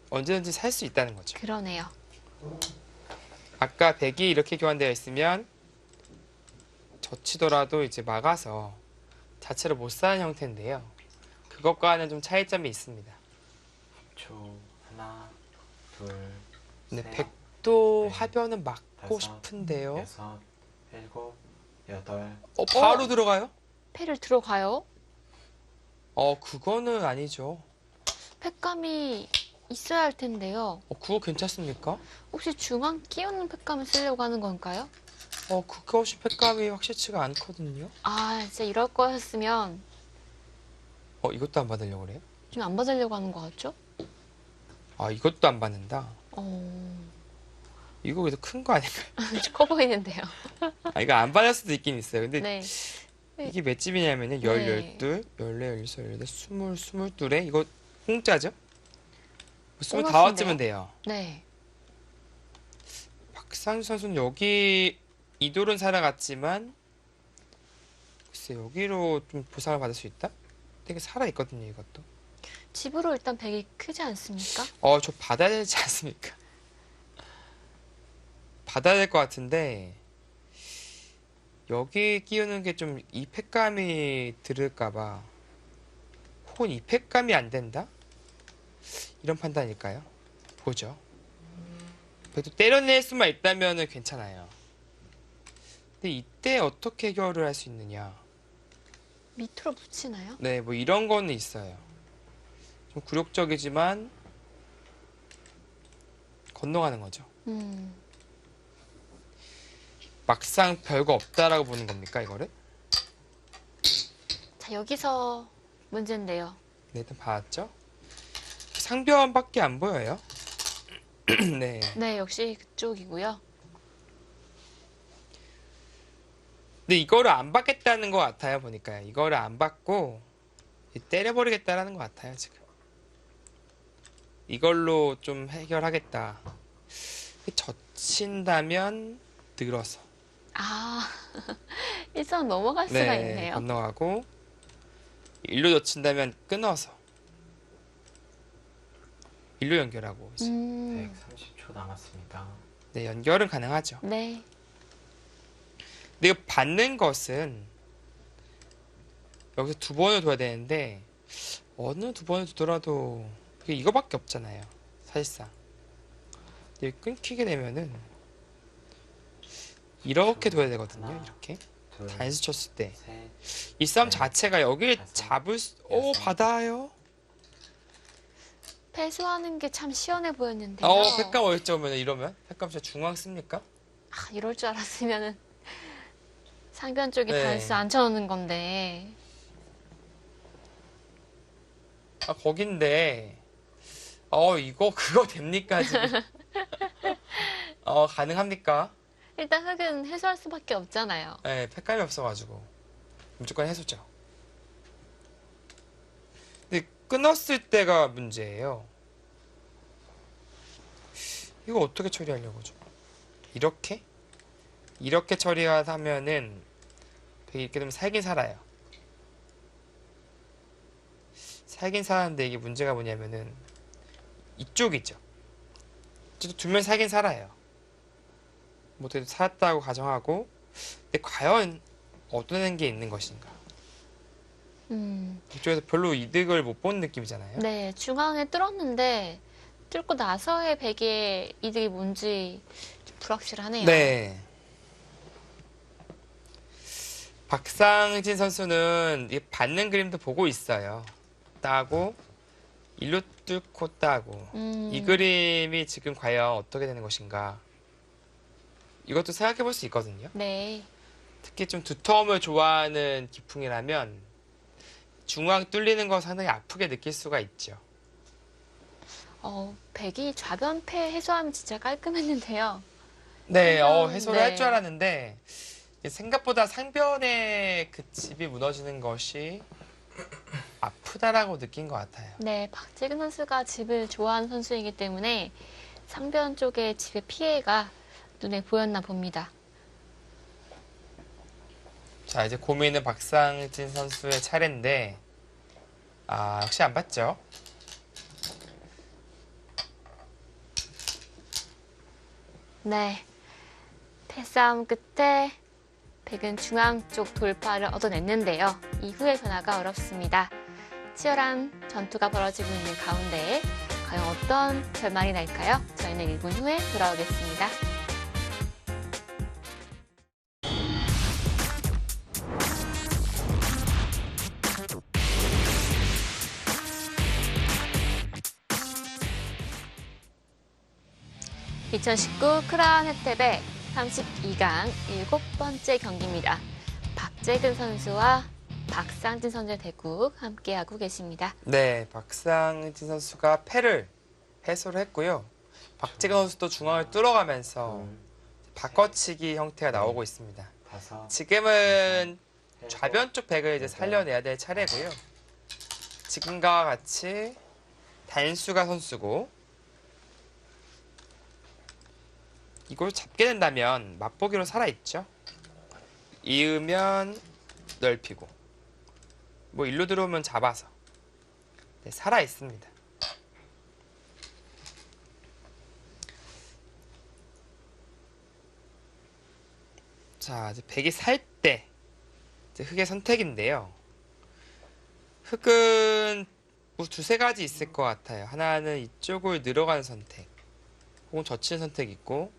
S2: 언제든지 살 수 있다는 거죠.
S1: 그러네요.
S2: 아까 백이 이렇게 교환되어 있으면 젖히더라도 이제 막아서 자체로 못 사는 형태인데요. 그것과는 좀 차이점이 있습니다.
S3: 10초. 하나, 둘,
S2: 근데
S3: 셋,
S2: 백도
S3: 넷,
S2: 하변은 막고
S3: 다섯,
S2: 싶은데요.
S3: 여섯, 일곱, 여덟.
S2: 바로 들어가요?
S1: 패를 들어가요.
S2: 그거는 아니죠.
S1: 팩감이 있어야 할 텐데요.
S2: 그거 괜찮습니까?
S1: 혹시 중앙 끼우는 팩감을 쓰려고 하는 건가요?
S2: 그것이 팩감이 확실치가 않거든요.
S1: 아, 진짜 이럴 거였으면
S2: 이것도 안 받으려고 그래요?
S1: 좀 안 받으려고 하는 것 같죠?
S2: 이것도 안 받는다.
S1: 어,
S2: 이거 그래도 큰 거 아닌가요?
S1: 커 보이는데요.
S2: 이거 안 받을 수도 있긴 있어요. 근데
S1: 네.
S2: 이게 몇 집이냐면은
S1: 네.
S2: 12, 14, 16, 20, 22에 이거 공짜죠?
S1: 보너스인데요?
S2: 25쯤은 돼요.
S1: 네.
S2: 박상주 선수는 여기 이돌은 살아갔지만 글쎄 여기로 좀 보상을 받을 수 있다? 되게 살아있거든요 이것도.
S1: 집으로 일단 백이 크지 않습니까?
S2: 저 받아야 되지 않습니까? 받아야 될 것 같은데 여기 끼우는 게 좀 이 팩감이 들을까봐 혹은 이 팩감이 안 된다? 이런 판단일까요? 보죠. 그래도 때려낼 수만 있다면 괜찮아요. 근데 이때 어떻게 해결을 할 수 있느냐?
S1: 밑으로 붙이나요?
S2: 네, 뭐 이런 거는 있어요. 좀 굴욕적이지만 건너가는 거죠.
S1: 음,
S2: 막상 별거 없다라고 보는 겁니까, 이거를?
S1: 자, 여기서 문제인데요.
S2: 네, 일단 봤죠? 상변밖에 안 보여요. 네.
S1: 네, 역시 그쪽이고요.
S2: 근데 이거를 안 받겠다는 것 같아요, 보니까요. 이거를 안 받고 때려버리겠다라는 것 같아요, 지금. 이걸로 좀 해결하겠다. 젖힌다면 늘어서.
S1: 아, 일선 넘어갈 수가 있네요.
S2: 건너가고 일로 젖힌다면 끊어서 일로 연결하고 이제.
S3: 130초 남았습니다.
S2: 네, 연결은 가능하죠.
S1: 네.
S2: 근데 이거 받는 것은 여기서 두 번을 둬야 되는데 어느 두 번을 두더라도 그게 이거밖에 없잖아요. 사실상. 근데 끊기게 되면은 이렇게 둬야 되거든요.
S3: 하나,
S2: 이렇게
S3: 둘,
S2: 단수 쳤을 때
S3: 셋,
S2: 이 싸움
S3: 넷,
S2: 자체가 여기를
S3: 다섯,
S2: 잡을 수,
S3: 여섯.
S2: 받아요.
S1: 패수하는 게 참 시원해 보였는데요.
S2: 팩감 어딨죠? 이러면 팩감 진짜 중앙 씁니까?
S1: 아, 이럴 줄 알았으면은 상변 쪽에
S2: 네.
S1: 단수 앉혀놓는 건데.
S2: 거긴데 이거 그거 됩니까 지금? 가능합니까?
S1: 일단 흙은 해소할 수밖에 없잖아요.
S2: 네, 팩감이 없어가지고 무조건 해소죠. 근데 끊었을 때가 문제예요. 이거 어떻게 처리하려고죠? 이렇게? 이렇게 처리하면은 되게 이렇게 되면 살긴 살아요. 살긴 사는데 이게 문제가 뭐냐면은 이쪽이죠. 어쨌든 두면 살긴 살아요. 뭐 그래도 살았다고 가정하고 근데 과연 얻어낸 게 있는 것인가? 이쪽에서 별로 이득을 못 본 느낌이잖아요.
S1: 네, 중앙에 뚫었는데 뚫고 나서의 백의 이득이 뭔지 좀 불확실하네요.
S2: 네. 박상진 선수는 이 받는 그림도 보고 있어요. 따고 일로 뚫고 따고 이 그림이 지금 과연 어떻게 되는 것인가? 이것도 생각해 볼 수 있거든요.
S1: 네.
S2: 특히 좀 두터움을 좋아하는 기풍이라면 중앙 뚫리는 거 상당히 아프게 느낄 수가 있죠.
S1: 백이 좌변패 해소하면 진짜 깔끔했는데요.
S2: 네,
S1: 한편,
S2: 해소를
S1: 네.
S2: 할 줄 알았는데 생각보다 상변의 그 집이 무너지는 것이 아프다라고 느낀 것 같아요.
S1: 네, 박재근 선수가 집을 좋아하는 선수이기 때문에 상변 쪽의 집의 피해가 눈에 보였나 봅니다.
S2: 자, 이제 고민은 박상진 선수의 차례인데, 역시 안 봤죠?
S1: 네, 패싸움 끝에 백은 중앙 쪽 돌파를 얻어냈는데요. 이후의 변화가 어렵습니다. 치열한 전투가 벌어지고 있는 가운데 과연 어떤 결말이 날까요? 저희는 1분 후에 돌아오겠습니다. (2019) 크라운 혜택의 32강 7번째 경기입니다. 박재근 선수와 박상진 선수의 대국 함께하고 계십니다.
S2: 네, 박상진 선수가 패를 해소를 했고요. 박재근 선수도 중앙을 뚫어가면서 바꿔치기 형태가 나오고 있습니다.
S3: 다섯,
S2: 지금은
S3: 일곱,
S2: 좌변 쪽 백을 이제 살려내야 될 차례고요. 지금과 같이 단수가 선수고, 이걸 잡게 된다면 맛보기로 살아있죠. 이으면 넓히고, 뭐 일로 들어오면 잡아서, 네, 살아있습니다. 자, 이제 백이 살 때 흑의 선택인데요. 흑은 뭐 두세 가지 있을 것 같아요. 하나는 이쪽을 늘어가는 선택, 혹은 젖히는 선택이 있고,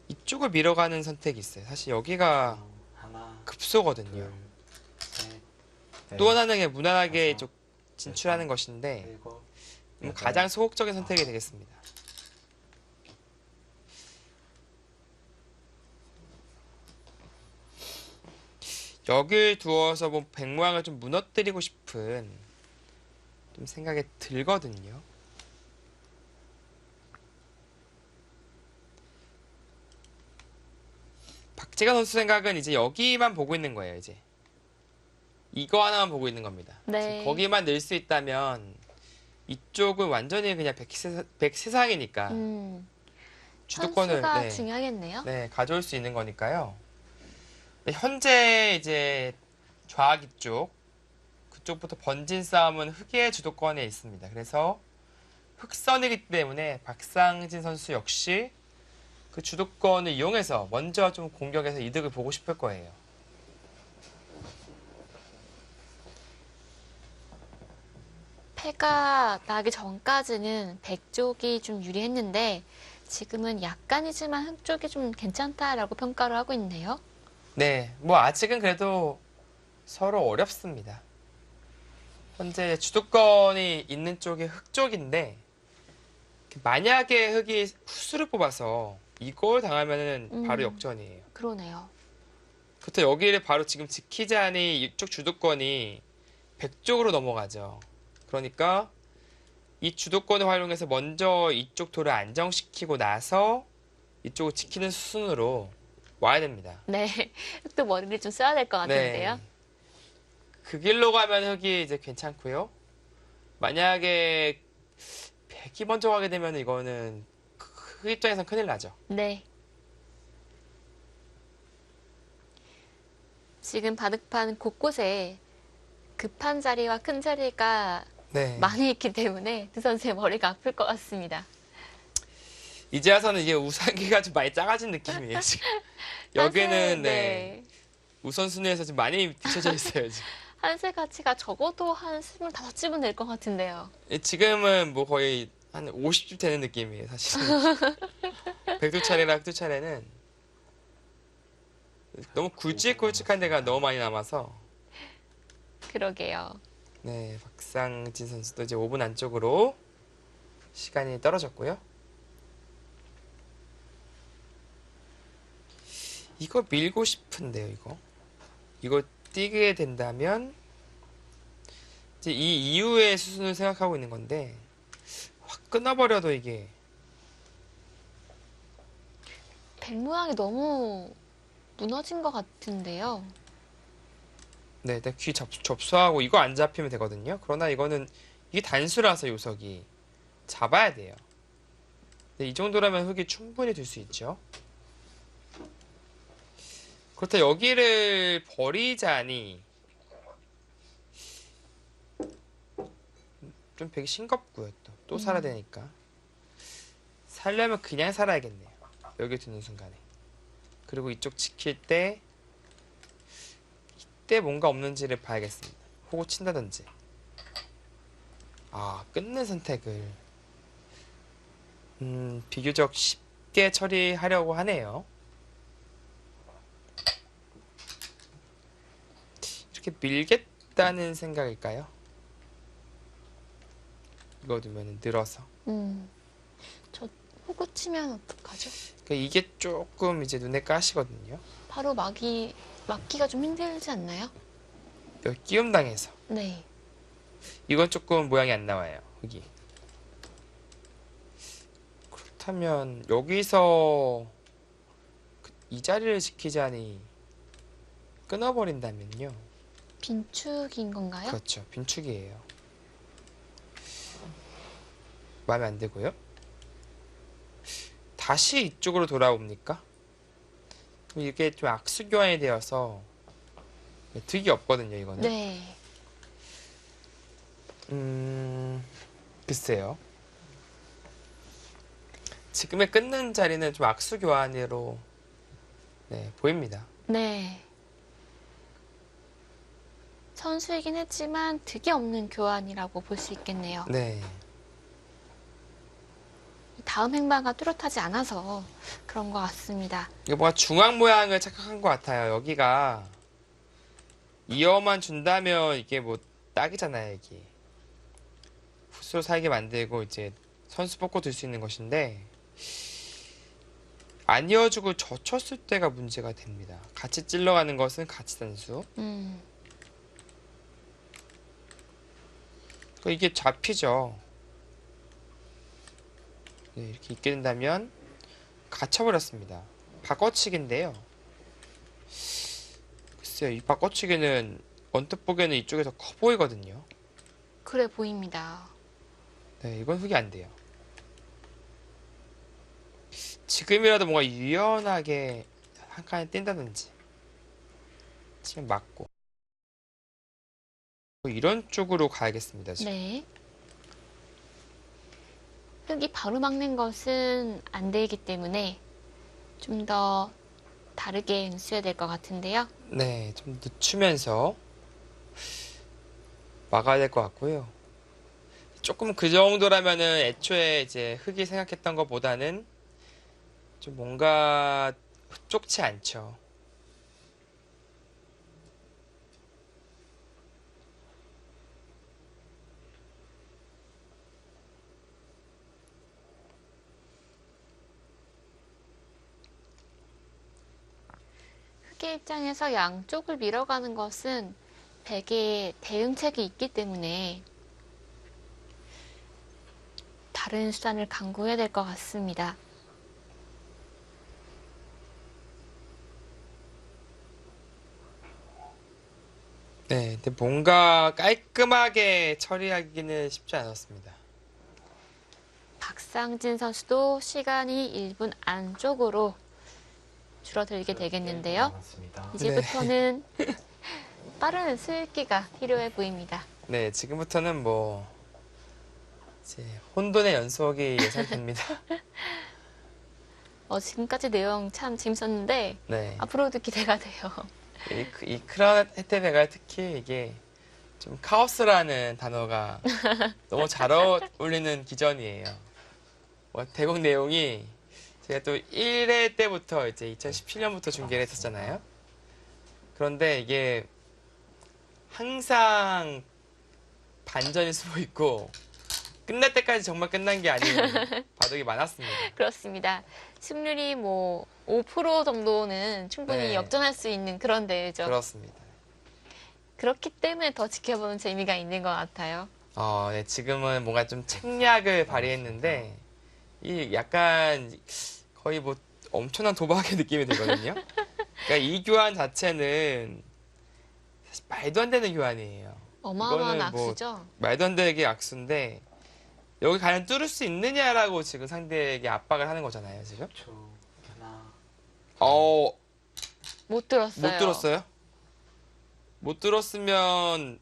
S2: 이쪽을 밀어가는 선택이 있어요. 사실 여기가
S3: 하나,
S2: 급소거든요.
S3: 둘, 셋, 넷,
S2: 또 하나는 그냥 무난하게
S3: 다섯,
S2: 이쪽 진출하는 것인데,
S3: 일곱,
S2: 가장 소극적인 선택이 되겠습니다. 여길 두어서 뭐 백모양을 좀 무너뜨리고 싶은 좀 생각이 들거든요. 박재관 선수 생각은 이제 여기만 보고 있는 거예요, 이제. 이거 하나만 보고 있는 겁니다.
S1: 네.
S2: 거기만 늘 수 있다면 이쪽은 완전히 그냥 백세상이니까 주도권을
S1: 선수가 중요하겠네요.
S2: 네, 가져올 수 있는 거니까요. 네, 현재 이제 좌기 쪽 그쪽부터 번진 싸움은 흑의 주도권에 있습니다. 그래서 흑선이기 때문에 박상진 선수 역시 그 주도권을 이용해서 먼저 좀 공격해서 이득을 보고 싶을 거예요.
S1: 패가 나기 전까지는 백 쪽이 좀 유리했는데 지금은 약간이지만 흑 쪽이 좀 괜찮다라고 평가를 하고 있네요.
S2: 네, 뭐 아직은 그래도 서로 어렵습니다. 현재 주도권이 있는 쪽이 흑 쪽인데 만약에 흑이 후수를 뽑아서 이걸 당하면은 바로 역전이에요.
S1: 그러네요.
S2: 그렇다 여기를 바로 지금 지키자니 이쪽 주도권이 백 쪽으로 넘어가죠. 그러니까 이 주도권을 활용해서 먼저 이쪽 돌을 안정시키고 나서 이쪽을 지키는 수순으로 와야 됩니다.
S1: 네, 흑도 머리를 좀 써야 될 것 같은데요.
S2: 네. 그 길로 가면 흑이 이제 괜찮고요. 만약에 백이 먼저 가게 되면 이거는 흑 입장에선 큰일 나죠.
S1: 네. 지금 바둑판 곳곳에 급한 자리와 큰 자리가
S2: 네.
S1: 많이 있기 때문에 두 선수의 머리가 아플 것 같습니다.
S2: 이제 와서는 이게 우상기가 좀 많이 작아진 느낌이에요, 지금. 여기는
S1: 한세,
S2: 네. 우선순위에서 좀 많이 뒤쳐져 있어요, 지금.
S1: 한세 가치가 적어도 한 25집은 될 것 같은데요.
S2: 지금은 뭐 거의 한 50집 되는 느낌이에요, 사실. 백두 차례랑 흑두 차례는 너무 굵직굵직한 데가 너무 많이 남아서
S1: 그러게요.
S2: 네, 박상진 선수도 이제 5분 안쪽으로 시간이 떨어졌고요. 이거 밀고 싶은데요, 이거. 이거 뛰게 된다면 이제 이 이후의 수순을 생각하고 있는 건데 끊어버려도 이게
S1: 백 모양이 너무 무너진 것 같은데요.
S2: 네, 일단 귀 접수하고 이거 안 잡히면 되거든요. 그러나 이거는 이게 단수라서 요석이 잡아야 돼요. 네, 이 정도라면 흙이 충분히 들 수 있죠. 그렇다 여기를 버리자니 좀 되게 싱겁고요. 또 살아야 되니까. 살려면 그냥 살아야겠네요. 여기 드는 순간에. 그리고 이쪽 지킬 때 이때 뭔가 없는지를 봐야겠습니다. 호구 친다든지. 아, 끊는 선택을 비교적 쉽게 처리하려고 하네요. 이렇게 밀겠다는 생각일까요? 이거 두면 늘어서.
S1: 저 호구 치면 어떡하죠?
S2: 그러니까 이게 조금 이제 눈에 까시거든요.
S1: 바로 막기가 좀 힘들지 않나요?
S2: 여기 끼움 당해서.
S1: 네.
S2: 이건 조금 모양이 안 나와요. 여기. 그렇다면 여기서 이 자리를 지키자니 끊어버린다면요.
S1: 빈축인 건가요?
S2: 그렇죠. 빈축이에요. 마음에 안 들고요. 다시 이쪽으로 돌아옵니까? 그럼 이게 좀 악수 교환이 되어서 득이 없거든요, 이거는.
S1: 네.
S2: 글쎄요. 지금의 끊는 자리는 좀 악수 교환으로 네, 보입니다.
S1: 네. 선수이긴 했지만 득이 없는 교환이라고 볼 수 있겠네요.
S2: 네.
S1: 다음 행방가 뚜렷하지 않아서 그런 것 같습니다.
S2: 이거 뭔가 중앙 모양을 착각한 것 같아요. 여기가 이어만 준다면 이게 뭐 딱이잖아요, 이게. 붓으로 살게 만들고 이제 선수 뽑고 들 수 있는 것인데 안 이어주고 젖혔을 때가 문제가 됩니다. 같이 찔러가는 것은 같이 단수. 이게 잡히죠. 네, 이렇게 있게 된다면 갇혀버렸습니다. 바꿔치기인데요. 글쎄요, 이 바꿔치기는 언뜻 보기에는 이쪽이 더 커 보이거든요.
S1: 그래 보입니다.
S2: 네, 이건 흙이 안 돼요. 지금이라도 뭔가 유연하게 한 칸에 뛴다든지 치면 맞고 이런 쪽으로 가야겠습니다. 지금.
S1: 네. 흙이 바로 막는 것은 안 되기 때문에 좀 더 다르게 연수해야 될 것 같은데요.
S2: 네, 좀 늦추면서 막아야 될 것 같고요. 조금 그 정도라면은 애초에 이제 흙이 생각했던 것보다는 좀 뭔가 좁지 않죠.
S1: 흙의 입장에서 양쪽을 밀어가는 것은 백의 대응책이 있기 때문에 다른 수단을 강구해야 될 것 같습니다.
S2: 네, 근데 뭔가 깔끔하게 처리하기는 쉽지 않았습니다.
S1: 박상진 선수도 시간이 1분 안쪽으로 줄어들게 되겠는데요.
S3: 남았습니다.
S1: 이제부터는 빠른 수읽기가 필요해 보입니다.
S2: 네, 지금부터는 뭐 이제 혼돈의 연속이 예상됩니다.
S1: 지금까지 내용 참 재밌었는데
S2: 네,
S1: 앞으로도 기대가 돼요.
S2: 이 크라운 혜태베가 특히 이게 좀 카오스라는 단어가 너무 잘 어울리는 기전이에요. 대국 내용이 제가 또 1회 때부터 이제 2017년부터 중계를 했었잖아요. 그런데 이게 항상 반전이 숨어 있고 끝날 때까지 정말 끝난 게 아닌 바둑이 많았습니다.
S1: 그렇습니다. 승률이 뭐 5% 정도는 충분히
S2: 네.
S1: 역전할 수 있는 그런 대회죠.
S2: 그렇습니다.
S1: 그렇기 때문에 더 지켜보는 재미가 있는 것 같아요.
S2: 네, 지금은 뭔가 좀 책략을 발휘했는데 이 약간 거의 뭐 엄청난 도박의 느낌이 들거든요. 그러니까 이 교환 자체는 사실 말도 안 되는 교환이에요.
S1: 어마어마한
S2: 이거는 뭐
S1: 악수죠?
S2: 말도 안 되게 악수인데 여기 과연 뚫을 수 있느냐라고 지금 상대에게 압박을 하는 거잖아요, 지금.
S3: 초. 하나.
S2: 어,
S1: 못 들었어요.
S2: 못 들었어요? 못 들었으면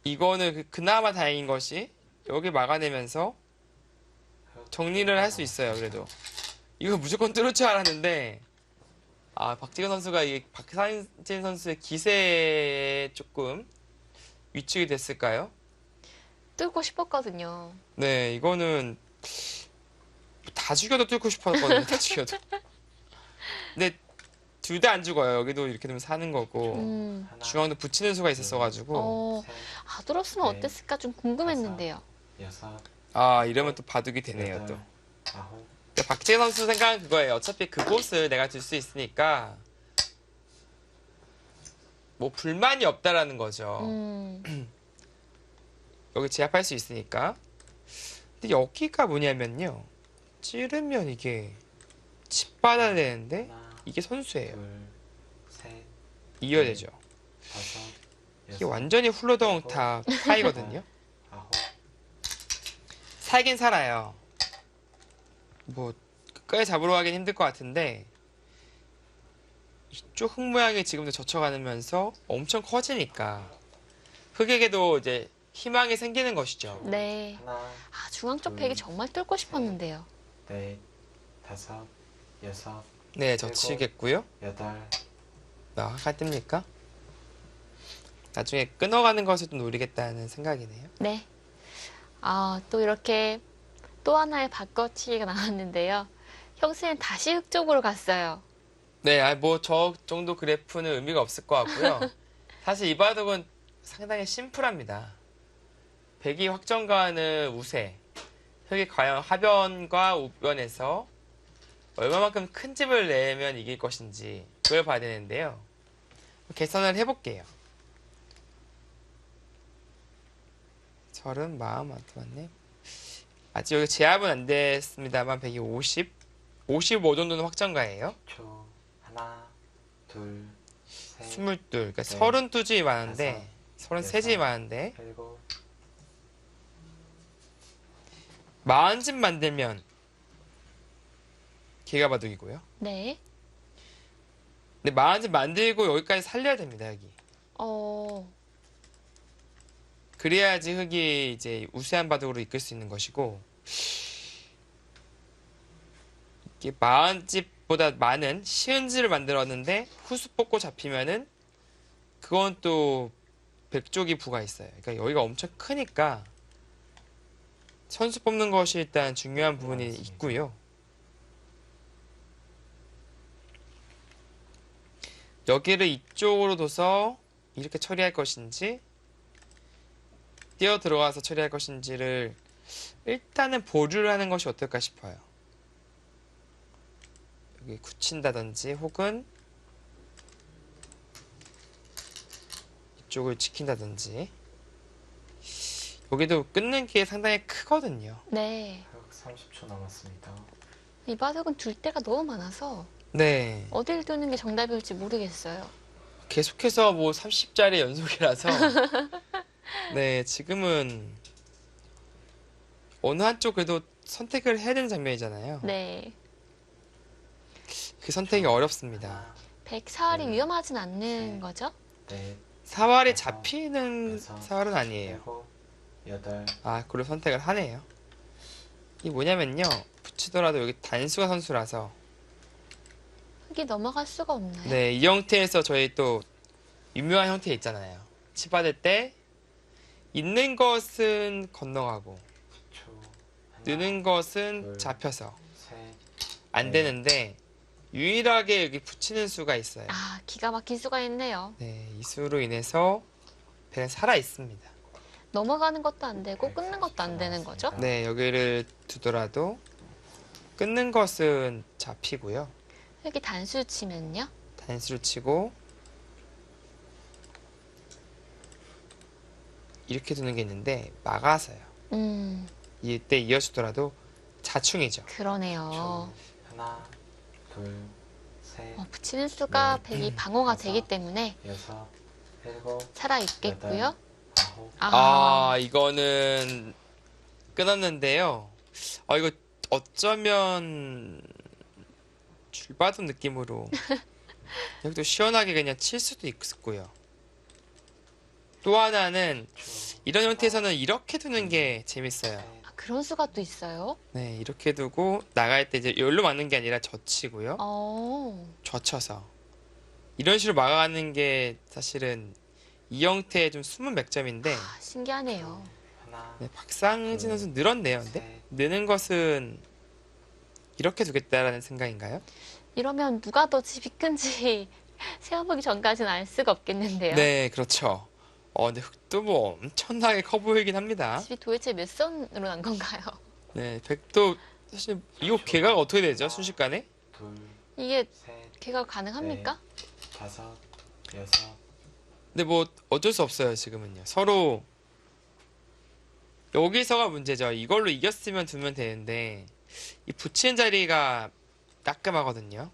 S2: 이거는 그나마 다행인 것이 여기 막아내면서 정리를 할 수 있어요, 그래도. 이거 무조건 뚫을 줄 알았는데 박지근 선수가 이 박상진 선수의 기세에 조금 위축이 됐을까요?
S1: 뚫고 싶었거든요.
S2: 네, 이거는 다 죽여도 뚫고 싶었거든요, 다 죽여도. 근데 둘 다 안 죽어요. 여기도 이렇게 되면 사는 거고
S3: 하나.
S2: 중앙도 붙이는 수가 있었어가지고
S1: 어,
S3: 셋.
S1: 들었으면
S3: 네.
S1: 어땠을까 좀 궁금했는데요.
S3: 여섯.
S2: 이러면 또 바둑이 되네요,
S3: 여덟,
S2: 또.
S3: 아홉.
S2: 근데 박지근 선수 생각은 그거예요. 어차피 그곳을 내가 들 수 있으니까 뭐 불만이 없다라는 거죠. 여기 제압할 수 있으니까. 근데 여기가 뭐냐면요. 찌르면 이게 집 받아야 되는데
S3: 하나.
S2: 이게 선수예요.
S3: 둘. 셋.
S2: 이어야 되죠.
S3: 다섯.
S2: 이게
S3: 여섯,
S2: 완전히 훌러덩 다 파이거든요.
S3: 아홉.
S2: 살긴 살아요. 뭐 끝까지 잡으러 가긴 힘들 것 같은데 이쪽 흙 모양이 지금도 젖혀가면서 엄청 커지니까 흙에게도 이제 희망이 생기는 것이죠.
S1: 네.
S3: 하나.
S1: 중앙 쪽 팩이 정말 뚫고 싶었는데요.
S3: 넷. 다섯. 여섯.
S2: 네, 젖히겠고요.
S3: 여덟.
S2: 화가 뜹니까? 나중에 끊어가는 것을 좀 노리겠다는 생각이네요.
S1: 네. 또 이렇게 또 하나의 바꿔치기가 나왔는데요. 형수는 다시 흙 쪽으로 갔어요.
S2: 네, 뭐 저 정도 그래프는 의미가 없을 것 같고요. 사실 이 바둑은 상당히 심플합니다. 백이 확정가는 우세, 흙이 과연 하변과 우변에서 얼마만큼 큰 집을 내면 이길 것인지 그걸 봐야 되는데요. 계산을 해볼게요. 30, 마음 안 맞네. 아직 여기 제압은 안 됐습니다만 백이 50, 55 정도는 확정가예요.
S3: 초. 하나. 둘. 셋.
S2: 22, 그러니까
S3: 네.
S2: 32집이 많은데
S3: 다섯,
S2: 33집이
S3: 여섯.
S2: 많은데
S3: 일곱.
S2: 40집 만들면 기가 바둑이고요.
S1: 네.
S2: 근데 40집 만들고 여기까지 살려야 됩니다, 여기. 그래야지 흙이 이제 우세한 바둑으로 이끌 수 있는 것이고 이게 40집보다 많은 쉬운 집을 만들었는데 후수 뽑고 잡히면은 그건 또 백쪽이 부가 있어요. 그러니까 여기가 엄청 크니까 선수 뽑는 것이 일단 중요한 부분이 있고요. 여기를 이쪽으로 둬서 이렇게 처리할 것인지 뛰어 들어가서 처리할 것인지를 일단은 보류를 하는 것이 어떨까 싶어요. 여기 굳힌다든지 혹은 이쪽을 지킨다든지 여기도 끊는 게 상당히 크거든요.
S1: 네.
S3: 30초 남았습니다.
S1: 이 바둑은 둘 데가 너무 많아서
S2: 네.
S1: 어딜 두는 게 정답일지 모르겠어요.
S2: 계속해서 뭐 30짜리 연속이라서 네, 지금은 어느 한쪽 그래도 선택을 해야 되는 장면이잖아요.
S1: 네.
S2: 그 선택이 어렵습니다.
S3: 하나.
S1: 백사활이 위험하진 않는
S3: 셋.
S1: 거죠?
S3: 넷.
S2: 사활이
S3: 다섯,
S2: 잡히는
S3: 여섯,
S2: 사활은 아니에요.
S3: 일곱. 여덟.
S2: 그걸 선택을 하네요. 이게 뭐냐면요. 붙이더라도 여기 단수가 선수라서
S1: 흙이 넘어갈 수가 없나요?
S2: 네, 이 형태에서 저희 또 유명한 형태 있잖아요. 치받을 때 있는 것은 건너가고
S3: 초. 하나.
S2: 느는 것은
S3: 둘.
S2: 잡혀서
S3: 셋.
S2: 안
S3: 네.
S2: 되는데 유일하게 여기 붙이는 수가 있어요.
S1: 기가 막힌 수가 있네요.
S2: 네, 이 수로 인해서 배는 살아 있습니다.
S1: 넘어가는 것도 안 되고 끊는 것도 안 되는 거죠?
S2: 네, 여기를 두더라도 끊는 것은 잡히고요.
S1: 흙이 단수 치면요?
S2: 단수를 치고 이렇게 두는 게 있는데 막아서요. 이때 이어주더라도 자충이죠.
S1: 그러네요.
S3: 하나, 둘, 셋,
S1: 붙이는 수가
S3: 네.
S1: 100이 방어가
S3: 다섯,
S1: 되기 때문에
S3: 여섯, 일곱,
S1: 살아있겠고요.
S3: 아홉.
S1: 아,
S2: 이거는 끊었는데요. 이거 어쩌면 줄바둠 느낌으로 여기도 시원하게 그냥 칠 수도 있고요. 또 하나는 이런 형태에서는 이렇게 두는 게 재밌어요.
S1: 그런 수가 또 있어요?
S2: 네, 이렇게 두고 나갈 때 이제 여기로 막는 게 아니라 젖히고요. 젖혀서 이런 식으로 막아가는 게 사실은 이 형태의 좀 숨은 맥점인데
S1: 신기하네요.
S3: 하나,
S2: 네, 박상진 선수 늘었네요. 근데 느는 것은 이렇게 두겠다라는 생각인가요?
S1: 이러면 누가 더 집이 큰지 세어보기 전까지는 알 수가 없겠는데요.
S2: 네, 그렇죠. 근데 흙도 뭐 엄청나게 커 보이긴 합니다.
S1: 집이 도대체 몇 선으로 난 건가요?
S2: 네, 백도 사실 이거 개가 어떻게 되죠? 순식간에?
S3: 둘,
S1: 이게
S3: 셋,
S1: 개가 가능합니까?
S3: 다섯, 여섯.
S2: 근데 뭐 어쩔 수 없어요, 지금은요. 서로 여기서가 문제죠. 이걸로 이겼으면 두면 되는데 이 붙이는 자리가 따끔하거든요.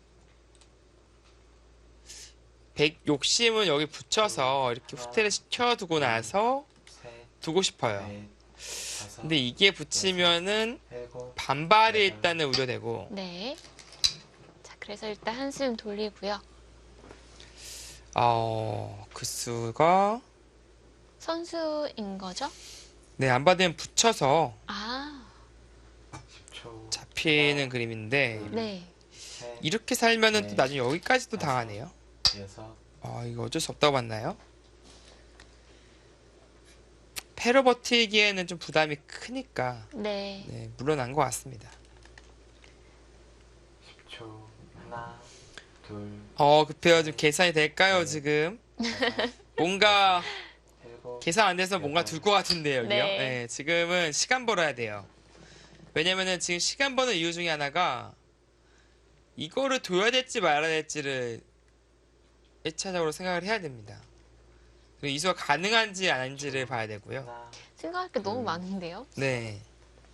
S2: 욕심은 여기 붙여서 이렇게 후퇴를 시켜두고 나서
S3: 셋,
S2: 두고 싶어요.
S3: 넷, 다섯,
S2: 근데 이게 붙이면은
S3: 일곱,
S2: 반발이 일단은 우려되고
S1: 네. 자, 그래서 일단 한숨 돌리고요.
S2: 그 수가
S1: 선수인 거죠?
S2: 네, 안 받으면 붙여서
S1: 아,
S3: 10초.
S2: 잡히는 그림인데
S1: 네.
S3: 셋,
S2: 이렇게 살면은 또
S3: 네.
S2: 나중에 여기까지도 당하네요.
S3: 여섯,
S2: 이거 어쩔 수 없다고 봤나요? 패로 버티기에는 좀 부담이 크니까
S1: 네.
S2: 네, 물러난 것 같습니다.
S3: 10초. 하나, 둘,
S2: 급해요. 좀 계산이 될까요,
S3: 네.
S2: 지금?
S3: 다섯,
S2: 뭔가
S3: 일곱,
S2: 계산 안 돼서 뭔가 둘 것 같은데요, 여기요?
S1: 네.
S2: 네, 지금은 시간 벌어야 돼요. 왜냐면은 지금 시간 버는 이유 중에 하나가 이거를 둬야 될지 말아야 될지를 1차적으로 생각을 해야 됩니다. 그리고 이수가 가능한지 아닌지를 봐야 되고요.
S3: 하나,
S1: 생각할 게 너무 많은데요?
S2: 네.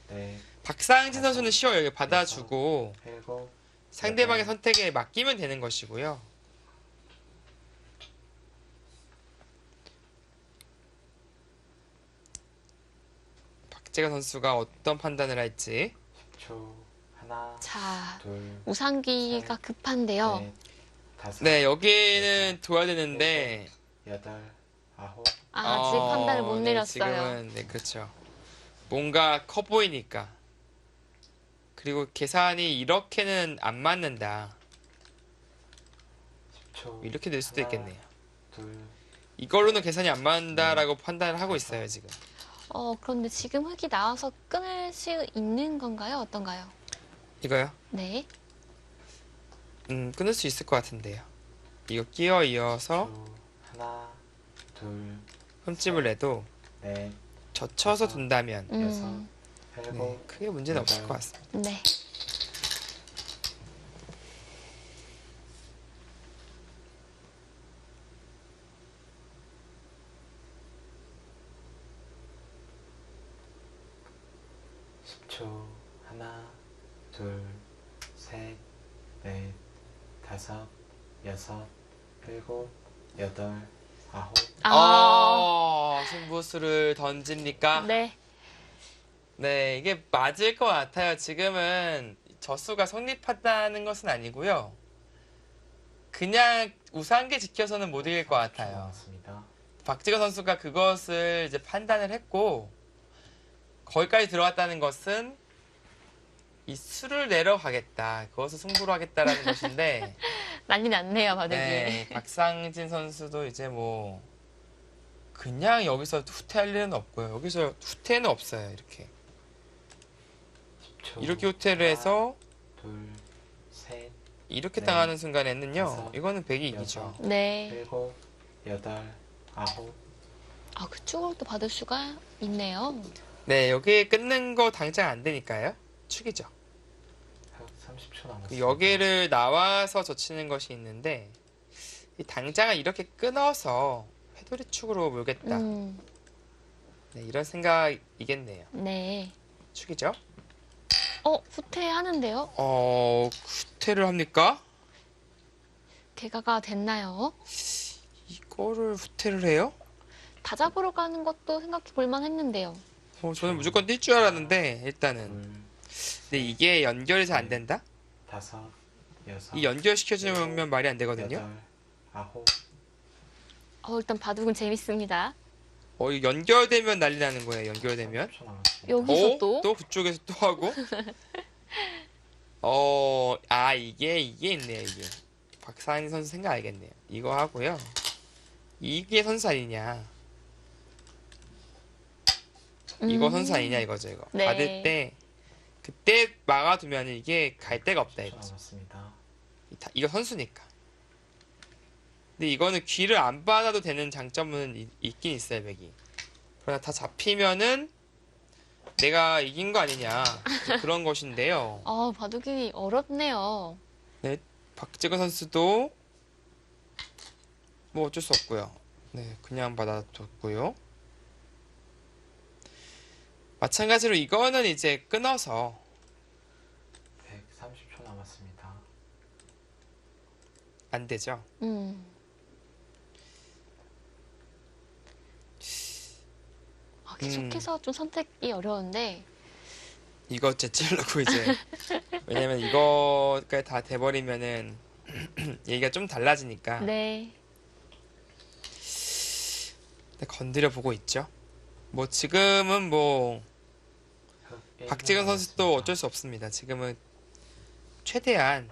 S3: 넷,
S2: 박상진 선수는 쉬워요. 여기 받아주고
S3: 일곱,
S2: 상대방의 선택에 맡기면 되는 것이고요. 박재관 선수가 어떤 판단을 할지.
S3: 10초. 하나,
S1: 자,
S3: 둘,
S1: 우상기가 급한데요.
S3: 넷, 다섯,
S2: 네, 여기는 둬야 되는데
S3: 여덟, 아홉.
S1: 아직 판단을 못
S2: 네,
S1: 내렸어요.
S2: 지금은 네, 그렇죠. 뭔가 커 보이니까. 그리고 계산이 이렇게는 안 맞는다.
S3: 10초.
S2: 이렇게 될 수도
S3: 하나,
S2: 있겠네요.
S3: 둘,
S2: 이걸로는 계산이 안 맞는다라고 판단을 하고 있어요, 지금.
S1: 그런데 지금 흙이 나와서 끊을 수 있는 건가요? 어떤가요?
S2: 이거요?
S1: 네.
S2: 끊을 수 있을 것 같은데요. 이거 끼어 이어서
S3: 10초. 하나, 둘,
S2: 흠집을 내도
S3: 넷,
S2: 젖혀서 둔다면
S1: 음,
S2: 네,
S3: 일곱,
S2: 크게 문제는 없을 것 같습니다.
S1: 네.
S3: 초. 하나, 둘, 셋, 넷, 다섯, 여섯, 일곱, 여덟, 아홉.
S2: 승부수를 던집니까?
S1: 네.
S2: 네, 이게 맞을 것 같아요. 지금은 저수가 성립한다는 것은 아니고요. 그냥 우상계 지켜서는 못 이길 것 같아요.
S3: 맞습니다.
S2: 박지건 선수가 그것을 이제 판단을 했고 거기까지 들어갔다는 것은 이 수를 내려가겠다. 그것을 승부로 하겠다라는 것인데
S1: 난리 났네요, 바둑이.
S2: 네, 박상진 선수도 이제 뭐 그냥 여기서 후퇴할 일은 없고요. 여기서 후퇴는 없어요. 이렇게
S3: 10초.
S2: 이렇게 후퇴를 해서
S3: 둘, 셋,
S2: 이렇게
S3: 네.
S2: 당하는 순간에는요.
S3: 다섯,
S2: 이거는 백이 이기죠.
S3: 여섯.
S1: 네.
S3: 일곱, 여덟, 아홉.
S1: 그쪽으로 또 받을 수가 있네요.
S2: 네, 여기 끊는 거 당장 안 되니까요. 축이죠.
S3: 30초
S2: 그
S3: 남았습니다.
S2: 여기를 나와서 젖히는 것이 있는데 이 당장은 이렇게 끊어서 회돌이 축으로 몰겠다. 네, 이런 생각이겠네요.
S1: 네.
S2: 축이죠?
S1: 후퇴하는데요?
S2: 후퇴를 합니까?
S1: 개가가 됐나요?
S2: 이거를 후퇴를 해요?
S1: 다 잡으러 가는 것도 생각해 볼 만했는데요.
S2: 저는 무조건 뛸 줄 알았는데 일단은.
S3: 둘,
S2: 근데 이게 연결이 잘 안 된다?
S3: 다섯, 여섯,
S2: 이 연결시켜주면 말이 안 되거든요.
S3: 여덟, 아홉,
S1: 일단 바둑은 재밌습니다.
S2: 이거 연결되면 난리 나는 거예요. 연결되면.
S3: 30초 남았습니다.
S1: 여기서 또?
S2: 또 그쪽에서 또 하고. 이게 있네요, 이게. 박상희 선수 생각 알겠네요. 이거 하고요. 이게 선수 아니냐. 이거 선수 아니냐 이거죠, 이거.
S1: 네.
S2: 받을 때, 그때 막아두면 이게 갈 데가 없다
S3: 10초
S2: 이거죠.
S3: 남았습니다.
S2: 이거 선수니까. 근데 이거는 귀를 안 받아도 되는 장점은 있긴 있어요, 백이. 그러나 다 잡히면은 내가 이긴 거 아니냐. 그런 것인데요.
S1: 바둑이 어렵네요.
S2: 박지근 선수도 뭐 어쩔 수 없고요. 네, 그냥 받아뒀고요. 마찬가지로 이거는 이제 끊어서
S3: 130초 남았습니다.
S2: 안 되죠.
S1: 계속해서 좀 선택이 어려운데.
S2: 이거 제치려고 이제 왜냐면 이거까지 다 돼버리면은 얘기가 좀 달라지니까
S1: 네.
S2: 건드려 보고 있죠. 뭐 지금은 뭐 박지근 선수도 어쩔 수 없습니다. 지금은 최대한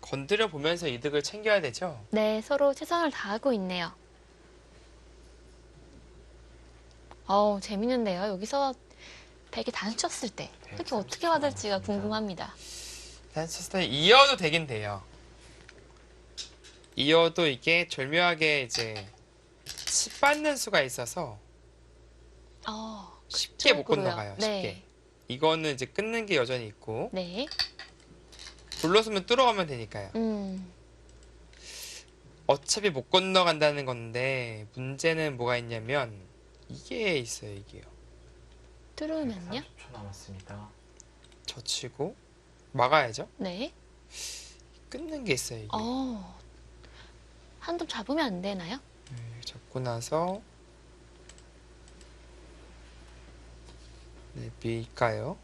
S2: 건드려 보면서 이득을 챙겨야 되죠.
S1: 네, 서로 최선을 다하고 있네요. 재밌는데요. 여기서 백이 단수 쳤을 때 특히 어떻게 받을지가 궁금합니다.
S2: 단수스타일 이어도 되긴 돼요. 이어도 이게 절묘하게 이제 칩 받는 수가 있어서 쉽게 못
S1: 그쪽으로요.
S2: 건너가요. 쉽게.
S1: 네.
S2: 이거는 이제 끊는 게 여전히 있고
S1: 네.
S2: 불러서면 뚫어가면 되니까요. 어차피 못 건너간다는 건데 문제는 뭐가 있냐면 이게 있어요. 이게요.
S1: 뚫으면요?
S3: 30초 남았습니다.
S2: 젖히고 막아야죠.
S1: 네.
S2: 끊는 게 있어요. 이게.
S1: 한 점 잡으면 안 되나요?
S2: 잡고 나서 네, 밀까요?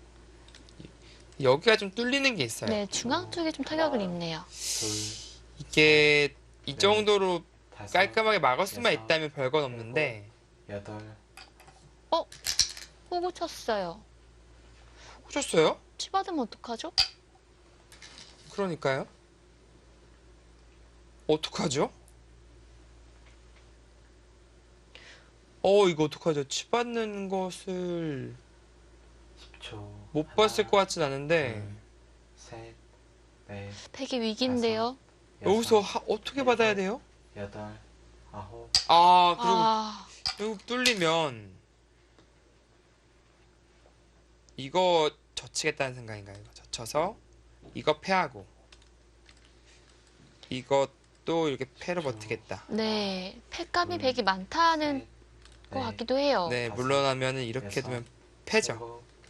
S2: 여기가 좀 뚫리는 게 있어요.
S1: 네, 중앙 쪽에 좀 타격을 입네요.
S3: 둘,
S2: 이게 이
S3: 네.
S2: 정도로
S3: 다섯,
S2: 깔끔하게 막을 수만
S3: 여섯,
S2: 있다면 별건 없는데
S3: 여덟,
S1: 호구 쳤어요.
S2: 꽂혔어요?
S1: 치 받으면 어떡하죠?
S2: 그러니까요. 어떡하죠? 이거 어떡하죠? 치 받는 것을
S3: 10초.
S2: 못 봤을 것 같진 않은데
S3: 둘, 셋, 넷,
S1: 백이 위기인데요.
S2: 여기서
S3: 여섯,
S2: 어떻게 받아야 돼요?
S3: 여덟, 아홉,
S2: 그리고 뚫리면 이거 젖히겠다는 생각인가요? 이거 젖혀서 이거 패하고 이것도 이렇게 패로 버티겠다.
S1: 네, 패감이 백이 많다는
S3: 셋,
S1: 것
S3: 넷,
S1: 같기도 해요.
S2: 네,
S3: 다섯,
S2: 물러나면은 이렇게
S3: 여섯,
S2: 두면 패죠.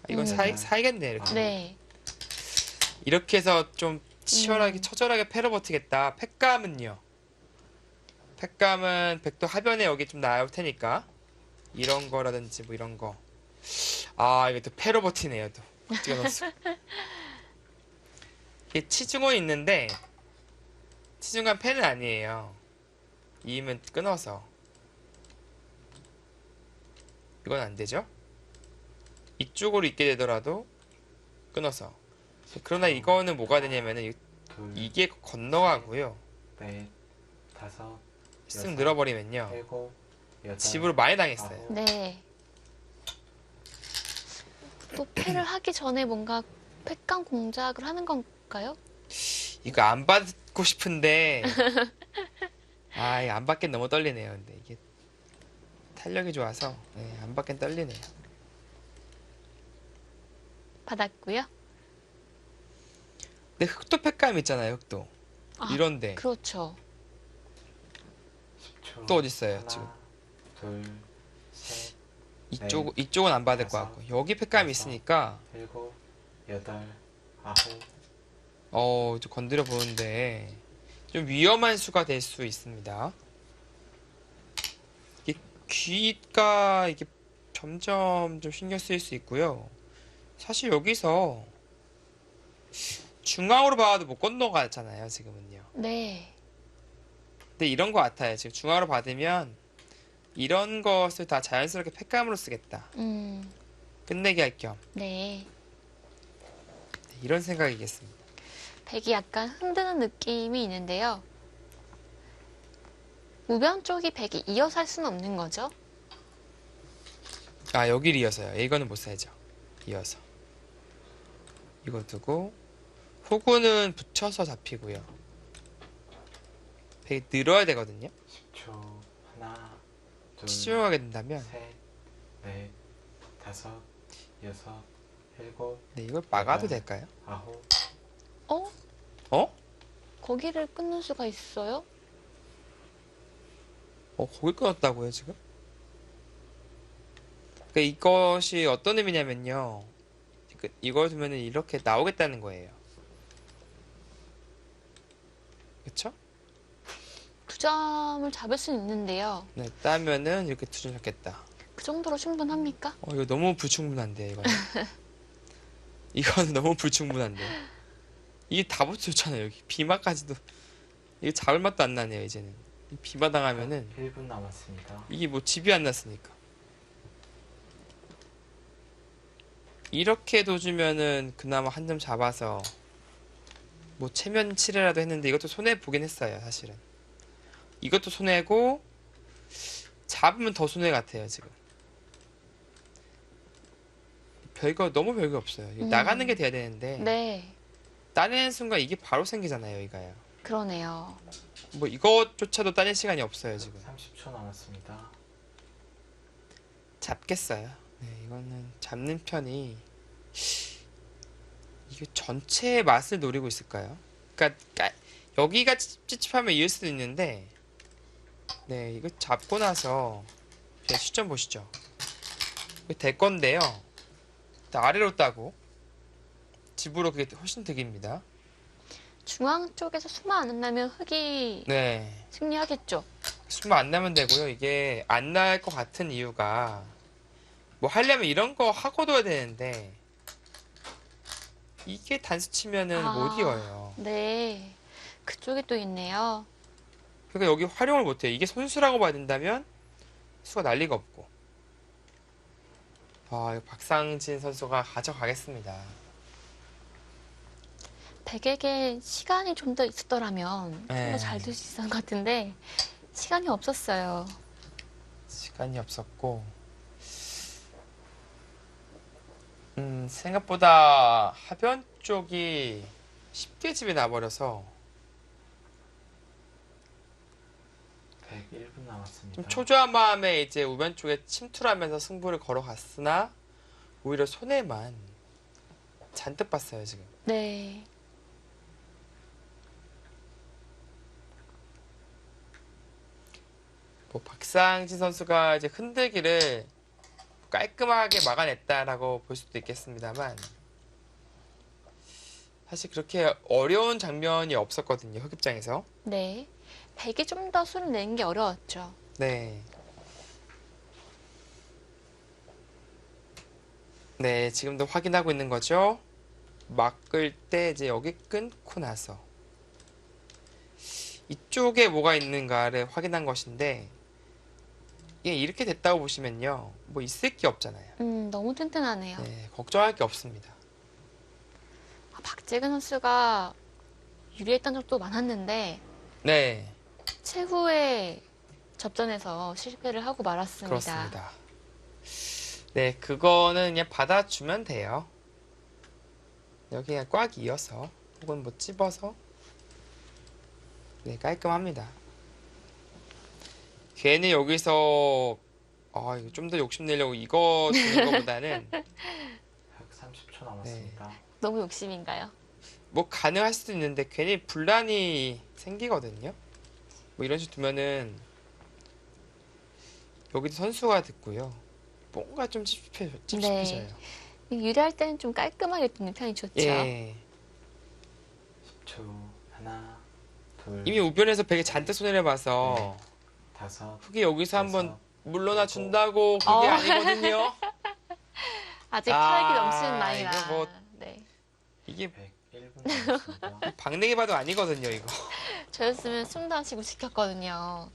S3: 일곱,
S2: 이건 사이겠네 이렇게.
S1: 네.
S2: 이렇게 해서 좀 치열하게
S1: 음.
S2: 처절하게 패로 버티겠다. 패감은요. 패감은 백도 하변에 여기 좀 나올 테니까 이런 거라든지 뭐 이런 거. 이게 또 패로 버티네요 또. 박지근 선수. 이게 치중은 있는데 치중간 패는 아니에요. 이면 끊어서 이건 안 되죠. 이쪽으로 있게 되더라도 끊어서. 그러나 이거는 뭐가 되냐면은
S3: 둘,
S2: 이게 건너가고요.
S3: 넷, 다섯,
S2: 쓱 늘어버리면요.
S3: 일곱, 여덟,
S2: 집으로 많이 당했어요.
S3: 아홉,
S1: 네. 또 패를 하기 전에 뭔가 패감 공작을 하는 건가요?
S2: 이거 안 받고 싶은데 이거 안 받긴 너무 떨리네요. 근데 이게 탄력이 좋아서 안 받긴 떨리네요.
S1: 받았고요.
S2: 근데 흑도 패감 있잖아요. 흑도 이런데
S1: 그렇죠.
S3: 10초.
S2: 또 어디 있어요,
S3: 하나,
S2: 지금?
S3: 둘, 셋,
S2: 이쪽은 안 받을 것
S3: 다섯,
S2: 같고 여기 팩감이
S3: 여섯.
S2: 있으니까
S3: 일곱, 여덟, 아홉,
S2: 좀 건드려 보는데 좀 위험한 수가 될 수 있습니다. 이게 귀가 이게 점점 좀 신경 쓰일 수 있고요. 사실 여기서 중앙으로 봐도 못 건너가잖아요, 지금은요.
S1: 네.
S2: 근데 이런 거 같아요. 지금 중앙으로 받으면 이런 것을 다 자연스럽게 팩감으로 쓰겠다. 끝내기 할 겸.
S1: 네.
S2: 이런 생각이겠습니다.
S1: 백이 약간 흔드는 느낌이 있는데요. 우변 쪽이 백이 이어서 할 수는 없는 거죠?
S2: 아, 여기를 이어서요. 이거는 못 사야죠. 이어서. 이거 두고 호구는 붙여서 잡히고요. 백이 늘어야 되거든요.
S3: 10초. 하나, 둘,
S2: 치중하게 된다면
S3: 셋, 넷, 다섯, 여섯, 일곱,
S2: 네, 이걸 막아도
S3: 여덟.
S2: 될까요?
S3: 아홉,
S1: 어?
S2: 어?
S1: 거기를 끊는 수가 있어요?
S2: 거길 끊었다고요, 지금? 그러니까 이것이 어떤 의미냐면요. 이걸 두면은 이렇게 나오겠다는 거예요. 그쵸?
S1: 두 점을 잡을 수는 있는데요.
S2: 네, 따면은 이렇게 두점 잡겠다.
S1: 그 정도로 충분합니까?
S2: 이거 너무 불충분한데, 이거는. 이거는 너무 불충분한데. 이게 다 붙였잖아요, 여기. 비마까지도. 이게 잡을 맛도 안 나네요, 이제는. 이 비마 당하면은
S3: 1분 남았습니다.
S2: 이게 뭐 집이 안 났으니까. 이렇게 도주면은 그나마 한 점 잡아서 뭐 체면 칠해라도 했는데 이것도 손해 보긴 했어요, 사실은. 이것도 손해고 잡으면 더 손해 같아요, 지금. 너무 별거 없어요. 이거 나가는 게 돼야 되는데
S1: 네.
S2: 따내는 순간 이게 바로 생기잖아요, 이가요.
S1: 그러네요.
S2: 뭐 이것조차도 따낼 시간이 없어요, 지금.
S3: 30초 남았습니다.
S2: 잡겠어요. 네, 이거는 잡는 편이 이게 전체의 맛을 노리고 있을까요? 그러니까 여기가 찝찝하면 이을 수도 있는데 네, 이거 잡고 나서 그냥 시점 보시죠. 이거 될 건데요. 일단 아래로 따고 집으로 그게 훨씬 득입니다.
S1: 중앙 쪽에서 수마 안 나면 흑이
S2: 네,
S1: 승리하겠죠?
S2: 수마 안 나면 되고요. 이게 안 날 것 같은 이유가 뭐 하려면 이런 거 하고 둬야 되는데 이게 단수 치면은 못 이어요.
S1: 네. 그쪽에 또 있네요.
S2: 그러니까 여기 활용을 못해요. 이게 선수라고 봐야 된다면 수가 날 리가 없고. 이거 박상진 선수가 가져가겠습니다.
S1: 백에게 시간이 좀 더 있었더라면 좀
S2: 네.
S1: 더 잘 될 수 있었던 것 같은데 시간이 없었어요.
S2: 시간이 없었고, 생각보다 하변 쪽이 쉽게 집이 나버려서
S3: 101분 남았습니다.
S2: 좀 초조한 마음에 이제 우변 쪽에 침투를 하면서 승부를 걸어갔으나 오히려 손해만 잔뜩 봤어요, 지금.
S1: 네.
S2: 뭐 박상진 선수가 이제 흔들기를 깔끔하게 막아냈다라고 볼 수도 있겠습니다만 사실 그렇게 어려운 장면이 없었거든요, 흑입장에서.
S1: 네. 백이 좀 더 수를 내는 게 어려웠죠.
S2: 네. 네, 지금도 확인하고 있는 거죠. 막을 때 이제 여기 끊고 나서 이쪽에 뭐가 있는가를 확인한 것인데 예, 이렇게 됐다고 보시면요. 뭐 있을 게 없잖아요.
S1: 너무 튼튼하네요.
S2: 네, 걱정할 게 없습니다.
S1: 박재근 선수가 유리했던 적도 많았는데
S2: 네,
S1: 최후의 접전에서 실패를 하고 말았습니다.
S2: 그렇습니다. 네, 그거는 그냥 받아주면 돼요. 여기 그냥 꽉 이어서 혹은 뭐 찝어서 네, 깔끔합니다. 괜히 여기서 이거 좀 더 욕심내려고 이거 주는 것보다는
S3: 130초 남았습니다.
S1: 너무 욕심인가요?
S2: 뭐 가능할 수도 있는데 괜히 분란이 생기거든요. 뭐 이런 식으로 두면은 여기도 선수가 듣고요. 뭔가 좀 찝찝해져요.
S1: 네. 유리할 때는 좀 깔끔하게 두는 편이 좋죠.
S2: 예.
S3: 10초. 하나, 둘,
S2: 이미 우변에서 베개 잔뜩 손해봐서
S3: 다섯,
S2: 흙이 여기서 한번
S3: 여섯,
S2: 물러나 준다고 그게
S1: 어.
S2: 아니거든요.
S1: 아직
S2: 아,
S1: 활기 넘치는 나이라.
S2: 이거 뭐-
S1: 네.
S2: 이게
S3: 101분 남았습니다.
S2: 박내기 봐도 아니거든요, 이거.
S1: 저였으면 숨도 안 쉬고 지켰거든요.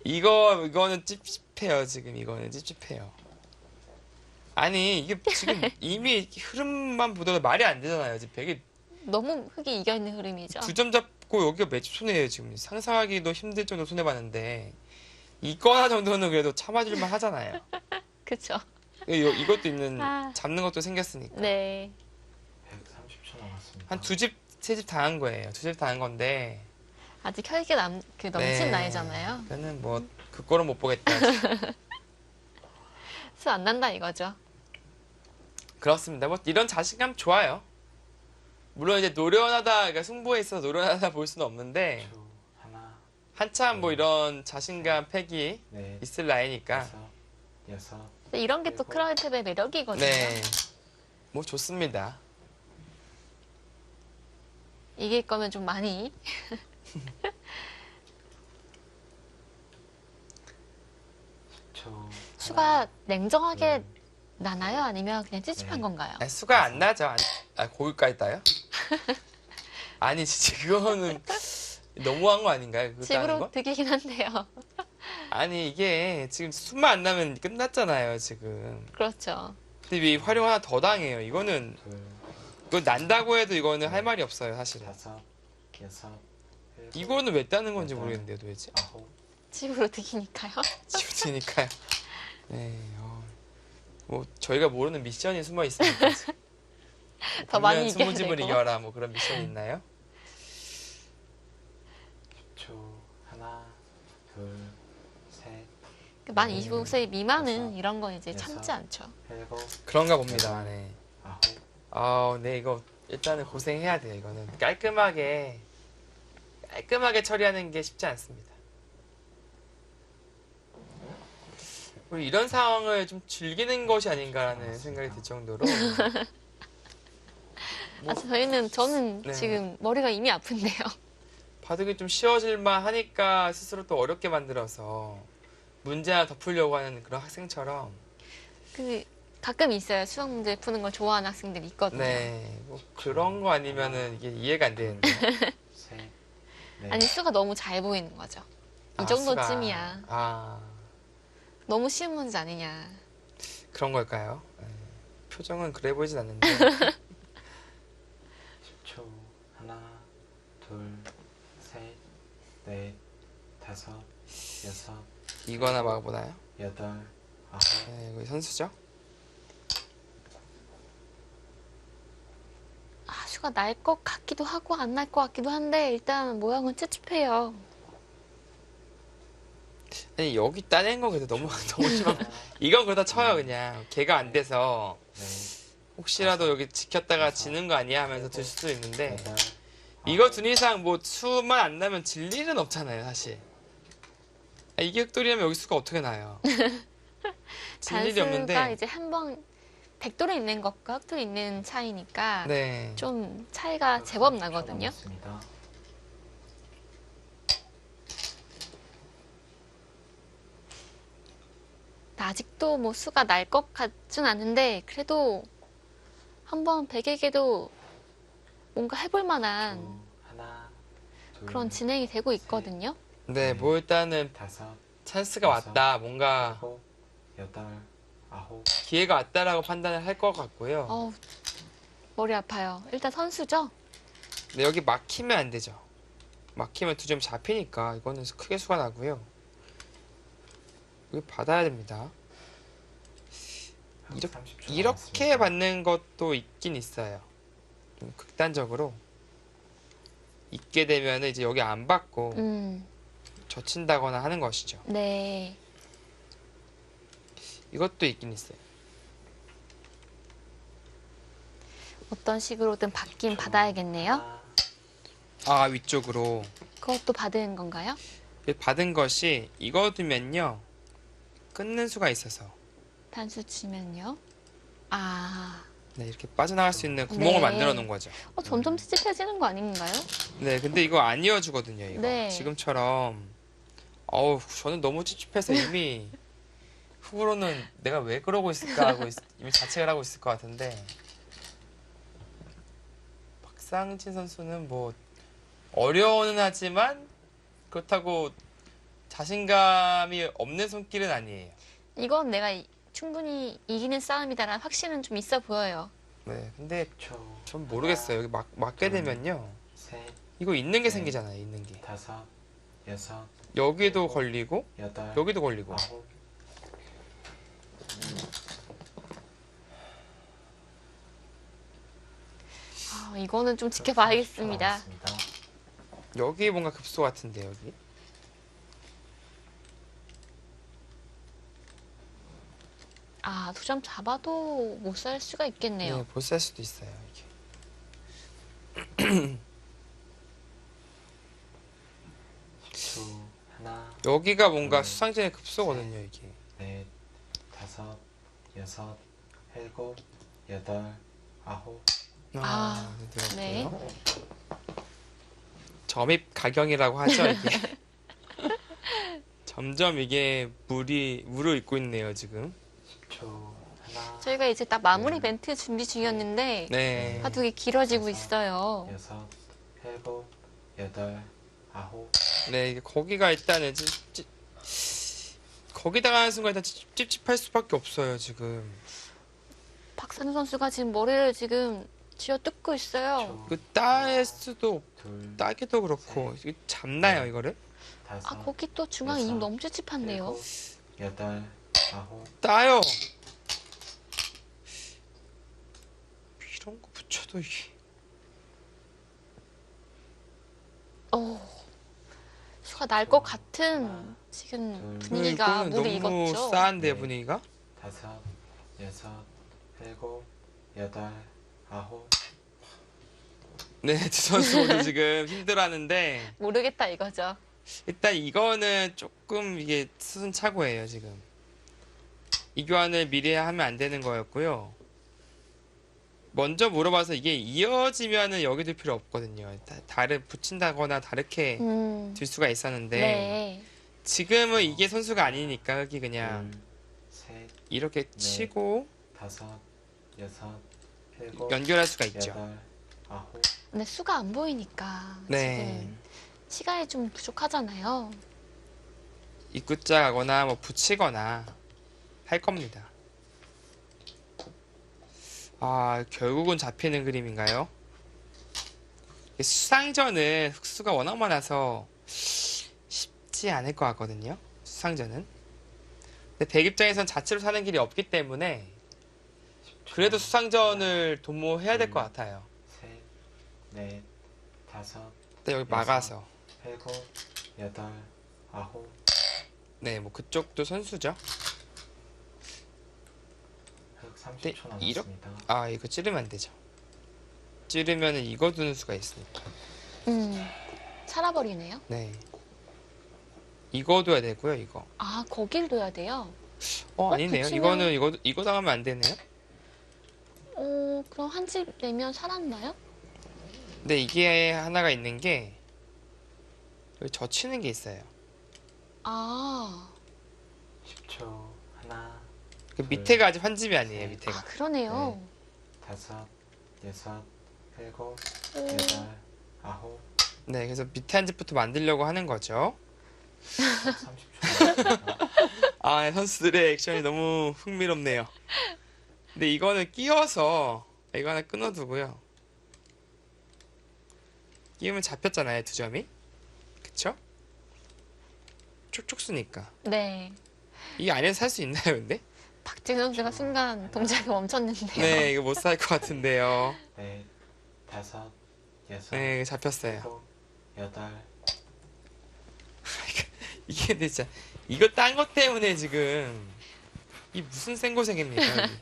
S2: 이거는 찝찝해요, 지금. 이거는 찝찝해요. 아니, 이게 지금 이미 흐름만 보더라도 말이 안 되잖아요. 지금 베개
S1: 너무 흙이 이겨있는 흐름이죠.
S2: 2점 잡고 여기가 몇 점 손해예요, 지금. 상상하기도 힘들 정도 손해봤는데. 이거나 정도는 그래도 참아줄만 하잖아요.
S1: 그쵸?
S2: 이것도 있는,
S1: 아.
S2: 잡는 것도 생겼으니까.
S1: 네.
S3: 130초 남았습니다.
S2: 한 2집, 3집 당한 거예요. 2집 당한 건데.
S1: 아직 혈기 넘친
S2: 네.
S1: 나이잖아요.
S2: 저는 뭐, 그거는 못 보겠다.
S1: 수 안 난다 이거죠.
S2: 그렇습니다. 뭐, 이런 자신감 좋아요. 물론 이제 노련하다, 그러니까 승부에 있어서 노련하다 볼 수는 없는데,
S3: 10초. 하나,
S2: 한참 뭐 이런 자신감 팩이
S3: 넷,
S2: 있을 나이니까.
S3: 다섯, 여섯,
S1: 근데 이런 게 또 크라운탭의 매력이거든요.
S2: 네. 뭐 좋습니다.
S1: 이길 거면 좀 많이.
S3: 10초.
S1: 수가 냉정하게
S3: 둘,
S1: 나나요? 아니면 그냥 찝찝한
S3: 네.
S1: 건가요?
S2: 아니, 수가 안 나죠. 거기까지 따요? 아니, 진짜 그거는 너무한 거 아닌가요? 그거 따는
S1: 집으로
S2: 거?
S1: 득이긴 한데요.
S2: 아니, 이게 지금 수만 안 나면 끝났잖아요, 지금.
S1: 그렇죠.
S2: 근데 왜 활용 하나 더 당해요? 이거는,
S3: 둘,
S2: 이거 난다고 해도 이거는 할 말이 없어요, 사실은.
S3: 다섯, 여섯, 일곱,
S2: 이거는 왜 따는 건지 모르겠는데요, 도대체.
S3: 아홉,
S1: 집으로 득이니까요.
S2: 지우니까요. 네, 뭐, 저희가 모르는 미션이 숨어 있으니까.
S1: 더 많이 이겨야
S2: 20집을
S1: 되고.
S2: 이겨라, 뭐 그런 미션이 있나요?
S3: 10초. 하나, 둘, 셋,
S1: 만 25세 미만은
S3: 여섯,
S1: 이런 거 이제
S3: 여섯.
S1: 참지 않죠.
S3: 일곱,
S2: 그런가 봅니다, 네.
S3: 아홉,
S2: 네, 이거 일단은 고생해야 돼요. 이거는 깔끔하게 처리하는 게 쉽지 않습니다. 우리 이런 상황을 좀 즐기는 것이 아닌가라는 생각이 들 정도로
S1: 아, 저는
S2: 네.
S1: 지금 머리가 이미 아픈데요.
S2: 바둑이 좀 쉬워질만 하니까 스스로 또 어렵게 만들어서 문제 하나 더 풀려고 하는 그런 학생처럼
S1: 가끔 있어요. 수학 문제 푸는 걸 좋아하는 학생들이 있거든요.
S2: 네, 뭐 그런 거 아니면은 이게 이해가 안 되는데.
S3: 셋, 넷,
S1: 아니 수가 너무 잘 보이는 거죠. 이 정도쯤이야. 너무 쉬운 문제 아니냐.
S2: 그런 걸까요? 네. 표정은 그래 보이진 않는데.
S3: 10초. 하나, 둘, 셋, 넷, 다섯, 여섯,
S2: 이거나 막아보나요?
S3: 여덟, 아홉,
S2: 네, 여기 선수죠?
S1: 아, 수가 날 것 같기도 하고 안 날 것 같기도 한데 일단 모양은 찝찝해요.
S2: 아니, 여기 따낸 거 그래도 너무 심한. 이건 그러다 쳐요, 그냥. 걔가 안 돼서.
S3: 넷,
S2: 혹시라도 여기 지켰다가 지는 거 아니야 하면서 들 수도 있는데.
S3: 여덟,
S2: 이거 둔 이상 뭐 수만 안 나면 질 일은 없잖아요, 사실. 이게 흑돌이라면 여기 수가 어떻게 나요? 질 일이
S1: 단수가
S2: 없는데.
S1: 이제 한번 백돌에 있는 것과 흑돌에 있는 차이니까
S2: 네.
S1: 좀 차이가 제법 나거든요.
S3: 남았습니다.
S1: 아직도 뭐 수가 날 것 같진 않은데 그래도 한번 백에게도 뭔가 해볼 만한
S3: 하나, 둘,
S1: 그런 진행이 되고 있거든요.
S2: 네, 뭐 일단은
S3: 다섯,
S2: 찬스가 왔다. 뭔가
S3: 일곱, 여덟, 아홉,
S2: 기회가 왔다라고 판단을 할 것 같고요.
S1: 어우, 머리 아파요. 일단 선수죠?
S2: 근데 여기 막히면 안 되죠. 막히면 2점 잡히니까 이거는 크게 수가 나고요. 여기 받아야 됩니다.
S3: 30초
S2: 이렇게
S3: 남았습니다.
S2: 받는 것도 있긴 있어요. 좀 극단적으로 있게 되면 이제 여기 안 받고 젖힌다거나 하는 것이죠.
S1: 네.
S2: 이것도 있긴 있어요.
S1: 어떤 식으로든 받긴 받아야겠네요.
S3: 하나,
S2: 위쪽으로
S1: 그것도 받은 건가요?
S2: 받은 것이 이거 두면요. 끊는 수가 있어서
S1: 단수 치면요. 아,
S2: 네, 이렇게 빠져나갈 수 있는 구멍을
S1: 네.
S2: 만들어 놓은 거죠.
S1: 점점 찝찝해지는 거 아닌가요?
S2: 네, 근데 이거 안 이어주거든요, 이거.
S1: 네.
S2: 지금처럼. 어우, 저는 너무 찝찝해서 이미 후보로는 내가 왜 그러고 있을까 하고 이미 자책을 하고 있을 것 같은데 박상진 선수는 뭐 어려워는 하지만 그렇다고 자신감이 없는 손길은 아니에요.
S1: 이건 내가 충분히 이기는 싸움이다라는 확신은 좀 있어 보여요.
S2: 네, 근데
S3: 10초.
S2: 전 모르겠어요. 여기 맞게 되면요.
S3: 셋,
S2: 이거 있는 게
S3: 네.
S2: 생기잖아요, 있는 게.
S3: 다섯, 여섯,
S2: 여기도 걸리고,
S3: 여덟,
S2: 여기도 걸리고.
S3: 아홉.
S1: 아, 이거는 좀 지켜봐야겠습니다.
S3: 남았습니다.
S2: 여기 뭔가 급소 같은데, 여기.
S1: 아, 2점 잡아도 못 살 수가 있겠네요.
S2: 네, 못 살 수도 있어요, 이게.
S3: 10초. 하나,
S2: 여기가 뭔가
S3: 네.
S2: 수상전의 급소거든요, 이게.
S3: 넷, 다섯, 여섯, 일곱, 여덟, 아홉.
S1: 아,
S2: 들어갔고요.
S1: 네.
S2: 점입 가경이라고 하죠, 이게. 점점 이게 무르익고 있네요, 지금.
S3: 10초. 하나,
S1: 저희가 이제 딱 마무리
S3: 네.
S1: 멘트 준비 중이었는데
S2: 네.
S1: 하도 이게 길어지고 있어요.
S3: 여섯, 일곱, 여덟, 아홉.
S2: 네, 이게 거기가 일단은 거기다가 하는 순간 일단 찝찝할 수밖에 없어요, 지금.
S1: 박찬호 선수가 지금 머리를 지금 쥐어뜯고 있어요.
S2: 그 따일 수도,
S3: 둘,
S2: 따기도 그렇고, 이게 잡나요, 이거를?
S3: 다섯,
S1: 아, 거기 또 중앙
S3: 여섯,
S1: 이임 너무 찝찝한데요.
S3: 일곱, 여덟, 아홉.
S2: 따요! 이런 거 붙여도 이게.
S1: 수가 날 것 같은 지금 분위기가
S2: 이거는
S1: 물이
S2: 너무
S1: 익었죠.
S2: 싸한데,
S3: 네.
S2: 분위기가?
S3: 다섯, 여섯, 일곱, 여덟, 아홉.
S2: 네, 두 선수 모두 지금 힘들어하는데,
S1: 모르겠다 이거죠.
S2: 일단 이거는 조금 이게 수순착오예요, 지금. 이 교환을 미리 하면 안 되는 거였고요. 먼저 물어봐서 이게 이어지면은 여기 둘 필요 없거든요. 붙인다거나 다르게 둘 수가 있었는데,
S1: 네.
S2: 지금은 이게 선수가 아니니까, 여기 그냥
S3: 둘, 셋,
S2: 이렇게 치고
S3: 다섯, 여섯, 일곱,
S2: 연결할 수가 있죠.
S3: 여덟, 아홉.
S1: 근데 수가 안 보이니까
S2: 네.
S1: 지금 시간이 좀 부족하잖아요.
S2: 입구자 가거나 뭐 붙이거나 할 겁니다. 아, 결국은 잡히는 그림인가요? 수상전은 흑수가 워낙 많아서 쉽지 않을 것 같거든요. 수상전은. 근데 백 입장에선 자체로 사는 길이 없기 때문에 그래도 수상전을 도모해야 될 것 같아요.
S3: 셋, 넷, 다섯,
S2: 근데 여기 막아서.
S3: 일곱, 여덟, 아홉.
S2: 네, 뭐 그쪽도 선수죠.
S3: 30초
S2: 이렇-
S3: 남았습니다.
S2: 아, 이거 찌르면 안 되죠. 찌르면은 이거 두는 수가 있으니까.
S1: 살아버리네요.
S2: 네. 이거 둬야 되고요, 이거.
S1: 아, 거길 둬야 돼요.
S2: 아니네요.
S1: 붙이면-
S2: 이거는 이거 당하면 안 되네요.
S1: 그럼 한 집 내면 살았나요?
S2: 근데 이게 하나가 있는 게 여기 젖히는 게 있어요.
S1: 아,
S3: 10초. 하나,
S2: 그 밑에가 아직 환집이 아니에요,
S1: 아
S2: 밑에가.
S1: 그러네요.
S3: 다섯, 여섯, 일곱,
S1: 오,
S3: 여덟, 아홉.
S2: 네, 그래서 밑에 한 집부터 만들려고 하는 거죠.
S3: 30초 남았습니다.
S2: 아, 선수들의 액션이 너무 흥미롭네요. 근데 이거는 끼워서 이거 하나 끊어두고요. 끼우면 잡혔잖아요, 두 점이. 그쵸? 촉촉 쓰니까.
S1: 네.
S2: 이 안에서 살 수 있나요, 근데?
S1: 박지훈 선수가 순간 동작이 멈췄는데요.
S2: 네, 이거 못 살 것 같은데요.
S3: 넷, 다섯, 여섯,
S2: 네, 이거 잡혔어요.
S3: 일곱, 여덟.
S2: 이게 근데 진짜 이거 딴 것 때문에 지금 이 무슨 생고생입니까? 여기.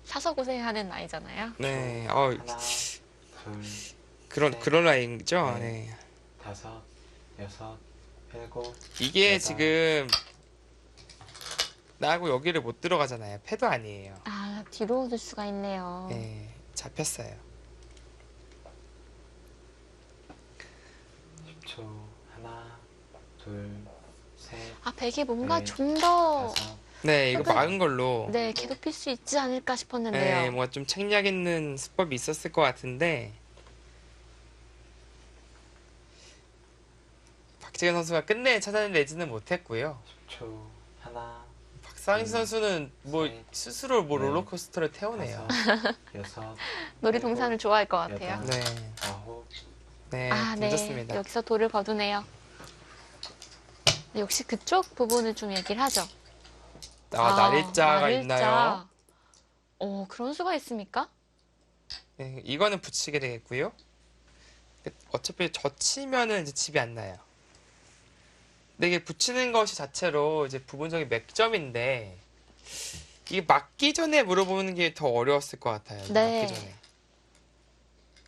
S1: 사서 고생하는 나이잖아요.
S2: 네,
S3: 하나, 둘,
S2: 그런 라인이죠.
S3: 네.
S2: 네.
S3: 다섯, 여섯, 일곱.
S2: 이게
S3: 여덟,
S2: 지금 나하고 여기를 못 들어가잖아요. 패도 아니에요.
S1: 아, 뒤로 둘 수가 있네요.
S2: 네, 잡혔어요.
S3: 10초. 하나, 둘, 셋,
S1: 아, 백이 뭔가
S3: 네.
S1: 좀 더,
S3: 다섯.
S2: 네, 이거
S1: 흙을-
S2: 막은 걸로
S1: 네, 괴롭힐 수 있지 않을까
S2: 네,
S1: 싶었는데요.
S2: 뭔가 좀 책략 있는 수법이 있었을 것 같은데 박지현 선수가 끝내 찾아내지는 못했고요.
S3: 10초. 하나,
S2: 박상희 선수는 뭐
S3: 셋,
S2: 스스로 뭐
S3: 넷,
S2: 롤러코스터를 태우네요.
S3: 다섯, 여섯,
S1: 놀이동산을 좋아할 것 같아요.
S3: 여덟,
S2: 네,
S3: 아홉.
S2: 네,
S1: 아, 네.
S2: 던졌습니다.
S1: 여기서 돌을 거두네요. 네, 역시 그쪽 부분을 좀 얘기를 하죠.
S2: 날일자가
S1: 날일자.
S2: 있나요?
S1: 그런 수가 있습니까?
S2: 네, 이거는 붙이게 되겠고요. 어차피 젖히면은 이제 집이 안 나요. 근데 이게 붙이는 것이 자체로 이제 부분적인 맥점인데 이게 맞기 전에 물어보는 게 더 어려웠을 것 같아요.
S1: 네.
S2: 맞기 전에.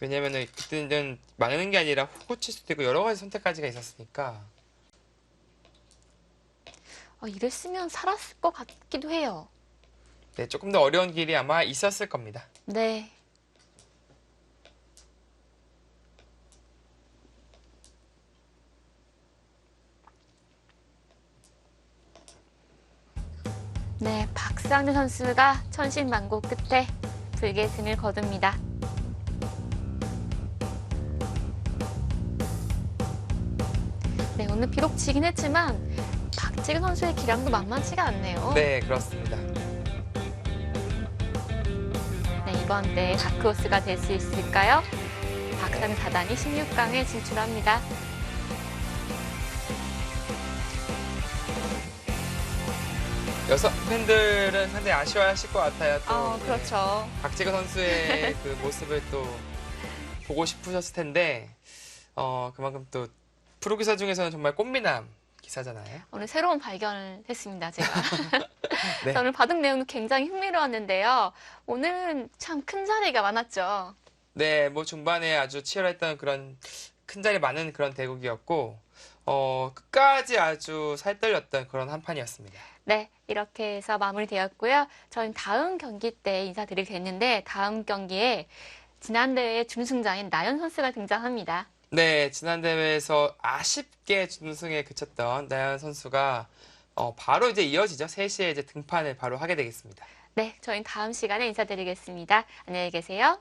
S2: 왜냐면은 그때는 막는 게 아니라 훅 꽂힐 수도 있고 여러 가지 선택까지가 있었으니까.
S1: 이랬으면 살았을 것 같기도 해요.
S2: 네, 조금 더 어려운 길이 아마 있었을 겁니다.
S1: 네. 네, 박상규 선수가 천신만고 끝에 불계승을 거둡니다. 네, 오늘 비록 지긴 했지만 박지근 선수의 기량도 만만치가 않네요.
S2: 네, 그렇습니다.
S1: 네, 이번 대회 다크호스가 될 수 있을까요? 박상규 4단이 16강에 진출합니다.
S2: 여성 팬들은 상당히 아쉬워하실 것 같아요. 또
S1: 그렇죠.
S2: 박지근 선수의 그 모습을 또 보고 싶으셨을 텐데 그만큼 또 프로기사 중에서는 정말 꽃미남 기사잖아요.
S1: 오늘 새로운 발견을 했습니다, 제가.
S2: 네.
S1: 오늘 바둑 내용도 굉장히 흥미로웠는데요. 오늘은 참 큰 자리가 많았죠.
S2: 네, 뭐 중반에 아주 치열했던 그런 큰 자리 많은 그런 대국이었고 끝까지 아주 살떨렸던 그런 한 판이었습니다.
S1: 네, 이렇게 해서 마무리되었고요. 저희는 다음 경기 때 인사드리게 됐는데 다음 경기에 지난 대회 준승자인 나연 선수가 등장합니다.
S2: 네, 지난 대회에서 아쉽게 준우승에 그쳤던 나연 선수가 바로 이제 이어지죠. 3시에 이제 등판을 바로 하게 되겠습니다.
S1: 네, 저희는 다음 시간에 인사드리겠습니다. 안녕히 계세요.